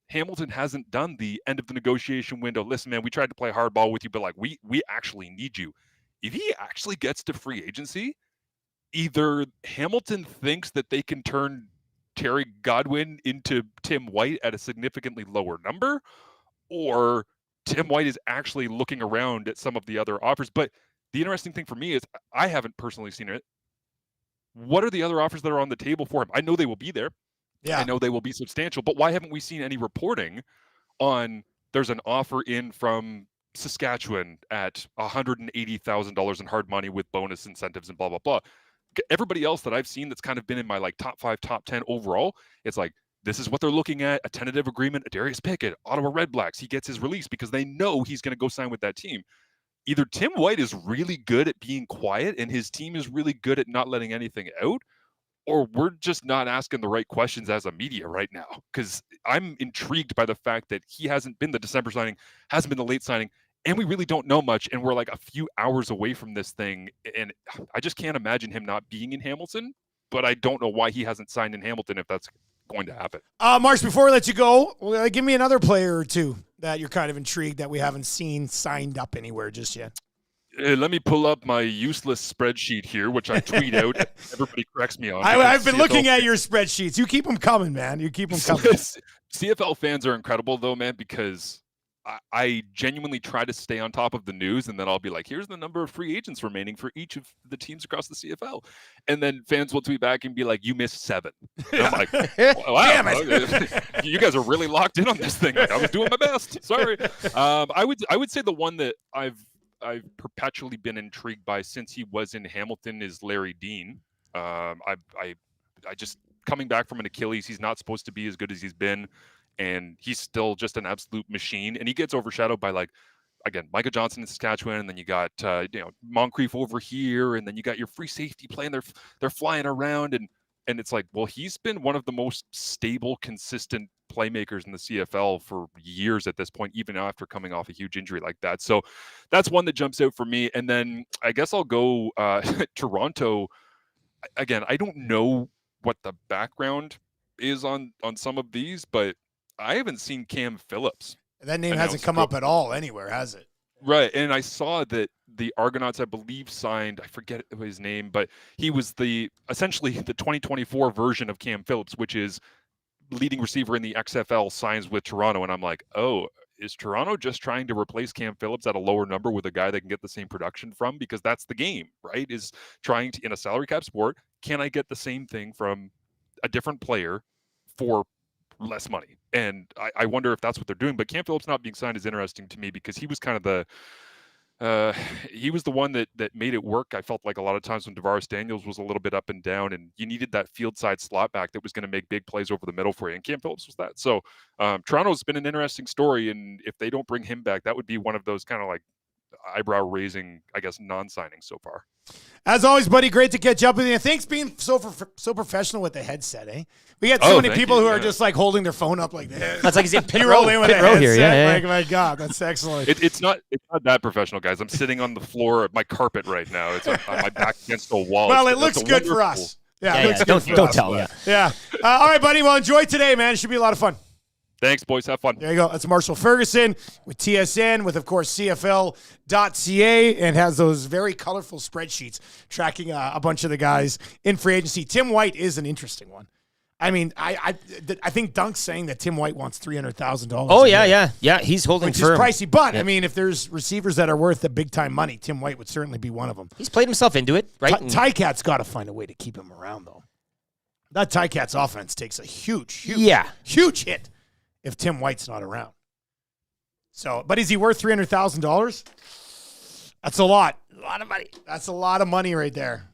Hamilton hasn't done the end of the negotiation window. Listen, man, we tried to play hardball with you, but like, we actually need you. If he actually gets to free agency, either Hamilton thinks that they can turn Terry Godwin into Tim White at a significantly lower number, or Tim White is actually looking around at some of the other offers. But the interesting thing for me is, I haven't personally seen it. What are the other offers that are on the table for him? I know they will be there. Yeah. I know they will be substantial, but why haven't we seen any reporting on there's an offer in from Saskatchewan at $180,000 in hard money with bonus incentives and blah, blah, blah. Everybody else that I've seen that's kind of been in my like top 5, top 10 overall, it's like, this is what they're looking at, a tentative agreement. Darius Pickett, Ottawa Redblacks, he gets his release because they know he's going to go sign with that team. Either Tim White is really good at being quiet and his team is really good at not letting anything out, or we're just not asking the right questions as a media right now. Because I'm intrigued by the fact that he hasn't been the December signing, hasn't been the late signing, and we really don't know much. And we're like a few hours away from this thing. And I just can't imagine him not being in Hamilton, but I don't know why he hasn't signed in Hamilton if that's going to happen. Marsh, before we let you go, give me another player or two that you're kind of intrigued that we haven't seen signed up anywhere just yet. Let me pull up my useless spreadsheet here, which I tweet out. Everybody corrects me on. I've been looking at your spreadsheets. You keep them coming, man. You keep them coming. CFL fans are incredible, though, man, because I genuinely try to stay on top of the news, and then I'll be like, here's the number of free agents remaining for each of the teams across the CFL. And then fans will tweet back and be like, you missed 7. And I'm like, wow, damn it. You guys are really locked in on this thing. Like, I was doing my best. Sorry. I would say the one that I've perpetually been intrigued by since he was in Hamilton is Larry Dean. I just coming back from an Achilles, he's not supposed to be as good as he's been. And he's still just an absolute machine. And he gets overshadowed by, like, again, Micah Johnson in Saskatchewan, and then you got Moncrief over here, and then you got your free safety playing. They're flying around, and it's like, well, he's been one of the most stable, consistent playmakers in the CFL for years at this point, even after coming off a huge injury like that. So that's one that jumps out for me. And then I guess I'll go Toronto. Again, I don't know what the background is on some of these, but I haven't seen Cam Phillips. That name hasn't come up at all anywhere, has it? Right. And I saw that the Argonauts, I believe, signed, I forget his name, but he was essentially the 2024 version of Cam Phillips, which is leading receiver in the XFL, signs with Toronto. And I'm like, oh, is Toronto just trying to replace Cam Phillips at a lower number with a guy they can get the same production from? Because that's the game, right? Is trying to, in a salary cap sport, can I get the same thing from a different player for less money? And I wonder if that's what they're doing. But Cam Phillips not being signed is interesting to me because he was kind of he was the one that made it work. I felt like a lot of times when DeVaris Daniels was a little bit up and down, and you needed that field side slot back that was going to make big plays over the middle for you. And Cam Phillips was that. So Toronto's been an interesting story. And if they don't bring him back, that would be one of those kind of like eyebrow raising, I guess, non-signings so far. As always, buddy, great to catch up with you. Thanks being so professional with the headset, eh? We got so many people who are just like holding their phone up like this. That's like he's in pit roll in with a headset. Here, yeah. Like, my God, that's excellent. It's not that professional, guys. I'm sitting on the floor at my carpet right now. It's on my back against a wall. Well, it looks good for us. Yeah, don't tell. Yeah. All right, buddy. Well, enjoy today, man. It should be a lot of fun. Thanks, boys. Have fun. There you go. That's Marshall Ferguson with TSN, with, of course, CFL.ca, and has those very colorful spreadsheets tracking a bunch of the guys in free agency. Tim White is an interesting one. I mean, I think Dunk's saying that Tim White wants $300,000. Oh, yeah. He's holding which firm. Which is pricey, but, I mean, if there's receivers that are worth the big-time money, Tim White would certainly be one of them. He's played himself into it, right? Ticat's got to find a way to keep him around, though. That Ticat's offense takes a huge hit if Tim White's not around. So, but is he worth $300,000? That's a lot. A lot of money. That's a lot of money right there.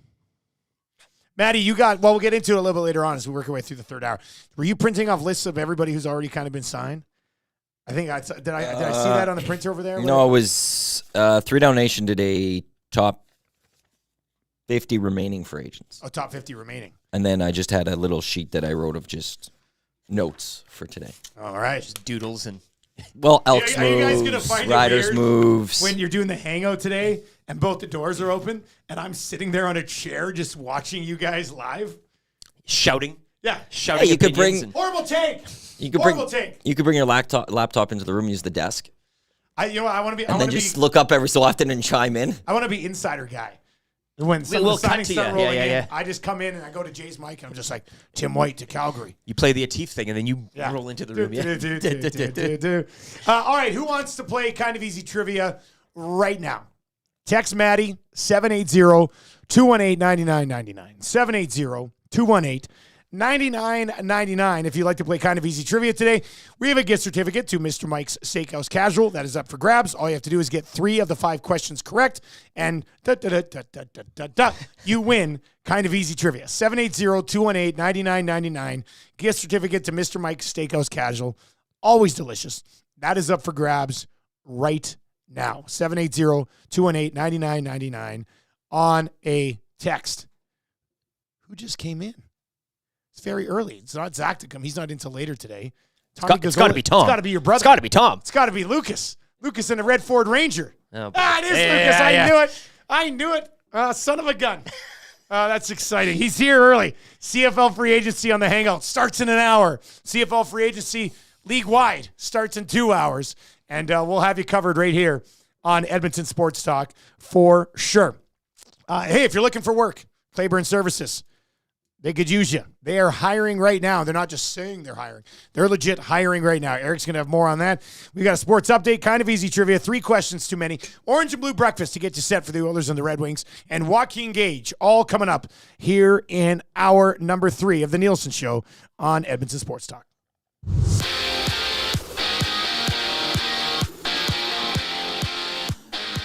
Maddie, we'll get into it a little bit later on as we work our way through the third hour. Were you printing off lists of everybody who's already kind of been signed? I think did I see that on the printer over there? No, it was 3 Down Nation did a top 50 remaining for agents. Oh, top 50 remaining. And then I just had a little sheet that I wrote of just notes for today. All right. Just doodles and... Well, Elks are you guys moves, gonna find Riders moves. When you're doing the hangout today and both the doors are open and I'm sitting there on a chair just watching you guys live? Shouting. Yeah. Shouting. Hey, you could bring... Horrible take. You could bring your laptop into the room, use the desk. I want to be... And then just look up every so often and chime in. I want to be insider guy. When some of the signings start rolling in, I just come in and I go to Jay's mic and I'm just like, Tim White to Calgary. You play the Atif thing and then you roll into the room. All right, who wants to play Kind of Easy Trivia right now? Text Maddie, 780-218-9999. $99.99. If you'd like to play Kind of Easy Trivia today, we have a gift certificate to Mr. Mike's Steakhouse Casual. That is up for grabs. All you have to do is get 3 of the 5 questions correct, and you win Kind of Easy Trivia. 780-218-9999. Gift certificate to Mr. Mike's Steakhouse Casual. Always delicious. That is up for grabs right now. 780-218-9999 on a text. Who just came in? It's very early. It's not Zach to come. He's not until later today. It's got to be Tom. It's got to be your brother. It's got to be Tom. It's got to be Lucas. Lucas in a red Ford Ranger. Oh, it is Lucas. I knew it. Son of a gun. That's exciting. He's here early. CFL free agency on the Hangout starts in an hour. CFL free agency league-wide starts in 2 hours. And we'll have you covered right here on Edmonton Sports Talk for sure. Hey, if you're looking for work, Claiborne Services, they could use you. They are hiring right now. They're not just saying they're hiring. They're legit hiring right now. Eric's going to have more on that. We got a sports update, Kind of Easy Trivia, 3 questions too many, orange and blue breakfast to get you set for the Oilers and the Red Wings, and Joaquin Gage, all coming up here in hour number 3 of the Nielsen Show on Edmonton Sports Talk.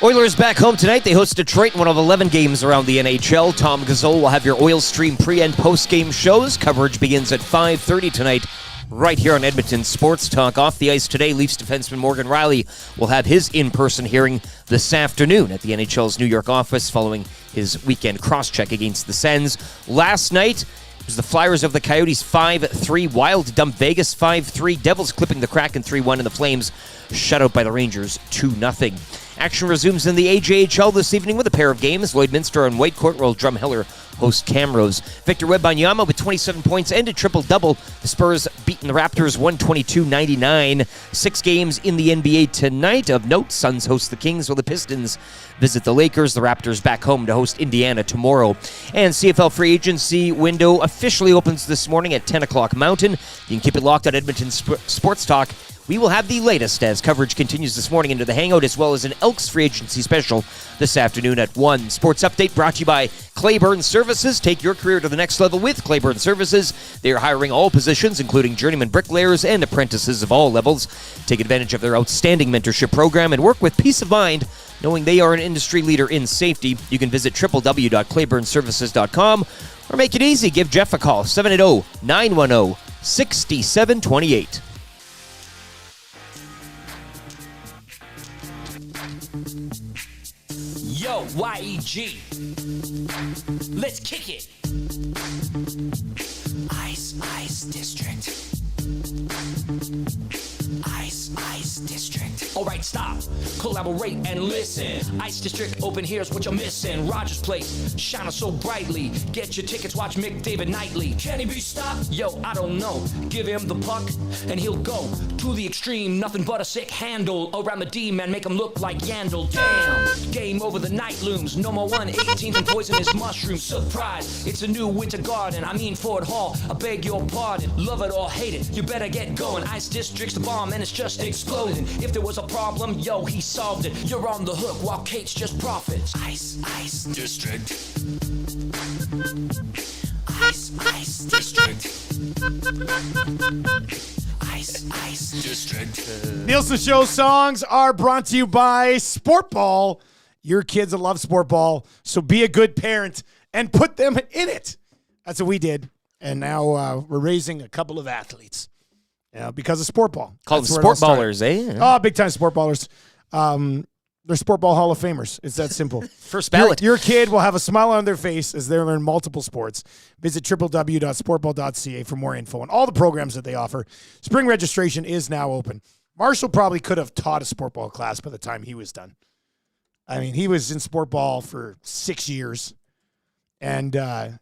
Oilers back home tonight. They host Detroit in one of 11 games around the NHL. Tom Gazole will have your Oil Stream pre- and post-game shows. Coverage begins at 5:30 tonight right here on Edmonton Sports Talk. Off the ice today, Leafs defenseman Morgan Riley will have his in-person hearing this afternoon at the NHL's New York office following his weekend cross-check against the Sens. Last night, it was the Flyers of the Coyotes 5-3. Wild dump Vegas 5-3. Devils clipping the Kraken 3-1. And the Flames shut out by the Rangers 2-0. Action resumes in the AJHL this evening with a pair of games. Lloydminster on Whitecourt while Drumheller host Camrose. Victor Wembanyama with 27 points and a triple-double. The Spurs beating the Raptors 122-99. 6 games in the NBA tonight. Of note, Suns host the Kings while the Pistons visit the Lakers. The Raptors back home to host Indiana tomorrow. And CFL free agency window officially opens this morning at 10 o'clock Mountain. You can keep it locked on Edmonton Sports Talk. We will have the latest as coverage continues this morning into the Hangout, as well as an Elks free agency special this afternoon at 1. Sports Update brought to you by Claiborne Services. Take your career to the next level with Claiborne Services. They are hiring all positions, including journeyman bricklayers and apprentices of all levels. Take advantage of their outstanding mentorship program and work with peace of mind, knowing they are an industry leader in safety. You can visit www.claiborneservices.com or make it easy. Give Jeff a call, 780-910-6728. Yo, YEG. Let's kick it. Ice District. Ice District. Alright, stop. Collaborate and listen. Ice District open, here's what you're missing. Rogers Place, shining so brightly. Get your tickets, watch Mick David nightly. Can he be stopped? Yo, I don't know. Give him the puck, and he'll go to the extreme. Nothing but a sick handle around the D-man, make him look like Yandel. Damn, game over, the night looms. No more 1/18th and poisonous mushroom. Surprise, it's a new winter garden. I mean Ford Hall, I beg your pardon. Love it or hate it, you better get going. Ice District's the bomb and it's just exploding. If there was a problem, yo, he solved it. You're on the hook while Kate's just profits. Ice District. Ice District. Ice District. Nielsen Show songs are brought to you by Sport Ball. Your kids will love Sport Ball, so be a good parent and put them in it. That's what we did. And now we're raising a couple of athletes because of Sport Ball. Call them Sport Ballers, eh? Oh, big time Sport Ballers. They're Sport Ball Hall of Famers. It's that simple. First ballot. Your kid will have a smile on their face as they learn multiple sports. Visit www.sportball.ca for more info on all the programs that they offer. Spring registration is now open. Marshall probably could have taught a Sport Ball class by the time he was done. I mean, he was in Sport Ball for 6 years. And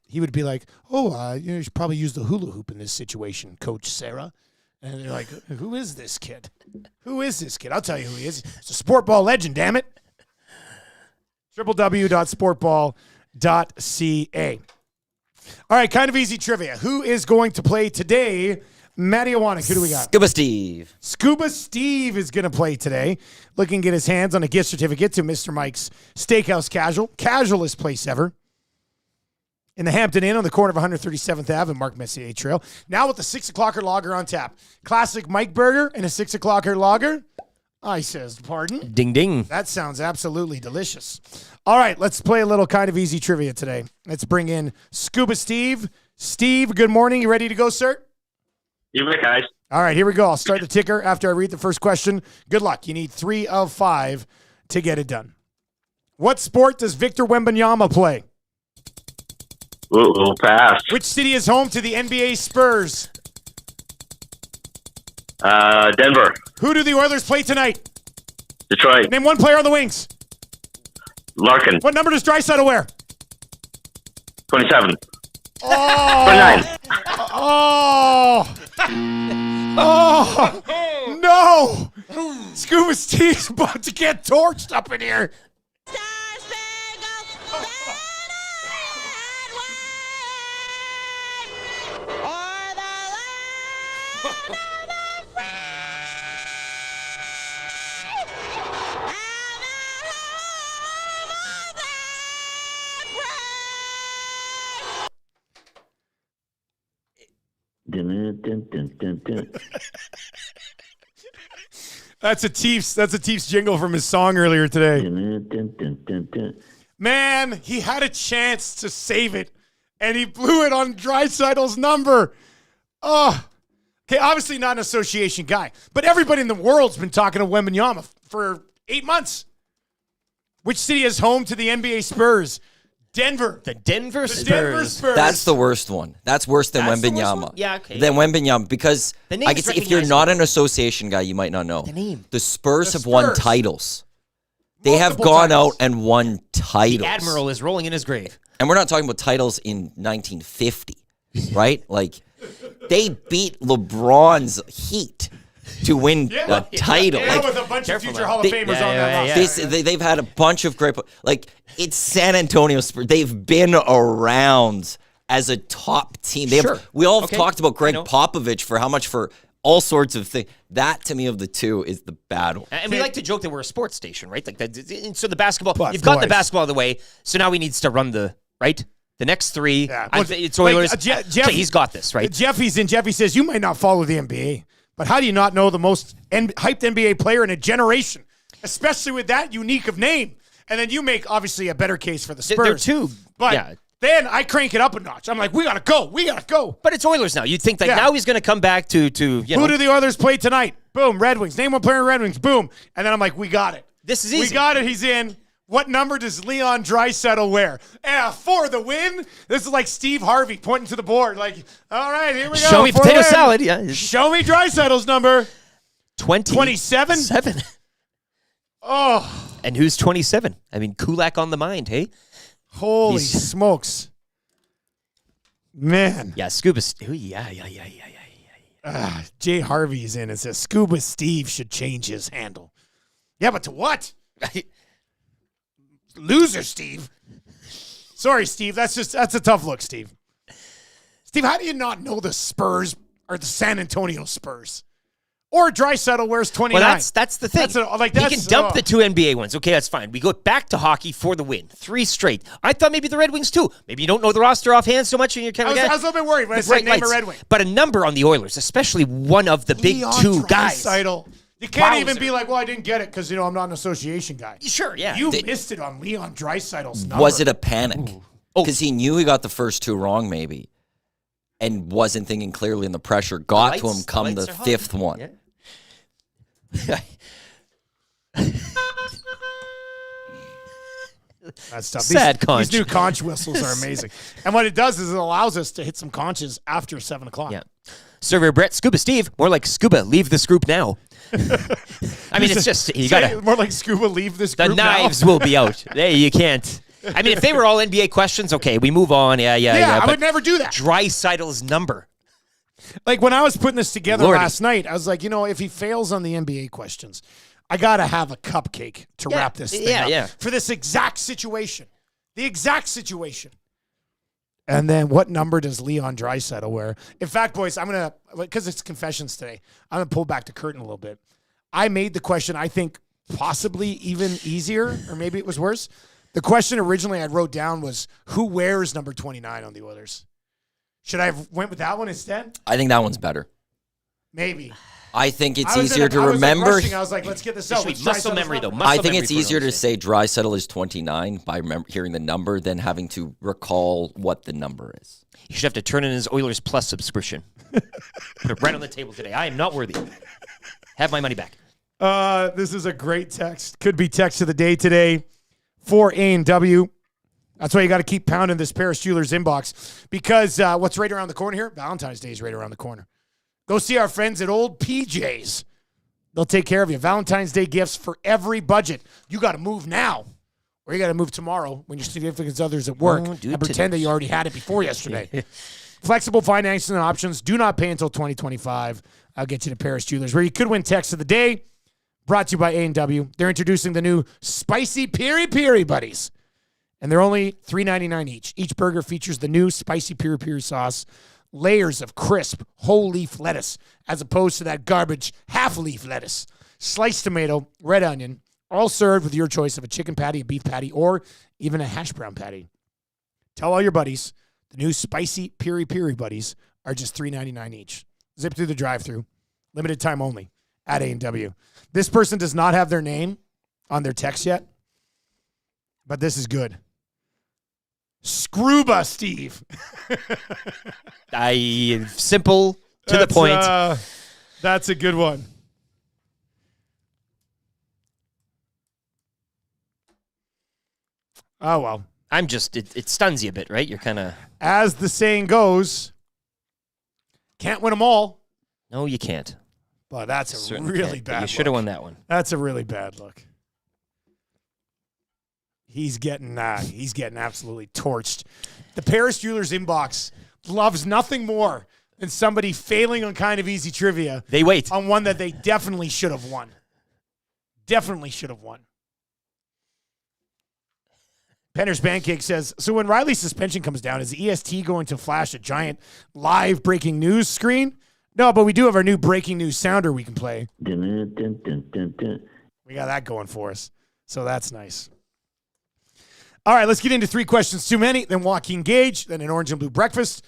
he would be like, you should probably use the hula hoop in this situation, Coach Sarah. And they're like, who is this kid? Who is this kid? I'll tell you who he is. It's a Sport Ball legend, damn it. www.sportball.ca. All right, kind of easy trivia. Who is going to play today? Matty Iwanek, who do we got? Scuba Steve. Scuba Steve is going to play today. Looking to get his hands on a gift certificate to Mr. Mike's Steakhouse Casual. Casualest place ever. in the Hampton Inn on the corner of 137th Ave and Mark Messier Trail. Now with the 6 o'clocker lager on tap. Classic Mike Burger and a 6 o'clocker lager. I says, pardon? Ding, ding. That sounds absolutely delicious. All right, let's play a little kind of easy trivia today. Let's bring in Scuba Steve. Steve, good morning. You ready to go, sir? You bet, guys. All right, here we go. I'll start the ticker after I read the first question. Good luck. You need 3 of 5 to get it done. What sport does Victor Wembanyama play? We'll pass. Which city is home to the NBA Spurs? Denver. Who do the Oilers play tonight? Detroit. Name one player on the wings. Larkin. What number does Draisaitl wear? 27. Oh! 29. Oh! No! Scuba Steve's about to get torched up in here. That's a Teefs jingle from his song earlier today. Man, he had a chance to save it, and he blew it on Draisaitl's number. Oh, okay, obviously not an association guy, but everybody in the world's been talking to Wembanyama for 8 months. Which city is home to the NBA Spurs? Denver. The Denver Spurs. Denver Spurs. That's the worst one. That's worse than That's the worst Wembanyama. one? Yeah, okay. Than Wembanyama, because The name I is can see if you're recognizable. not an association guy, you might not know. The name. The Spurs The have won Spurs. titles. They have Multiple gone titles. out and won titles. The Admiral is rolling in his grave. And we're not talking about titles in 1950, right? Like, they beat LeBron's Heat to win a title. Yeah, Like, with a bunch of future now. Hall of Famers on that roster. they've had a bunch of great, like, it's San Antonio Spurs. They've been around as a top team. We all have talked about Greg Popovich for how much for all sorts of things. That, to me, of the two, is the bad one. And we like to joke that we're a sports station, right? Like that. So the basketball, But you've got the boys. basketball out of the way. So now we need to run the right. The next 3, Yeah. it's Oilers. Jeff, Okay, he's got this, right? Jeffy's in. Jeffy says, you might not follow the NBA, but how do you not know the most hyped NBA player in a generation, especially with that unique of name? And then you make, obviously, a better case for the Spurs. They're two. But yeah. then I crank it up a notch. I'm like, we got to go. We got to go. But it's Oilers now. You'd think that now he's going to come back to you know. Who do the Oilers play tonight? Boom, Red Wings. Name one player in Red Wings. Boom. And then I'm like, we got it. This is easy. We got it. He's in. What number does Leon Draisaitl wear? For the win? This is like Steve Harvey pointing to the board. Like, all right, here we go. Show me for the potato win. salad. Yeah. Show me Draisaitl's number. 27? 7. Oh. And who's 27? I mean, Kulak on the mind, hey? Holy smokes. Man. Yeah, Scuba. Yeah. Jay Harvey's in and says, Scuba Steve should change his handle. Yeah, but to what? Loser, Steve. Sorry, Steve. That's a tough look, Steve. Steve, how do you not know the Spurs are the San Antonio Spurs? Or Draisaitl wears 29. Well, that's the thing. He can dump the 2 NBA ones. Okay, that's fine. We go back to hockey for the win. 3 straight. I thought maybe the Red Wings too. Maybe you don't know the roster offhand so much, and you're kind of I was a little bit worried when I said name a Red Wing. But a number on the Oilers, especially one of the big Leon 2 guys. Draisaitl. You can't even Wowzer. be like, well, I didn't get it because, I'm not an association guy. Sure, yeah. You missed it on Leon Draisaitl's number. Was it a panic? Because he knew he got the first 2 wrong, maybe, and wasn't thinking clearly, and the pressure got to him come the 5th one. Yeah. That's tough. Sad conch. These new conch whistles are amazing. And what it does is it allows us to hit some conches after 7 o'clock. Yeah. Server Brett, Scuba Steve, more like Scuba, leave this group now. I mean, it's just, you got to. More like Scuba, leave this The group knives now. will be out. Hey, you can't. I mean, if they were all NBA questions, okay, we move on. Yeah. I but would never do that. Draisaitl's number. Like when I was putting this together Lordy. last night, I was like, if he fails on the NBA questions, I got to have a cupcake to wrap this thing up for this exact situation. The exact situation. And then what number does Leon Draisaitl wear? In fact, boys, I'm going to, because it's confessions today, I'm going to pull back the curtain a little bit. I made the question, I think, possibly even easier, or maybe it was worse. The question originally I wrote down was, who wears number 29 on the Oilers? Should I have went with that one instead? I think that one's better. Maybe. I think it's easier to remember. I was like, let's get this out. Muscle memory, though. I think it's easier to say Draisaitl is 29 by hearing the number than having to recall what the number is. You should have to turn in his Oilers Plus subscription. Put it right on the table today. I am not worthy. Have my money back. This is a great text. Could be text of the day today for A&W. That's why you got to keep pounding this Paris Jewelers inbox, because what's right around the corner here? Valentine's Day is right around the corner. Go see our friends at Old PJ's. They'll take care of you. Valentine's Day gifts for every budget. You got to move now, or you got to move tomorrow when your significant other's at work and pretend that you already had it before yesterday. Flexible financing options. Do not pay until 2025. I'll get you to Paris Jewelers, where you could win text of the day. Brought to you by A&W. They're introducing the new Spicy Piri Piri Buddies, and they're only $3.99 each. Each burger features the new Spicy Piri Piri sauce, layers of crisp whole leaf lettuce, as opposed to that garbage half leaf lettuce, sliced tomato, red onion, all served with your choice of a chicken patty, a beef patty, or even a hash brown patty. Tell all your buddies the new Spicy Piri Piri Buddies are just $3.99 each. Zip through the drive-thru. Limited time only at A&W. This person does not have their name on their text yet, but this is good. Screwba Steve. Simple, to the point. That's a good one. Oh, well. I'm just, it stuns you a bit, right? You're kind of... As the saying goes, can't win them all. No, you can't. But that's a really bad look. You should have won that one. That's a really bad look. He's getting absolutely torched. The Paris Jewelers inbox loves nothing more than somebody failing on kind of easy trivia. They wait on one that they definitely should have won. Definitely should have won. Penner's Pancake says, so when Riley's suspension comes down, is the EST going to flash a giant live breaking news screen? No, but we do have our new breaking news sounder we can play. We got that going for us. So that's nice. All right, let's get into 3 questions too many, then Joaquin Gage, then an orange and blue breakfast.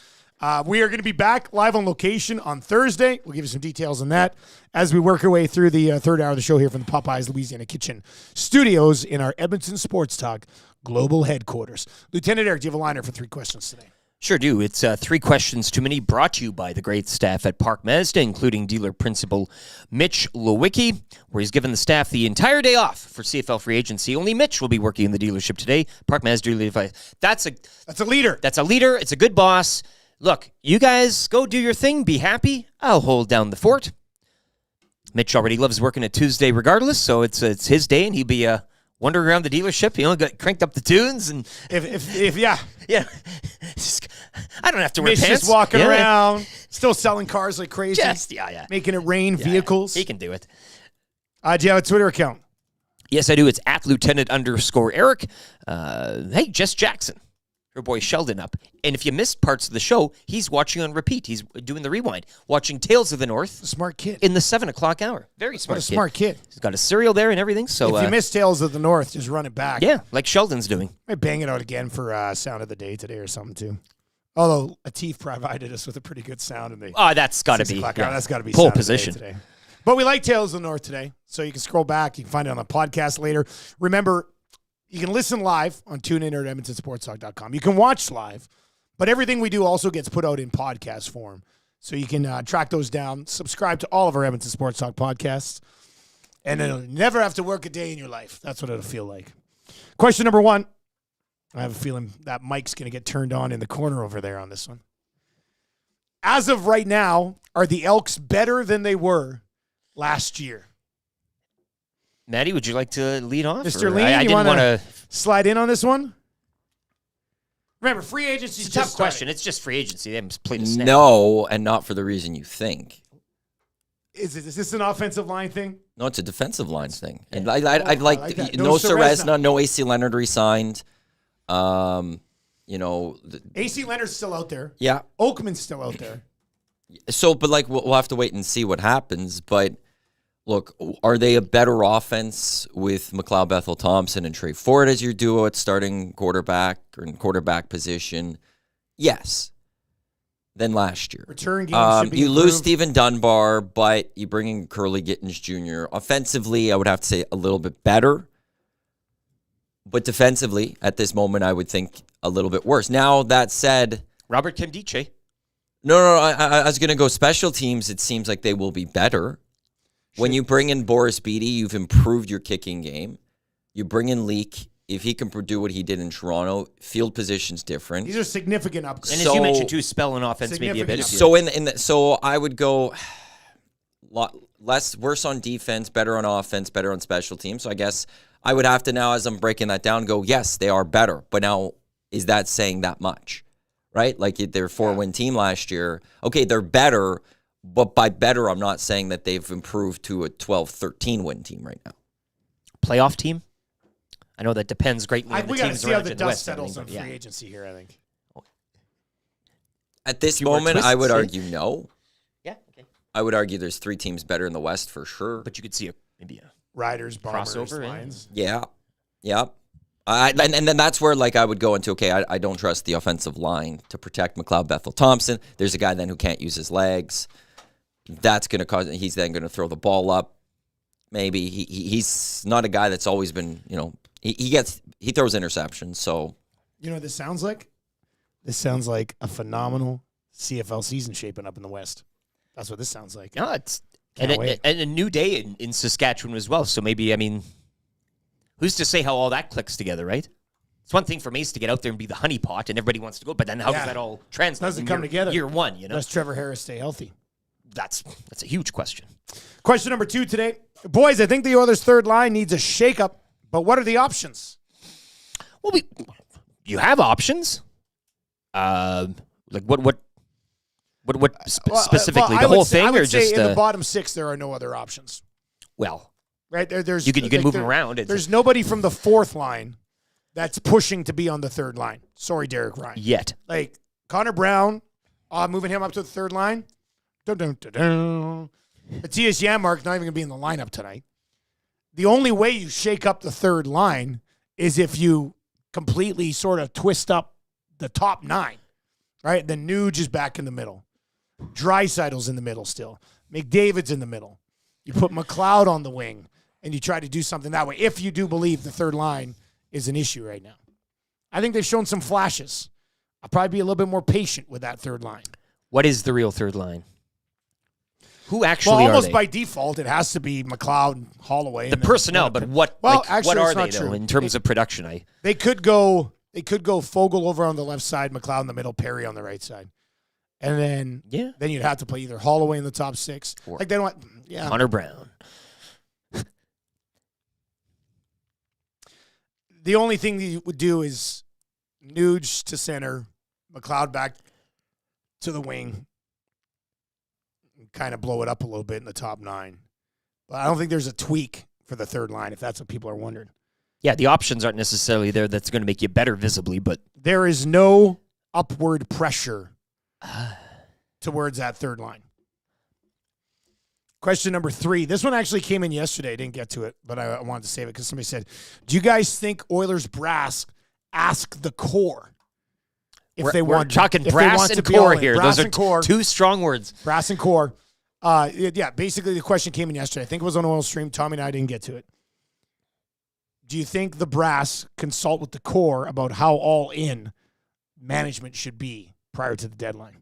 We are going to be back live on location on Thursday. We'll give you some details on that as we work our way through the third hour of the show here from the Popeyes Louisiana Kitchen studios in our Edmonton Sports Talk global headquarters. Lieutenant Eric, do you have a liner for 3 questions today? Sure do. It's 3 questions too many, brought to you by the great staff at Park Mazda, including dealer principal Mitch Lewicki, where he's given the staff the entire day off for CFL free agency. Only Mitch will be working in the dealership today. Park Mazda dealer. That's a leader. That's a leader. It's a good boss. Look, you guys go do your thing. Be happy. I'll hold down the fort. Mitch already loves working at Tuesday regardless, so it's his day, and he'll be wandering around the dealership. Got cranked up the tunes, and if yeah. I don't have to wear Mitch pants. Just walking around, still selling cars like crazy. Making it rain vehicles. He can do it. Do you have a Twitter account? Yes, I do. It's at Lieutenant_Eric. Hey, Jess Jackson, her boy Sheldon up. And if you missed parts of the show, he's watching on repeat. He's doing the rewind, watching Tales of the North. Smart kid. In the 7 o'clock hour. Very smart kid. Smart kid. He's got a cereal there and everything. So if you missed Tales of the North, just run it back. Yeah, like Sheldon's doing. Might bang it out again for Sound of the Day today or something too. Although Atif provided us with a pretty good sound in the that's got to be that's got to be pole Sound position of the Day today. But we like Tales of the North today, so you can scroll back. You can find it on the podcast later. Remember, you can listen live on TuneIn or at EdmontonSportsTalk.com. You can watch live, but everything we do also gets put out in podcast form, so you can track those down. Subscribe to all of our Edmonton Sports Talk podcasts, and it'll never have to work a day in your life. That's what it'll feel like. Question number 1. I have a feeling that mic's going to get turned on in the corner over there on this one. As of right now, are the Elks better than they were last year? Maddie, would you like to lead off? Mr. Lean, I didn't want to slide in on this one? Remember, free agency is a tough question. It's just free agency. They haven't played a snap. No, and not for the reason you think. Is this an offensive line thing? No, it's a defensive line thing. And I'd like no Ceresna, no AC Leonard re-signed. AC Leonard's still out there. Yeah. Oakman's still out there. So, but we'll have to wait and see what happens. But Look, are they a better offense with McLeod Bethel Thompson and Trey Ford as your duo at starting quarterback or in quarterback position? Yes. Than last year. Return games should be you improved. lose Stephen Dunbar, but you bring in Curly Gittens Jr. Offensively, I would have to say a little bit better. But defensively, at this moment, I would think a little bit worse. Now, that said... Robert Kimdiche. No, I was going to go special teams. It seems like they will be better. When you bring in Boris Beatty, you've improved your kicking game. You bring in Leak. If he can do what he did in Toronto, field position's different. These are significant upgrades. And as you mentioned, too, spell and offense maybe a bit. So I would go worse on defense, better on offense, better on special teams. So I guess I would have to now, as I'm breaking that down, go, yes, they are better. But now, is that saying that much? Right? Like they're a 4-win team last year. Okay, they're better, but by better, I'm not saying that they've improved to a 12-13 win team right now. Playoff team? I know that depends greatly on the we got to teams see how around the in dust West, settles on everything, free agency here, I think. At this Few more moment, I would twists, argue no. Yeah, okay. I would argue there's 3 teams better in the West for sure. But you could see maybe a Riders, Bombers, crossover, Lions. Yeah. And then that's where I would go into, okay, I don't trust the offensive line to protect McLeod Bethel Thompson. There's a guy then who can't use his legs. That's going to cause, he's then going to throw the ball up. Maybe he's not a guy that's always been, he throws interceptions. So, you know what this sounds like? This sounds like a phenomenal CFL season shaping up in the West. That's what this sounds like. No, it's and a new day in Saskatchewan as well. So maybe, who's to say how all that clicks together, right? It's one thing for Mace to get out there and be the honeypot, and everybody wants to go, but then how does that all translate? Does it come together? Year one, Does Trevor Harris stay healthy? That's a huge question. Question number 2 today. Boys, I think the Oilers' third line needs a shakeup, but what are the options? Well, you have options. Like what specifically? The whole thing, I would or say just in the bottom 6 there are no other options. Well, right there's you can move them around. There's nobody from the fourth line that's pushing to be on the third line. Sorry, Derek Ryan. Yet, like Connor Brown, moving him up to the third line. Matthias Janmark not even going to be in the lineup tonight. The only way you shake up the third line is if you completely sort of twist up the top 9, right? Then Nuge is back in the middle. Dreisaitl's in the middle still. McDavid's in the middle. You put McLeod on the wing, and you try to do something that way, if you do believe the third line is an issue right now. I think they've shown some flashes. I'll probably be a little bit more patient with that third line. What is the real third line? Who actually almost are they? by default, it has to be McLeod, Holloway. The personnel, but what? Actually, what are it's not they true. though, in terms of production? They could go Fogle over on the left side, McLeod in the middle, Perry on the right side, and then you'd have to play either Holloway in the top 6, or like they don't. Connor Brown. The only thing you would do is Nuge to center, McLeod back to the wing, and kind of blow it up a little bit in the top 9. But I don't think there's a tweak for the third line, if that's what people are wondering. Yeah, the options aren't necessarily there that's going to make you better visibly, but there is no upward pressure towards that third line. Question number 3. This one actually came in yesterday. I didn't get to it, but I wanted to save it because somebody said, do you guys think Oilers brass ask the core if they want? We're talking brass and core here. Brass Those and are core. 2 strong words. Brass and core. Basically the question came in yesterday. I think it was on Oil Stream. Tommy and I didn't get to it. Do you think the brass consult with the core about how all in management should be prior to the deadline?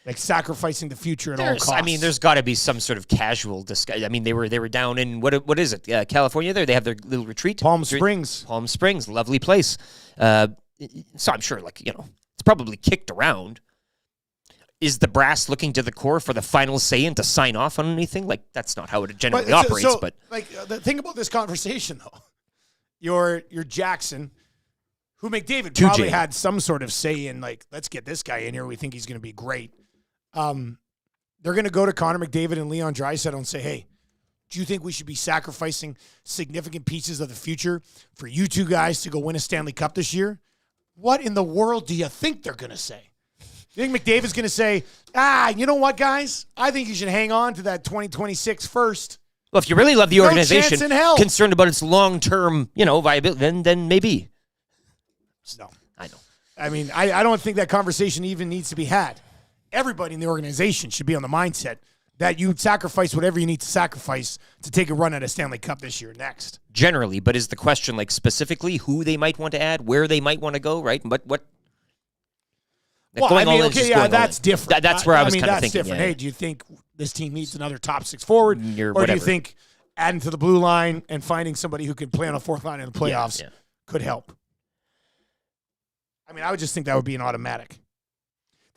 Like sacrificing the future at all costs. There's got to be some sort of casual discussion. They were down in what is it? California. There, they have their little retreat. Palm Springs, lovely place. So I'm sure, it's probably kicked around. Is the brass looking to the core for the final say and to sign off on anything? That's not how it generally operates. But think about this conversation though. Your Jackson, who McDavid probably had some sort of say in, let's get this guy in here. We think he's going to be great. They're going to go to Connor McDavid and Leon Draisaitl and say, hey, do you think we should be sacrificing significant pieces of the future for you two guys to go win a Stanley Cup this year? What in the world do you think they're going to say? You think McDavid's going to say, you know what, guys? I think you should hang on to that 2026 first. Well, if you really love the No organization, chance in hell. concerned about its long-term, viability, then maybe. No. I know. I mean, I don't think that conversation even needs to be had. Everybody in the organization should be on the mindset that you sacrifice whatever you need to sacrifice to take a run at a Stanley Cup this year next. Generally, but is the question specifically who they might want to add, where they might want to go, right? What? Well, I mean, okay, yeah, that's different. That's where I was kind of thinking. Different. Yeah. Hey, do you think this team needs another top six forward, or do you think adding to the blue line and finding somebody who can play on a fourth line in the playoffs could help? I mean, I would just think that would be an automatic.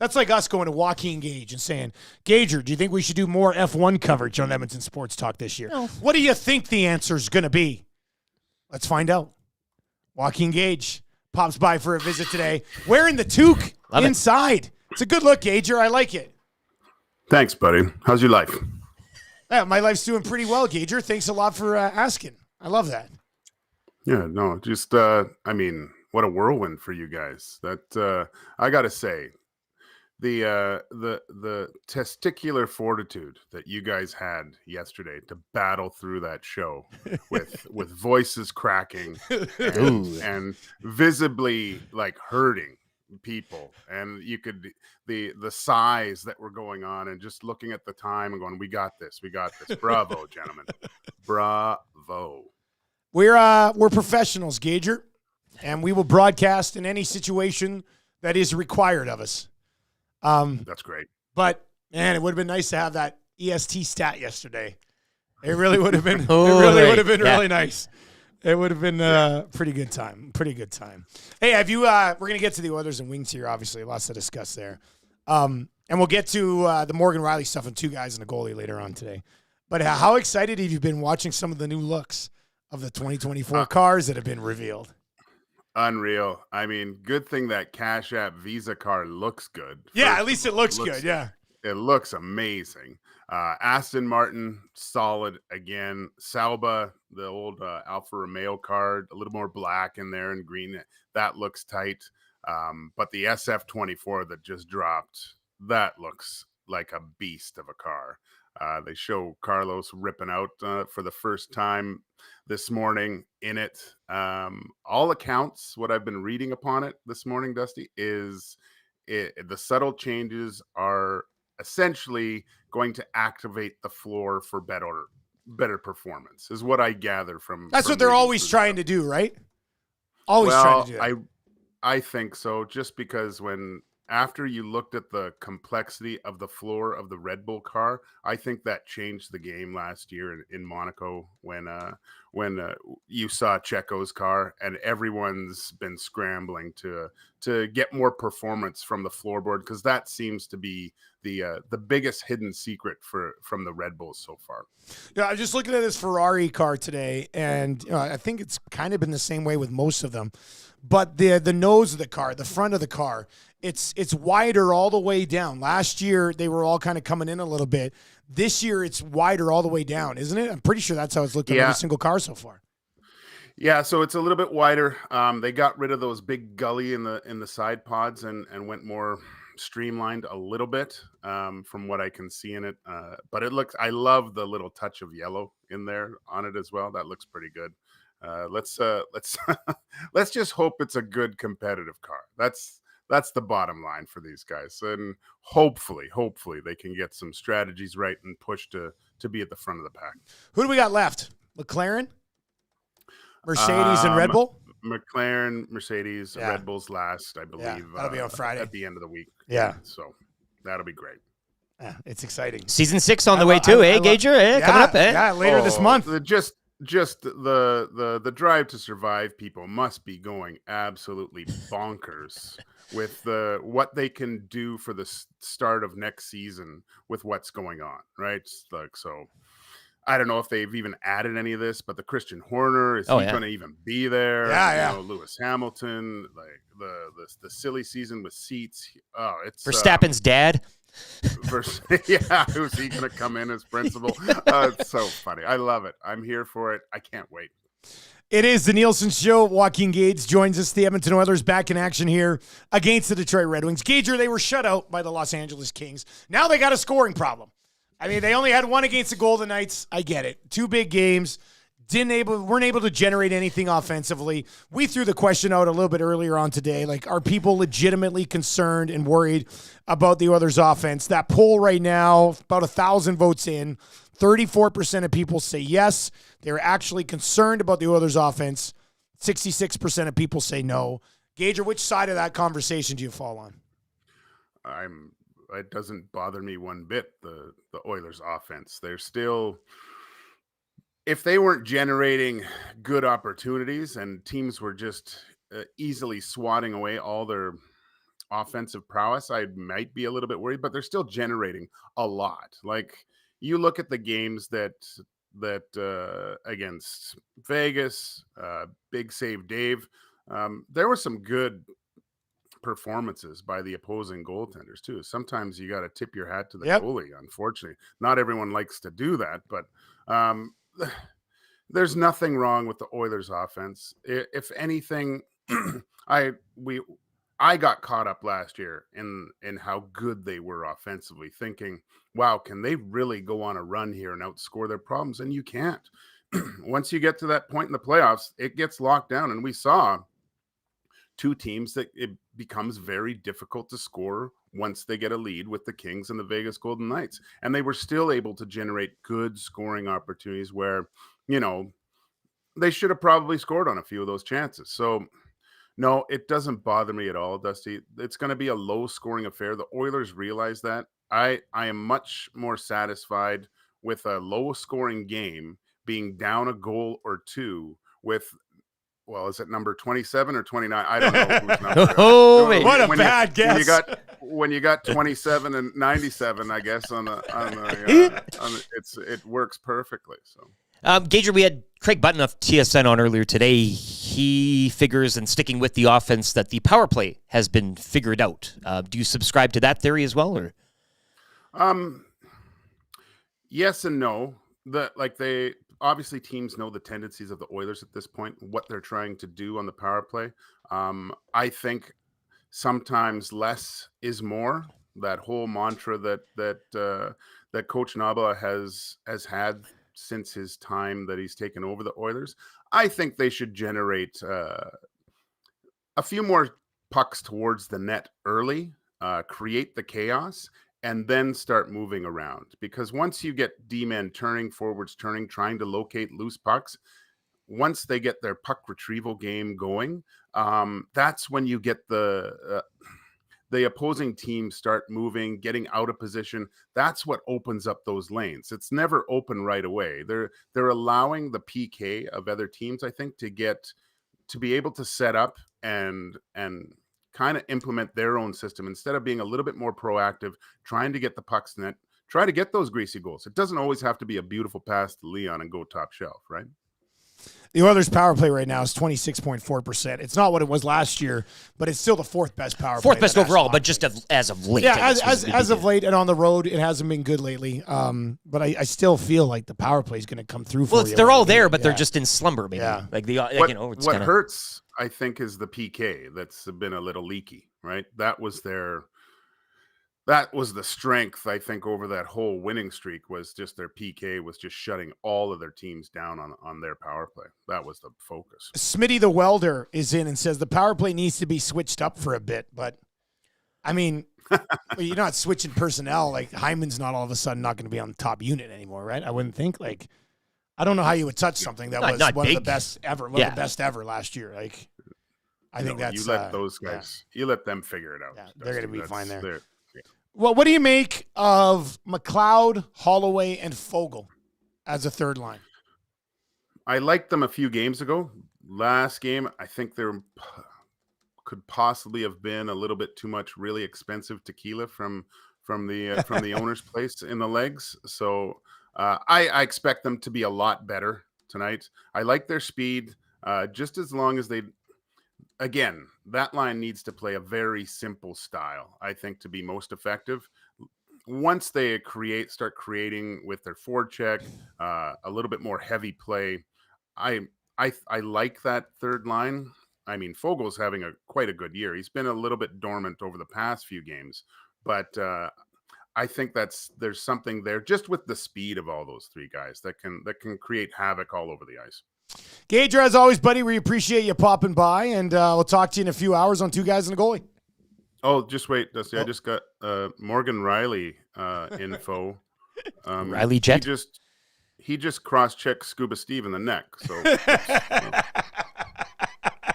That's like us going to Joaquin Gage and saying, Gager, do you think we should do more F1 coverage on Edmonton Sports Talk this year? No. What do you think the answer is going to be? Let's find out. Joaquin Gage pops by for a visit today, wearing the toque inside. It's a good look, Gager. I like it. Thanks, buddy. How's your life? Yeah, my life's doing pretty well, Gager. Thanks a lot for asking. I love that. Yeah, no, just, what a whirlwind for you guys. That, I got to say, the testicular fortitude that you guys had yesterday to battle through that show with voices cracking and visibly hurting people, and you could the sighs that were going on, and just looking at the time and going, we got this. Bravo, gentlemen. Bravo. We're professionals, Gager, and we will broadcast in any situation that is required of us. That's great. But man, it would have been nice to have that EST stat yesterday. It really would have been. Really nice. It would have been pretty good time. Hey, have you? We're gonna get to the Oilers and Wings here. Obviously, lots to discuss there. And we'll get to the Morgan Riley stuff and two guys and a goalie later on today. But how excited have you been watching some of the new looks of the 2024 cars that have been revealed? Unreal. I mean, good thing that Cash App Visa card looks good. Yeah, at least it looks good. Yeah. It looks amazing. Aston Martin, solid again. Sauber, the old Alfa Romeo card, a little more black in there and green. That looks tight. But the SF24 that just dropped, that looks like a beast of a car. They show Carlos ripping out for the first time this morning in it. All accounts, what I've been reading upon it this morning, Dusty, is the subtle changes are essentially going to activate the floor for better performance, is what I gather from. That's what they're always trying to do, right? Always trying to do that. I think so, just because after you looked at the complexity of the floor of the Red Bull car, I think that changed the game last year in Monaco when you saw Checo's car, and everyone's been scrambling to get more performance from the floorboard, because that seems to be the biggest hidden secret from the Red Bulls so far. Yeah, I was just looking at this Ferrari car today, and I think it's kind of been the same way with most of them. But the nose of the car, the front of the car, it's wider all the way down. Last year, they were all kind of coming in a little bit. This year, it's wider all the way down, isn't it? I'm pretty sure that's how it's looked at every single car so far. Yeah, so it's a little bit wider. They got rid of those big gully in the side pods and went more streamlined a little bit from what I can see in it. But I love the little touch of yellow in there on it as well. That looks pretty good. Let's let's just hope it's a good competitive car. That's the bottom line for these guys, and hopefully they can get some strategies right and push to be at the front of the pack. Who do we got left? McLaren, Mercedes, and Red Bull. McLaren, Mercedes, Red Bull's last, I believe. Yeah, that'll be on Friday at the end of the week. Yeah, so that'll be great. Yeah, it's exciting. Season 6 on the way too, Gager? Coming up, Yeah, later this month. Just the drive to survive people must be going absolutely bonkers with what they can do for the start of next season with what's going on, right? So I don't know if they've even added any of this, but the Christian Horner, is he going to even be there? Yeah. Lewis Hamilton, the silly season with seats. Oh, it's Verstappen's dad. Who's he going to come in as principal? It's so funny. I love it. I'm here for it. I can't wait. It is the Nielsen Show. Joaquin Gage joins us. The Edmonton Oilers back in action here against the Detroit Red Wings. Gager, they were shut out by the Los Angeles Kings. Now they got a scoring problem. I mean, they only had one against the Golden Knights. I get it. 2 big games. Weren't able to generate anything offensively. We threw the question out a little bit earlier on today. Like, are people legitimately concerned and worried about the Oilers' offense? That poll right now, about 1,000 votes in, 34% of people say yes. They're actually concerned about the Oilers' offense. 66% of people say no. Gager, which side of that conversation do you fall on? It doesn't bother me one bit, the Oilers' offense. They're still... If they weren't generating good opportunities and teams were just easily swatting away all their offensive prowess, I might be a little bit worried, but they're still generating a lot. Like, you look at the games that against Vegas, Big Save Dave, there were some good performances by the opposing goaltenders too. Sometimes you got to tip your hat to the goalie. Unfortunately, not everyone likes to do that, but there's nothing wrong with the Oilers offense. If anything, I got caught up last year in how good they were offensively, thinking, wow, can they really go on a run here and outscore their problems? And you can't. Once you get to that point in the playoffs, it gets locked down. And we saw 2 teams that it becomes very difficult to score once they get a lead, with the Kings and the Vegas Golden Knights. And they were still able to generate good scoring opportunities where, they should have probably scored on a few of those chances. So, no, it doesn't bother me at all, Dusty. It's going to be a low-scoring affair. The Oilers realize that. I am much more satisfied with a low-scoring game being down a goal or 2 with... Well, is it number 27 or 29? I don't know who's number. Oh, man. What a bad guess. When you got 27 and 97, I guess it works perfectly. So, Gager, we had Craig Button of TSN on earlier today. He figures, and sticking with the offense, that the power play has been figured out. Do you subscribe to that theory as well, or? Yes and no. Obviously, teams know the tendencies of the Oilers at this point, what they're trying to do on the power play. I think sometimes less is more. That whole mantra that Coach Nabla has had since his time that he's taken over the Oilers. I think they should generate a few more pucks towards the net early, create the chaos, and then start moving around. Because once you get D-men turning, forwards turning, trying to locate loose pucks, once they get their puck retrieval game going, that's when you get the opposing team start moving, getting out of position. That's what opens up those lanes. It's never open right away. They're allowing the PK of other teams, I think, to be able to set up and kind of implement their own system instead of being a little bit more proactive, trying to get the pucks net, try to get those greasy goals. It doesn't always have to be a beautiful pass to Leon and go top shelf, right? The Oilers' power play right now is 26.4%. It's not what it was last year, but it's still the 4th best power play. 4th best overall, but just as of late. Yeah, as of late and on the road, it hasn't been good lately. But I still feel like the power play is going to come through for you. Well, they're all there, but they're just in slumber, maybe. Yeah. Like what hurts, I think, is the PK that's been a little leaky, right? That was the strength, I think, over that whole winning streak, was just their PK was just shutting all of their teams down on their power play. That was the focus. Smitty the Welder is in and says the power play needs to be switched up for a bit. But, I mean, you're not switching personnel. Like, Hyman's not all of a sudden not going to be on the top unit anymore, right? I wouldn't think. Like, I don't know how you would touch something that was one of the best ever, one of the best ever last year. Like, I think that's... You let those guys, you let them figure it out. Yeah, they're going to be fine there. Yeah. Well, what do you make of McLeod, Holloway, and Fogle as a third line? I liked them a few games ago. Last game, I think there could possibly have been a little bit too much really expensive tequila from the owner's place in the legs. So I expect them to be a lot better tonight. I like their speed, just as long as they... Again, that line needs to play a very simple style, I think, to be most effective. Once they start creating with their forecheck, a little bit more heavy play, I I like that third line. I mean, Fogel's having quite a good year. He's been a little bit dormant over the past few games, but I think there's something there just with the speed of all those three guys that can create havoc all over the ice. Gager, as always, buddy, we appreciate you popping by, and we'll talk to you in a few hours on Two Guys and a Goalie. Oh, just wait, Dusty. I just got Morgan Riley info. Riley Jet? He just cross-checked Scuba Steve in the neck. So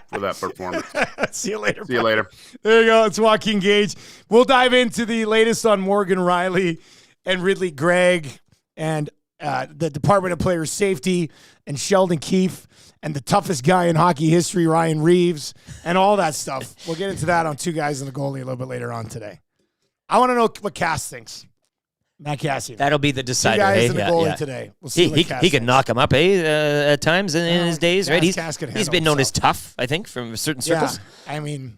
for that performance. See you later. See you later. There you go. It's Joaquin Gage. We'll dive into the latest on Morgan Riley and Ridley Gregg and the Department of Player Safety and Sheldon Keefe and the toughest guy in hockey history, Ryan Reeves, and all that stuff. We'll get into that on Two Guys and a Goalie a little bit later on today. I want to know what Cass thinks. Matt Cassian. That'll be the decider. Two Guys hey? and a Goalie today. We'll see he can knock him up, at times in his days, right? He's been known as tough, I think, from certain circles. Yeah, I mean,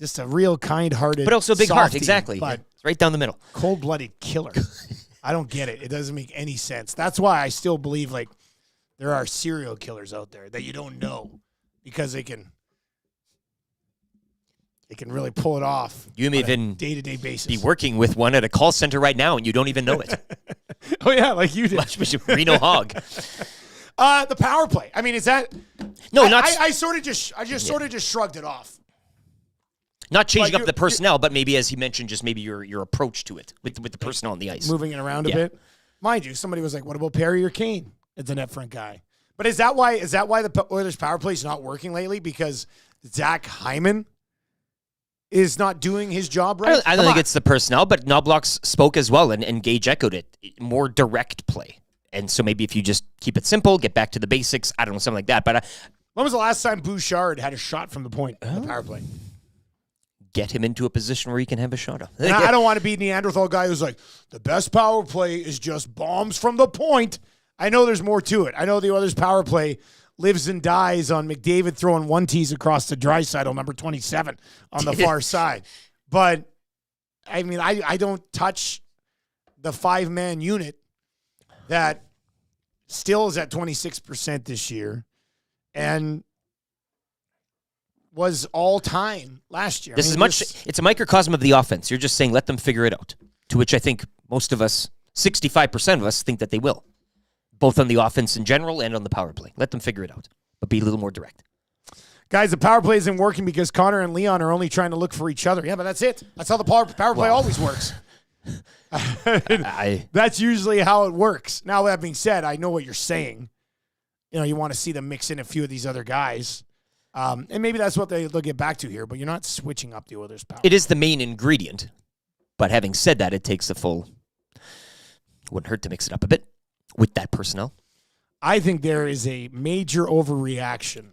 just a real kind-hearted, but also a big softy, heart, exactly. But it's right down the middle. Cold-blooded killer. I don't get it. It doesn't make any sense. That's why I still believe there are serial killers out there that you don't know because they can really pull it off. You may even day-to-day basis be working with one at a call center right now, and you don't even know it. Oh yeah, like you did. Reno Hog. The power play. I mean, is that no? I sort of just shrugged it off. Not changing up the personnel, but maybe, as he mentioned, just maybe your approach to it with the personnel on the ice. Moving it around a bit. Mind you, somebody was like, what about Perry or Kane as a net front guy? But is that why the Oilers power play is not working lately? Because Zach Hyman is not doing his job right? I don't think it's the personnel, but Knobloch spoke as well, and Gage echoed it. More direct play. And so maybe if you just keep it simple, get back to the basics, I don't know, something like that. But when was the last time Bouchard had a shot from the point in the power play? Get him into a position where he can have a shot. I don't want to be Neanderthal guy who's like, the best power play is just bombs from the point. I know there's more to it. I know the Oilers power play lives and dies on McDavid throwing one tees across the Draisaitl, number 27, on the far side. But, I mean, I don't touch the five-man unit that still is at 26% this year and was all-time last year. It's a microcosm of the offense. You're just saying let them figure it out, to which I think most of us, 65% of us, think that they will, both on the offense in general and on the power play. Let them figure it out, but be a little more direct. Guys, the power play isn't working because Connor and Leon are only trying to look for each other. Yeah, but that's it. That's how the power play always works. That's usually how it works. Now, that being said, I know what you're saying. You know, you want to see them mix in a few of these other guys. And maybe that's what they'll get back to here, but you're not switching up the Oilers' power. It is the main ingredient, but having said that, it takes the full. Wouldn't hurt to mix it up a bit with that personnel. I think there is a major overreaction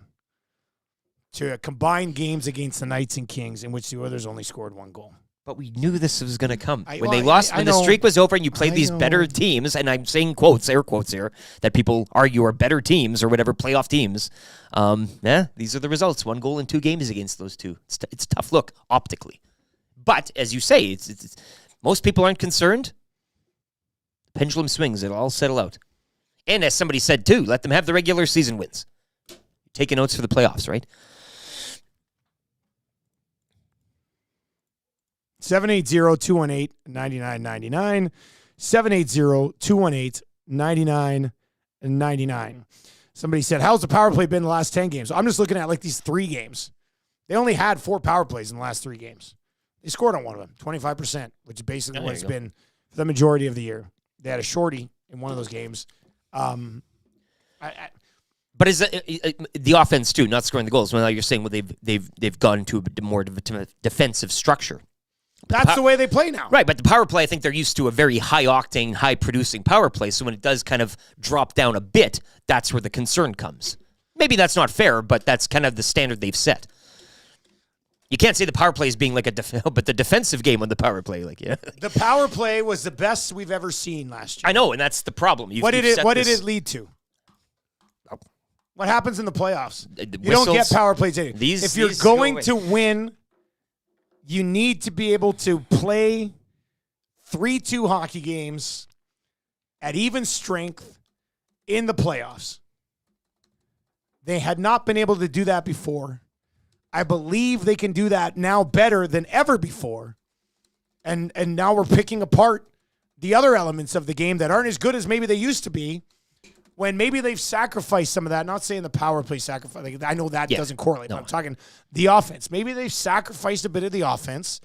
to combined games against the Knights and Kings in which the Oilers only scored one goal. But we knew this was going to come. When the streak was over and you played these better teams, and I'm saying quotes, air quotes here, that people argue are better teams or whatever, playoff teams, these are the results. 1 goal in 2 games against those two. It's a tough look optically. But, as you say, it's most people aren't concerned. The pendulum swings. It'll all settle out. And as somebody said, too, let them have the regular season wins. Taking notes for the playoffs, right? 780-218-9999. 780-218-9999. Somebody said, how's the power play been in the last 10 games? I'm just looking at these 3 games. They only had 4 power plays in the last 3 games. They scored on one of them, 25%, which is basically what it's been for the majority of the year. They had a shorty in one of those games. But is the offense too, not scoring the goals? Well, you're saying they've gone into a more defensive structure. That's the way they play now. Right, but the power play, I think they're used to a very high-octane, high-producing power play, so when it does kind of drop down a bit, that's where the concern comes. Maybe that's not fair, but that's kind of the standard they've set. You can't say the power play is being like but the defensive game on the power play, The power play was the best we've ever seen last year. I know, and that's the problem. What did it lead to? What happens in the playoffs? You don't get power plays anymore. If you're going to win, you need to be able to play 3-2 hockey games at even strength in the playoffs. They had not been able to do that before. I believe they can do that now better than ever before. And now we're picking apart the other elements of the game that aren't as good as maybe they used to be, when maybe they've sacrificed some of that. Not saying the power play sacrifice. Like, I know that doesn't correlate, but I'm talking the offense. Maybe they've sacrificed a bit of the offense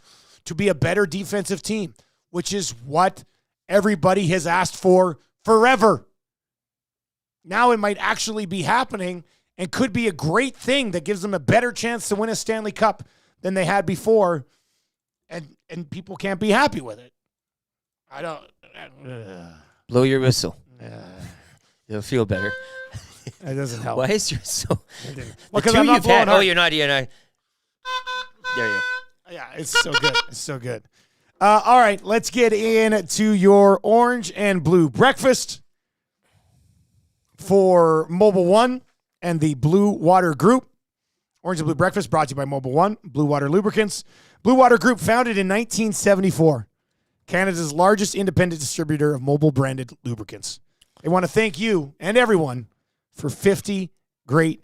to be a better defensive team, which is what everybody has asked for forever. Now it might actually be happening and could be a great thing that gives them a better chance to win a Stanley Cup than they had before, and people can't be happy with it. I don't. Blow your whistle. You'll feel better. It doesn't help. Why is your so? Because I'm not blowing hard. Oh, you're not. There you go. Yeah, it's so good. It's so good. All right, let's get into your orange and blue breakfast for Mobile One and the Blue Water Group. Orange and Blue Breakfast brought to you by Mobile One, Blue Water Lubricants. Blue Water Group, founded in 1974. Canada's largest independent distributor of mobile-branded lubricants. They want to thank you and everyone for 50 great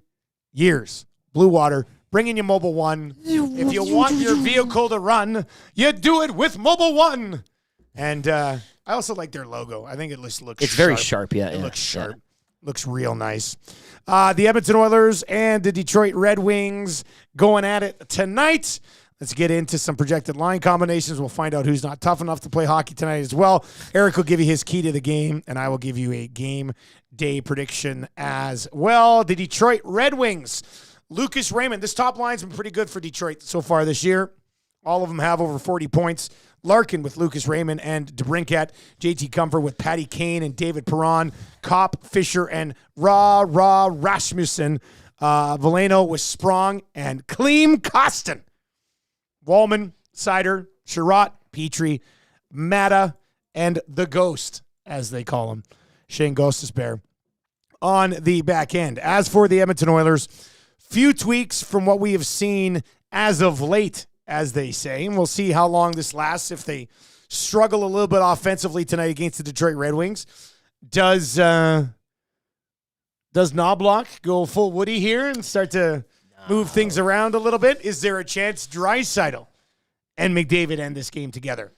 years. Blue Water, bringing you Mobile One. If you want your vehicle to run, you do it with Mobile One. And I also like their logo. I think it looks sharp. It's very sharp, yeah. It looks sharp. Looks real nice. The Edmonton Oilers and the Detroit Red Wings going at it tonight. Let's get into some projected line combinations. We'll find out who's not tough enough to play hockey tonight as well. Eric will give you his key to the game, and I will give you a game day prediction as well. The Detroit Red Wings. Lucas Raymond. This top line's been pretty good for Detroit so far this year. All of them have over 40 points. Larkin with Lucas Raymond and DeBrincat. JT Comfort with Patty Kane and David Perron. Kopp, Fisher, and Rasmussen. Veleno with Sprong and Klim Kostin. Wallman, Sider, Sherratt, Petrie, Matta, and the Ghost, as they call him, Shane Gostisbehere, on the back end. As for the Edmonton Oilers, few tweaks from what we have seen as of late, as they say, and we'll see how long this lasts. If they struggle a little bit offensively tonight against the Detroit Red Wings, does Knobloch go full Woody here and start to move things around a little bit? Is there a chance Draisaitl and McDavid end this game together?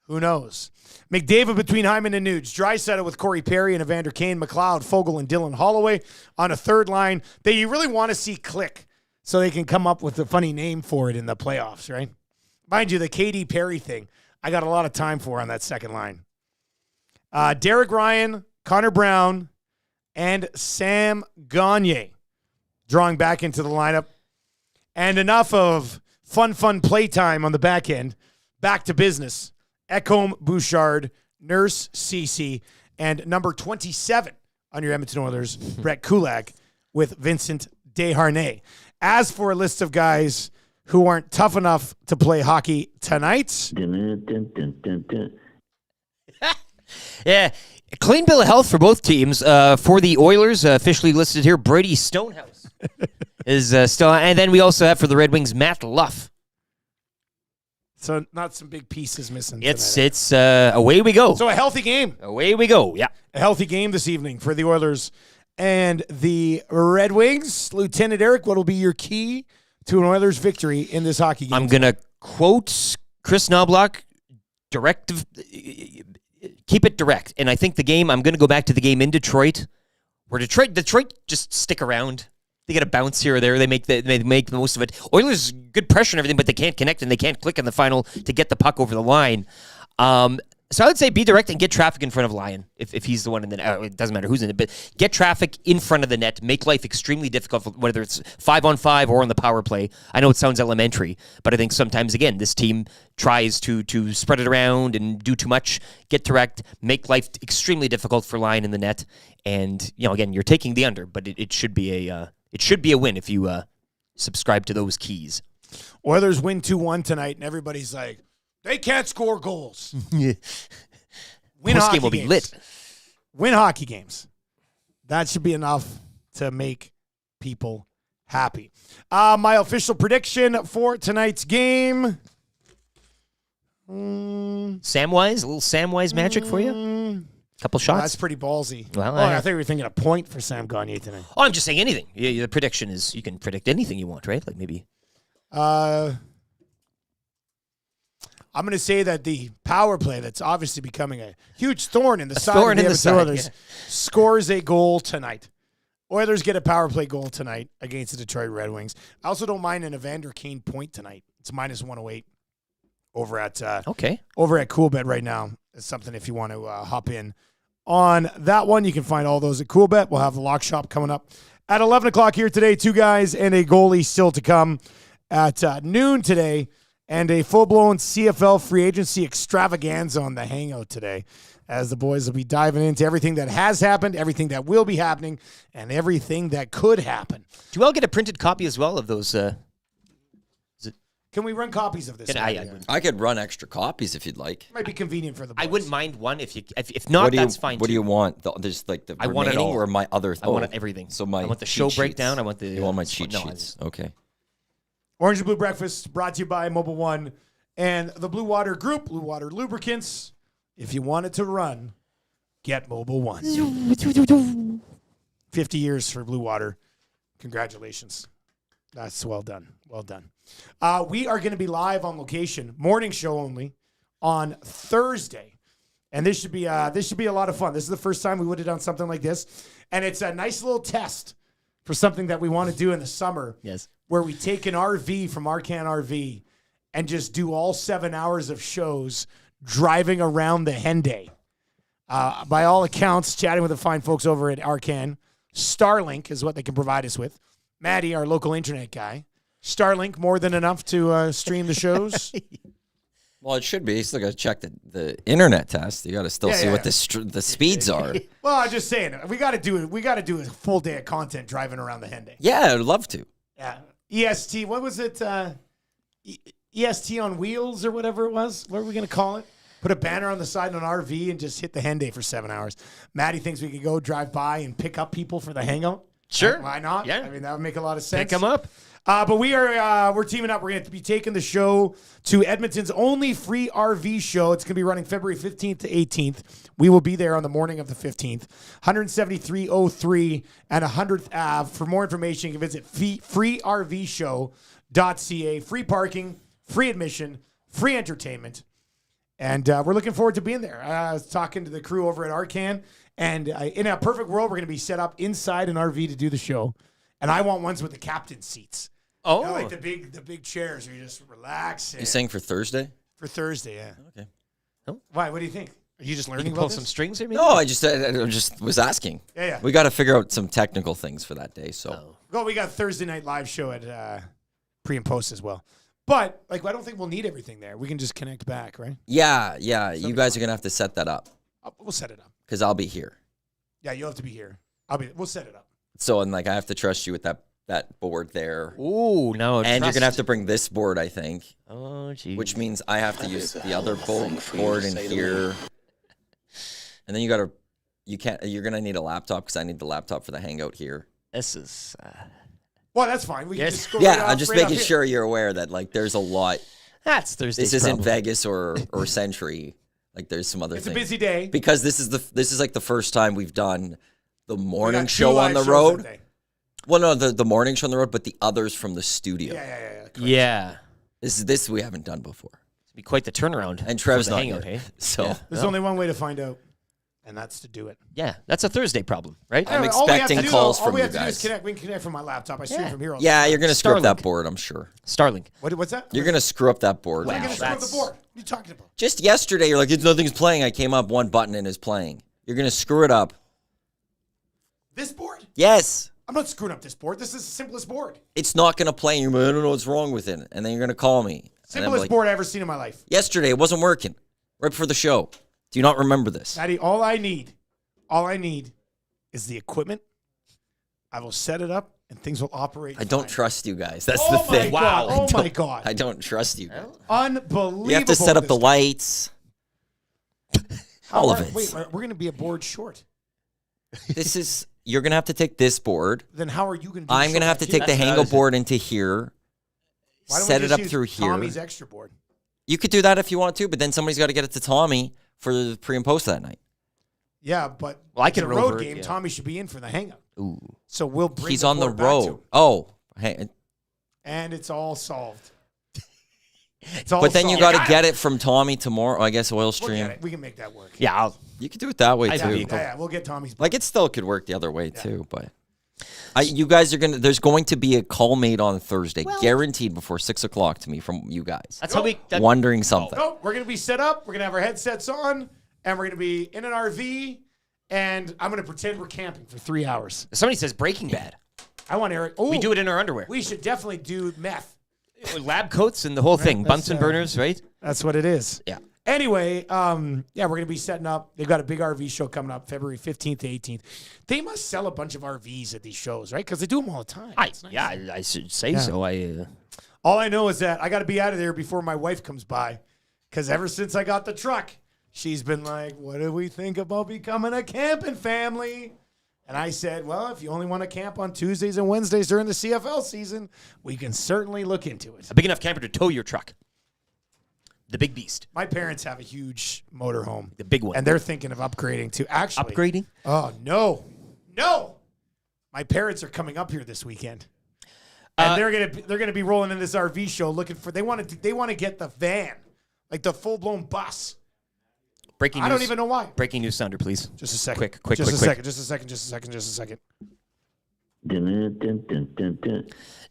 Who knows? McDavid between Hyman and Nuge. Draisaitl with Corey Perry and Evander Kane, McLeod, Fogle, and Dylan Holloway on a third line that you really want to see click so they can come up with a funny name for it in the playoffs, right? Mind you, the KD Perry thing, I got a lot of time for on that second line. Derek Ryan, Connor Brown, and Sam Gagner drawing back into the lineup. And enough of fun playtime on the back end. Back to business. Ekholm, Bouchard, Nurse, Ceci, and number 27 on your Edmonton Oilers, Brett Kulak, with Vincent Desharnais. As for a list of guys who aren't tough enough to play hockey tonight. Yeah. Clean bill of health for both teams. For the Oilers, officially listed here, Brady Stonehouse is still. And then we also have for the Red Wings, Matt Luff. So not some big pieces missing. It's away we go. So a healthy game. Away we go, yeah. A healthy game this evening for the Oilers and the Red Wings. Lieutenant Eric, what will be your key to an Oilers victory in this hockey game? I'm going to quote Chris Knobloch, keep it direct. And I think the game, I'm going to go back to the game in Detroit, where Detroit just stick around. They get a bounce here or there. They make the most of it. Oilers, good pressure and everything, but they can't connect and they can't click in the final to get the puck over the line. So I would say be direct and get traffic in front of Lyon if he's the one in the net. It doesn't matter who's in it, but get traffic in front of the net. Make life extremely difficult, whether it's 5-on-5 or on the power play. I know it sounds elementary, but I think sometimes, again, this team tries to spread it around and do too much. Get direct, make life extremely difficult for Lyon in the net. And, again, you're taking the under, but it should be a win if you subscribe to those keys. Oilers win 2-1 tonight, and everybody's like, they can't score goals. Yeah. This game will be lit. Win hockey games. That should be enough to make people happy. My official prediction for tonight's game. Samwise? A little Samwise magic for you? Couple shots. That's pretty ballsy. Well, I think we were thinking a point for Sam Gagner tonight. Oh, I'm just saying anything. The prediction is you can predict anything you want, right? Like maybe. I'm going to say that the power play that's obviously becoming a huge thorn in the side of the Edmonton Oilers scores a goal tonight. Oilers get a power play goal tonight against the Detroit Red Wings. I also don't mind an Evander Kane point tonight. It's minus 108 over at Coolbet right now. It's something if you want to hop in on that one. You can find all those at Coolbet. We'll have the lock shop coming up at 11 o'clock here today. 2 guys and a goalie still to come at noon today. And a full-blown CFL free agency extravaganza on the Hangout today, as the boys will be diving into everything that has happened, everything that will be happening, and everything that could happen. Do you all get a printed copy as well of those? Can we run copies of this? I could run extra copies if you'd like. Might be convenient for the boys. I wouldn't mind one if not, that's fine. What do you want? There's like the I want it remaining all. or my other. I want everything. So I want the show breakdown. I want the. You want my cheat sheets? Okay. Orange and Blue Breakfast brought to you by Mobile One and the Blue Water Group, Blue Water Lubricants. If you want it to run, get Mobile One. 50 years for Blue Water. Congratulations. That's well done. Well done. We are going to be live on location, morning show only, on Thursday. And this should be a lot of fun. This is the first time we would have done something like this. And it's a nice little test for something that we want to do in the summer. Yes. Where we take an RV from Arcan RV and just do all 7 hours of shows driving around the Henday. By all accounts, chatting with the fine folks over at Arcan, Starlink is what they can provide us with. Maddie, our local internet guy. Starlink, more than enough to stream the shows? Well, it should be. You still got to check the internet test. You got to still see what the speeds are. Well, I'm just saying, we got to do it. We got to do a full day of content driving around the Henday. Yeah, I'd love to. Yeah. EST, what was it? EST on wheels or whatever it was? What are we going to call it? Put a banner on the side of an RV and just hit the Henday for 7 hours. Maddie thinks we could go drive by and pick up people for the hangout. Sure. Why not? Yeah. I mean, that would make a lot of sense. Pick them up. But we're teaming up. We're going to be taking the show to Edmonton's only free RV show. It's going to be running February 15th to 18th. We will be there on the morning of the 15th. 17303 and 100th Ave. For more information, you can visit freervshow.ca. Free parking, free admission, free entertainment. And we're looking forward to being there. I was talking to the crew over at Arcan, and in a perfect world, we're going to be set up inside an RV to do the show. And I want ones with the captain seats. Oh, you know, like the big chairs where you just relax. You saying for Thursday? For Thursday, yeah. Okay. Oh. Why? What do you think? Are you just learning You about pull this? some strings here, maybe? No, I just was asking. Yeah. We got to figure out some technical things for that day. So. Well, we got Thursday night live show at pre and post as well. But I don't think we'll need everything there. We can just connect back, right? Yeah. You guys are gonna have to set that up. We'll set it up. Because I'll be here. Yeah, you'll have to be here. We'll set it up. So I have to trust you with that board there. Ooh, no. And you're gonna have to bring this board, I think. Oh, geez. Which means I have to use the other board in here. And then you're gonna need a laptop because I need the laptop for the hangout here. This is. Well, that's fine. We can just go I'm just making sure you're aware that there's a lot. That's Thursday. This isn't Vegas or Century. There's some other things. It's a busy day because this is the first time we've done the morning show on the road. Well, no, the morning show on the road, but the others from the studio. Yeah. This we haven't done before. It'd be quite the turnaround. And Trev's for the not hangout, here. hey? So there's only one way to find out, and that's to do it. Yeah, that's a Thursday problem, right? I'm expecting calls all from we you have to do is guys. connect. We can connect from my laptop. I stream from here. All Yeah, you're gonna screw up Starlink. that board, I'm sure. Starlink. What's that? You're gonna screw up that board. I'm going to screw up the board. What are you talking about? Just yesterday, you're like, nothing's playing. I came up, one button and is playing. You're gonna screw it up. This board? Yes. I'm not screwing up this board. This is the simplest board. It's not gonna play. You're like, I don't know what's wrong with it, and then you're gonna call me. Simplest board I've ever seen in my life. Yesterday, it wasn't working. Right before the show. Do you not remember this? Maddie, all I need is the equipment. I will set it up, and things will operate. I don't trust you guys. That's Oh the thing. my God. Wow. Oh my God. I don't trust you guys. Unbelievable. You have to set up the lights. All of it. Wait, we're going to be a board short. You're going to have to take this board. Then how are you going to do I'm going to have to take the Hango board into here. Why don't Set we it just up use through here. Tommy's extra board. You could do that if you want to, but then somebody's got to get it to Tommy for the pre and post that night. Yeah, but I it's can a row road over it, game. yeah. Tommy should be in for the hang-up. Ooh. So we'll bring He's on the board back to him. road. Oh, hey, And it's all solved. It's all but then you solved. got to get it from Tommy tomorrow. I guess oil We'll stream. get it. We can make that work. Yeah, You could do it that way I too. think Yeah, we'll get Tommy's. Like it still could work the other way too, but you guys are gonna. There's going to be a call made on Thursday, guaranteed before 6 o'clock to me from you guys. That's how we. Wondering something. No, we're going to be set up. We're going to have our headsets on, and we're going to be in an RV, and I'm going to pretend we're camping for 3 hours. Somebody says Breaking Bad. I want Eric. Oh, We do it in our underwear. We should definitely do meth. Lab coats and the whole thing. That's, Bunsen burners, right? That's what it is. Yeah. Anyway, we're going to be setting up. They've got a big RV show coming up February 15th to 18th. They must sell a bunch of RVs at these shows, right? Because they do them all the time. I should say so. All I know is that I got to be out of there before my wife comes by. Because ever since I got the truck, she's been like, what do we think about becoming a camping family? And I said, well, if you only want to camp on Tuesdays and Wednesdays during the CFL season, we can certainly look into it. A big enough camper to tow your truck. The big beast. My parents have a huge motorhome. The big one. And they're thinking of upgrading to actually. Upgrading? Oh, no. No. My parents are coming up here this weekend. And they're gonna be rolling in this RV show looking for they want to get the van. Like the full-blown bus. Breaking news. I don't even know why. Breaking news sounder, please. Just a second. Quick. Just a second.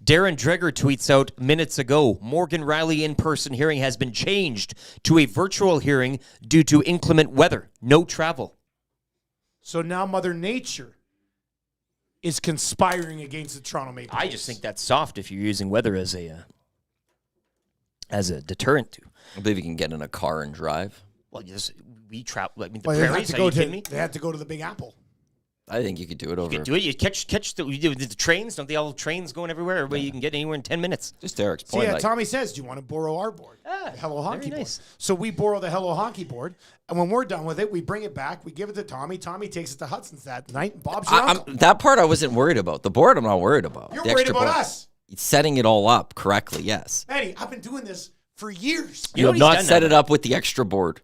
Darren Dreger tweets out minutes ago, Morgan Riley in-person hearing has been changed to a virtual hearing due to inclement weather. No travel. So now Mother Nature is conspiring against the Toronto Maple Leafs. I just think that's soft if you're using weather as a deterrent to. I believe you can get in a car and drive. Well, we travel. I mean, the Well, prairies. Are you kidding me? They had to go to the Big Apple. I think you could do it over. You could do it. You catch the trains. Don't they all have trains going everywhere? Everybody, you can get anywhere in 10 minutes. Just Eric's So point. yeah, Tommy says, do you want to borrow our board? The Hello Hockey nice. board. So we borrow the Hello Hockey board, and when we're done with it, we bring it back, we give it to Tommy. Tommy takes it to Hudson's that night, and Bob's your uncle. That part I wasn't worried about. The board I'm not worried about. You're The worried extra about board. us. Setting it all up correctly, yes. Manny, I've been doing this for years. You have not set it up with the extra board.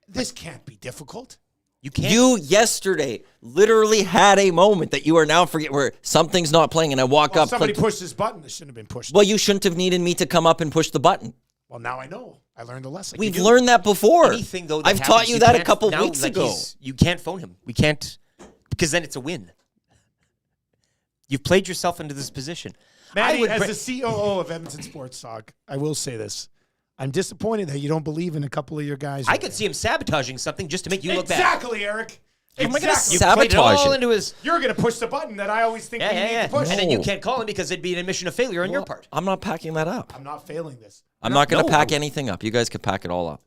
This can't be difficult. You can't. You yesterday literally had a moment that you are now forget where something's not playing, and I walk Well, up. somebody click- pushed this button that shouldn't have been pushed. Well, you shouldn't have needed me to come up and push the button. Well, now I know. I learned a lesson. We've learned that before. Anything, though, I've that taught happens, you that a can't- couple now, weeks like, ago. you can't phone him. We can't, because then it's a win. You've played yourself into this position. Manny, as the COO of Edmonton Sports Talk, I will say this. I'm disappointed that you don't believe in a couple of your guys. I could see him sabotaging something just to make you look bad. Exactly, Eric. Am I gonna Exactly. You played it all into his. You're going to push the button that I always think we need to push. And then you can't call him because it'd be an admission of failure on your part. I'm not packing that up. I'm not failing this. I'm not going to pack anything up. You guys can pack it all up.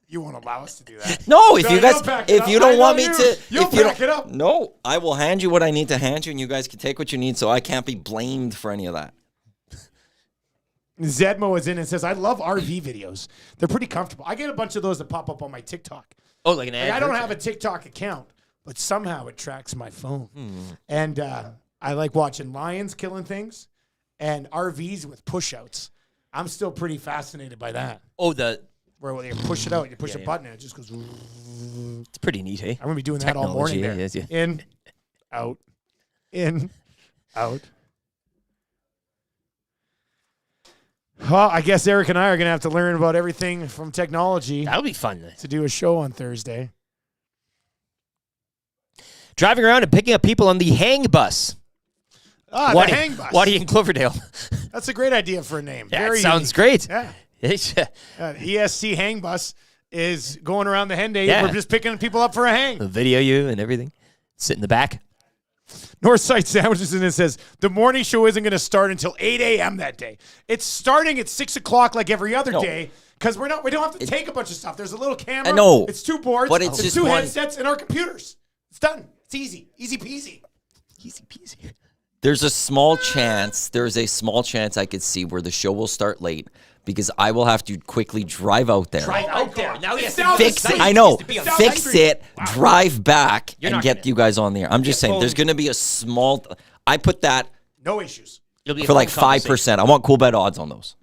You won't allow us to do that. No, if No, you guys, you'll pack it if up. you don't I want know me you. to, You'll if you pack don't, it up. no, I will hand you what I need to hand you, and you guys can take what you need. So I can't be blamed for any of that. Zedmo is in and says, I love RV videos. They're pretty comfortable. I get a bunch of those that pop up on my TikTok. Oh, like an ad? I don't have a TikTok account, but somehow it tracks my phone. And I like watching lions killing things and RVs with push-outs. I'm still pretty fascinated by that. Oh, where you push it out, you push a yeah. button, and it just goes. It's pretty neat, hey? I'm going to be doing that all morning there. Yeah. In, out, in, out. Well, I guess Eric and I are going to have to learn about everything from technology. That'll be fun. To do a show on Thursday. Driving around and picking up people on the hang bus. Ah, Waddy, the hang bus. Waddy in Cloverdale. That's a great idea for a name. Yeah, Very it sounds unique. great. Yeah. Yeah. ESC hang bus is going around the hen day. Yeah. We're just picking people up for a hang. They'll video you and everything. Sit in the back. Northside Sandwiches in it says, the morning show isn't going to start until 8 a.m. that day. It's starting at 6 o'clock like every other day because we don't have to take a bunch of stuff. There's a little camera. I know. It's two boards. But it's it's just two one- headsets and our computers. It's done. It's easy. Easy peasy. Easy peasy. There's a small chance I could see where the show will start late because I will have to quickly drive out there. Drive out there. Now he has down to the Fix street. it. I know. It's down the Fix street. it, drive back, You're and not get gonna- you guys on there. I'm just saying, there's going to be a small. I put that No issues. It'll be a for like phone conversation. 5%. I want cool bet odds on those.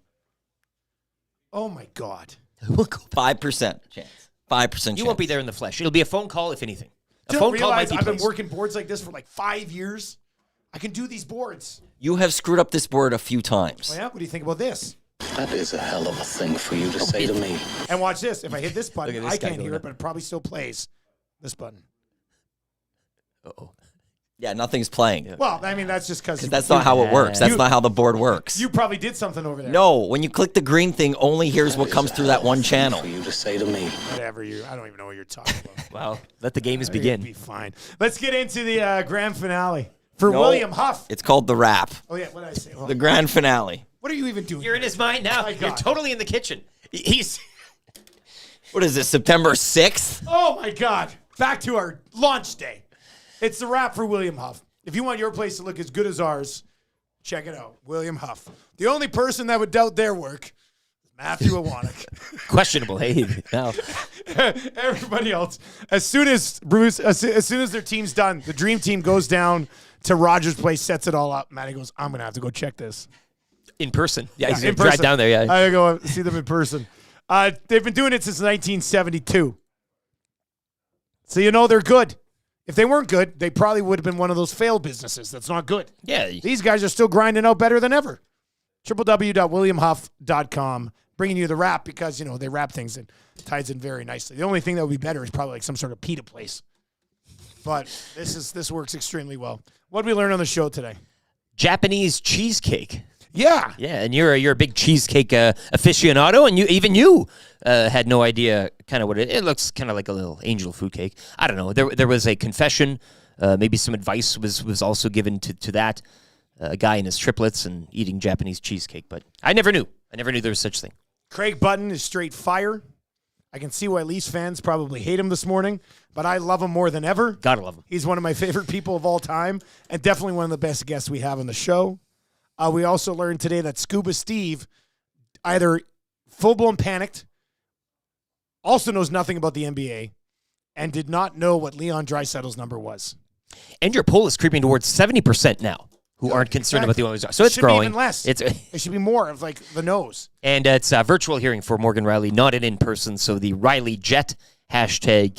Oh, my God. 5% chance. 5% chance. You won't be there in the flesh. It'll be a phone call, if anything. A Don't phone call might realize be I've been placed. working boards like this for like 5 years. I can do these boards. You have screwed up this board a few times. Oh, yeah? What do you think about this? That is a hell of a thing for you to say to me. And watch this. If I hit this button, Look at this I guy can't hear going it, but it probably still plays. This button. Uh-oh. Yeah, nothing's playing. Well, I mean, that's just because That's not how it works. That's not how the board works. You probably did something over there. No, when you click the green thing, only here's what comes through that one channel. For you to say to me. Whatever you. I don't even know what you're talking about. Well, let the games It'll begin. be fine. Let's get into the grand finale for No, William Huff. It's called the wrap. Oh yeah, what did I say? Hold The on. grand finale. What are you even doing? You're in his mind now. My You're God. totally in the kitchen. He's What is this, September 6th? Oh my God! Back to our launch day. It's the wrap for William Huff. If you want your place to look as good as ours, check it out. William Huff. The only person that would doubt their work is Matthew Iwanek. questionable. Hey, now. Everybody else, as soon as their team's done, the dream team goes down to Rogers Place, sets it all up. Matty goes, I'm gonna have to go check this In person. Yeah, he's in going to drive person. down there, yeah. I gotta go see them in person. They've been doing it since 1972, so you know they're good. If they weren't good, they probably would have been one of those failed businesses that's not good. Yeah. These guys are still grinding out better than ever. www.williamhuff.com, bringing you the wrap because, you know, they wrap things and ties in very nicely. The only thing that would be better is probably like some sort of pita place. But this works extremely well. What did we learn on the show today? Japanese cheesecake. Yeah. Yeah, and you're a big cheesecake aficionado, and you had no idea kind of what it looks kind of like a little angel food cake. I don't know. There was a confession, maybe some advice was also given to that a guy and his triplets and eating Japanese cheesecake, but I never knew. There was such thing. Craig Button is straight fire. I can see why Leafs fans probably hate him this morning, but I love him more than ever. Gotta love him. He's one of my favorite people of all time, and definitely one of the best guests we have on the show. We also learned today that Scuba Steve either full-blown panicked, also knows nothing about the NBA, and did not know what Leon Draisaitl's number was. And your poll is creeping towards 70% now who aren't concerned about the Oilers. So it's should growing. Be even less. It should be more of like the nose. And it's a virtual hearing for Morgan Riley, not an in-person. So the Riley Jet hashtag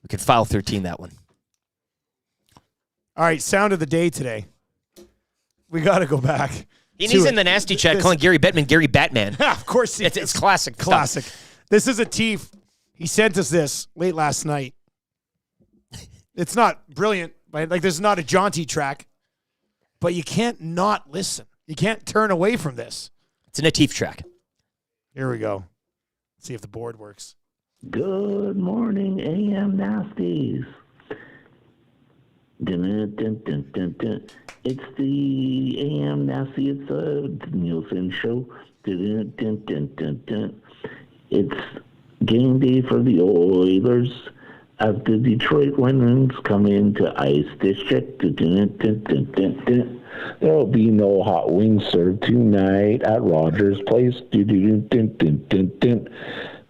we can file 13 that one. All right, sound of the day today. We got to go back. And he's in the nasty chat calling Gary Bettman Gary Batman. Of course he is. It's classic. Classic. Stuff. This is a Teef. He sent us this late last night. It's not brilliant. Like there's not a jaunty track, but you can't not listen. You can't turn away from this. It's an Atif track. Here we go. Let's see if the board works. Good morning, AM Nasties. Dun, dun, dun, dun, dun. It's the AM Nasty. It's the Nielsen show. Dun, dun, dun, dun, dun. It's game day for the Oilers as the Detroit Winds come into Ice District. Dun, dun, dun, dun, dun, dun. There will be no hot wings served tonight at Rogers Place. Dun, dun, dun, dun, dun, dun.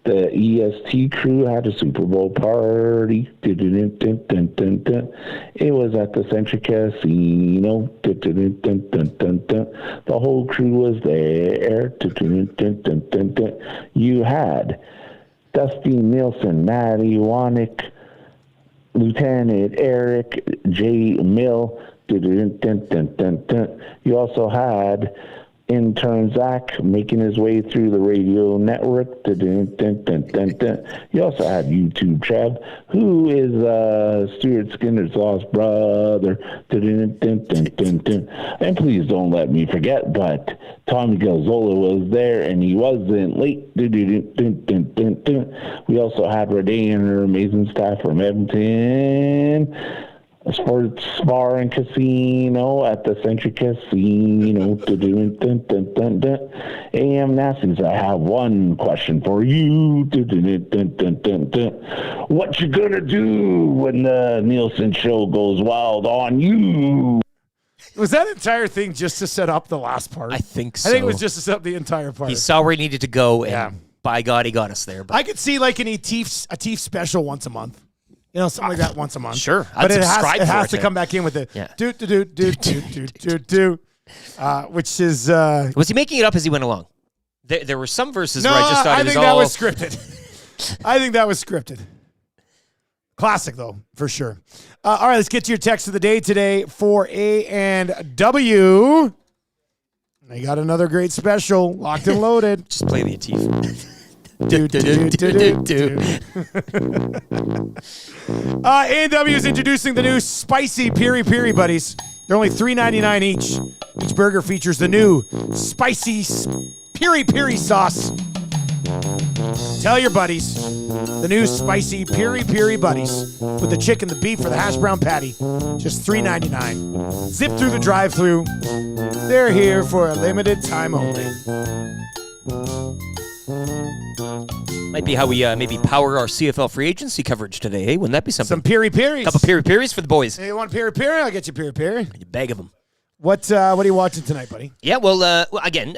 The EST crew had a Super Bowl party. Dun, dun, dun, dun, dun, dun. It was at the Century Casino. Dun, dun, dun, dun, dun, dun. The whole crew was there. Dun, dun, dun, dun, dun, dun. You had Dustin Nielson, Matty Iwanek, Lieutenant Eric J. Mill. Dun, dun, dun, dun, dun, dun. You also had intern Zach making his way through the radio network. Dun, dun, dun, dun, dun. You also had YouTube Trev, who is Stuart Skinner's lost brother. Dun, dun, dun, dun, dun. And please don't let me forget, but Tommy Gazzola was there and he wasn't late. Dun, dun, dun, dun, dun, dun. We also had Renee and her amazing staff from Edmonton. A sports bar and casino at the Century Casino. Dun, dun, dun, dun, dun. AM Nasties, I have one question for you. Dun, dun, dun, dun, dun, dun. What you gonna do when the Nielsen show goes wild on you? Was that entire thing just to set up the last part? I think so. I think it was just to set up the entire part. He saw where he needed to go, and by God, he got us there. But I could see like a Teef special once a month. You know, something like that once a month. Sure. But it subscribe has for to come back in with the Yeah. do, which is... Was he making it up as he went along? There were some verses no, where I just thought I it was think all... that was scripted. I think that was scripted. Classic, though, for sure. All right, let's get to your text of the day today for A and W. They got another great special, locked and loaded. Just play the Atif. A&W is introducing the new spicy Piri Piri Buddies. They're only $3.99 each. Each burger features the new spicy Piri Piri sauce. Tell your buddies, the new spicy Piri Piri Buddies with the chicken, the beef, or the hash brown patty, just $3.99. Zip through the drive-thru. They're here for a limited time only. Might be how we maybe power our CFL free agency coverage today. Hey, wouldn't that be something? Some Piri Piris. Couple Piri Piris for the boys. Hey, you want Piri Piri? I'll get you Piri Piri. A bag of them. What are you watching tonight, buddy? Yeah, well, again,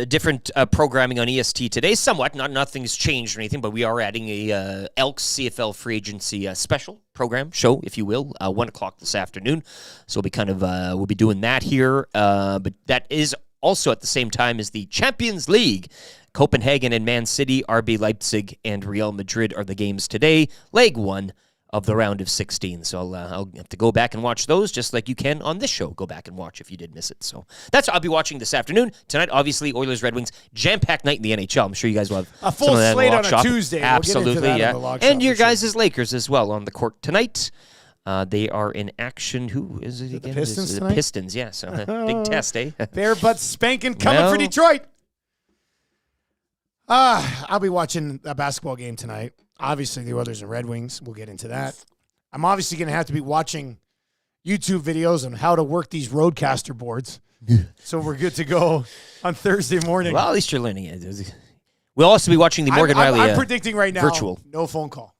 different programming on EST today. Somewhat, nothing's changed or anything, but we are adding a Elks CFL free agency special program show, if you will, 1 o'clock this afternoon. So we'll be doing that here. But that is also at the same time as the Champions League. Copenhagen and Man City, RB Leipzig, and Real Madrid are the games today. Leg 1 of the round of 16. So I'll have to go back and watch those just like you can on this show. Go back and watch if you did miss it. So that's what I'll be watching this afternoon. Tonight, obviously, Oilers Red Wings, jam-packed night in the NHL. I'm sure you guys will have a full slate on a Tuesday. Absolutely, we'll yeah. And your guys' Lakers as well on the court tonight. They are in action. Who is it again? The Pistons tonight? Pistons, yeah. So big test, eh? Bare butt spanking coming for Detroit. I'll be watching a basketball game tonight. Obviously, the Oilers and Red Wings. We'll get into that. I'm obviously going to have to be watching YouTube videos on how to work these Roadcaster boards. So we're good to go on Thursday morning. Well, at least you're learning it. We'll also be watching the Morgan Riley I'm predicting right now, virtual. No phone call.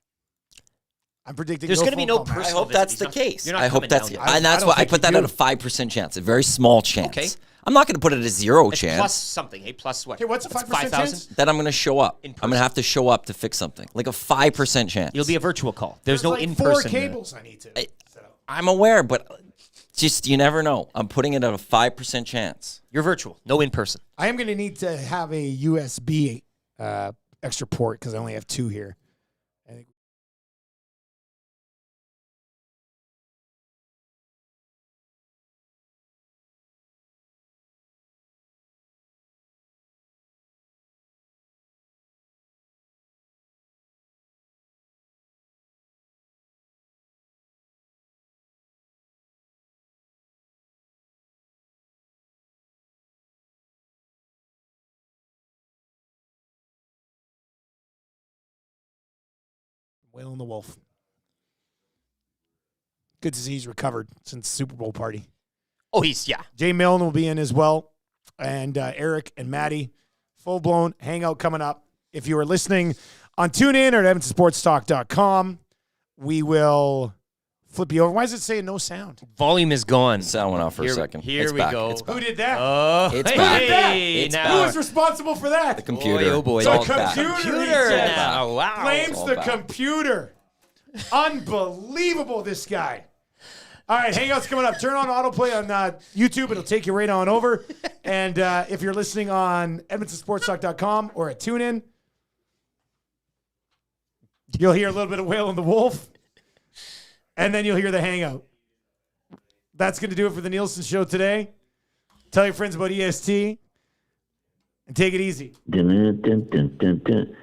I'm predicting there's going to be no personal. I hope that's the case. I hope that's and that's why I put that at a 5% chance, a very small chance. Okay. I'm not going to put it at a 0 chance. Plus something. Hey, plus what? Okay, what's a 5% chance? That I'm going to show up. I'm going to have to show up to fix something. Like a 5% chance. It'll be a virtual call. There's no like in-person. 4 cables I need to. I'm aware, but just you never know. I'm putting it at a 5% chance. You're virtual. No in-person. I am going to need to have a USB extra port because I only have 2 here. Wailing the Wolf. Good to see he's recovered since the Super Bowl party. Oh, yeah. Jay Milne will be in as well. And Eric and Maddie. Full-blown hangout coming up. If you are listening on TuneIn or at EvanstonSportsTalk.com, we will flip you over. Why does it say no sound? Volume is gone. Sound went off for a second. Here we go. Who did that? It's Who back. did that? It's Who was responsible for that? The computer. Oh, boy. The It's all back. computer now. Wow. blames the back. computer. Unbelievable, this guy. All right, Hangout's coming up. Turn on autoplay on YouTube. It'll take you right on over. And if you're listening on EdmontonSportsTalk.com or at TuneIn, you'll hear a little bit of Wailing the Wolf. And then you'll hear the Hangout. That's going to do it for the Nielsen Show today. Tell your friends about EST. And take it easy. Dun, dun, dun, dun, dun.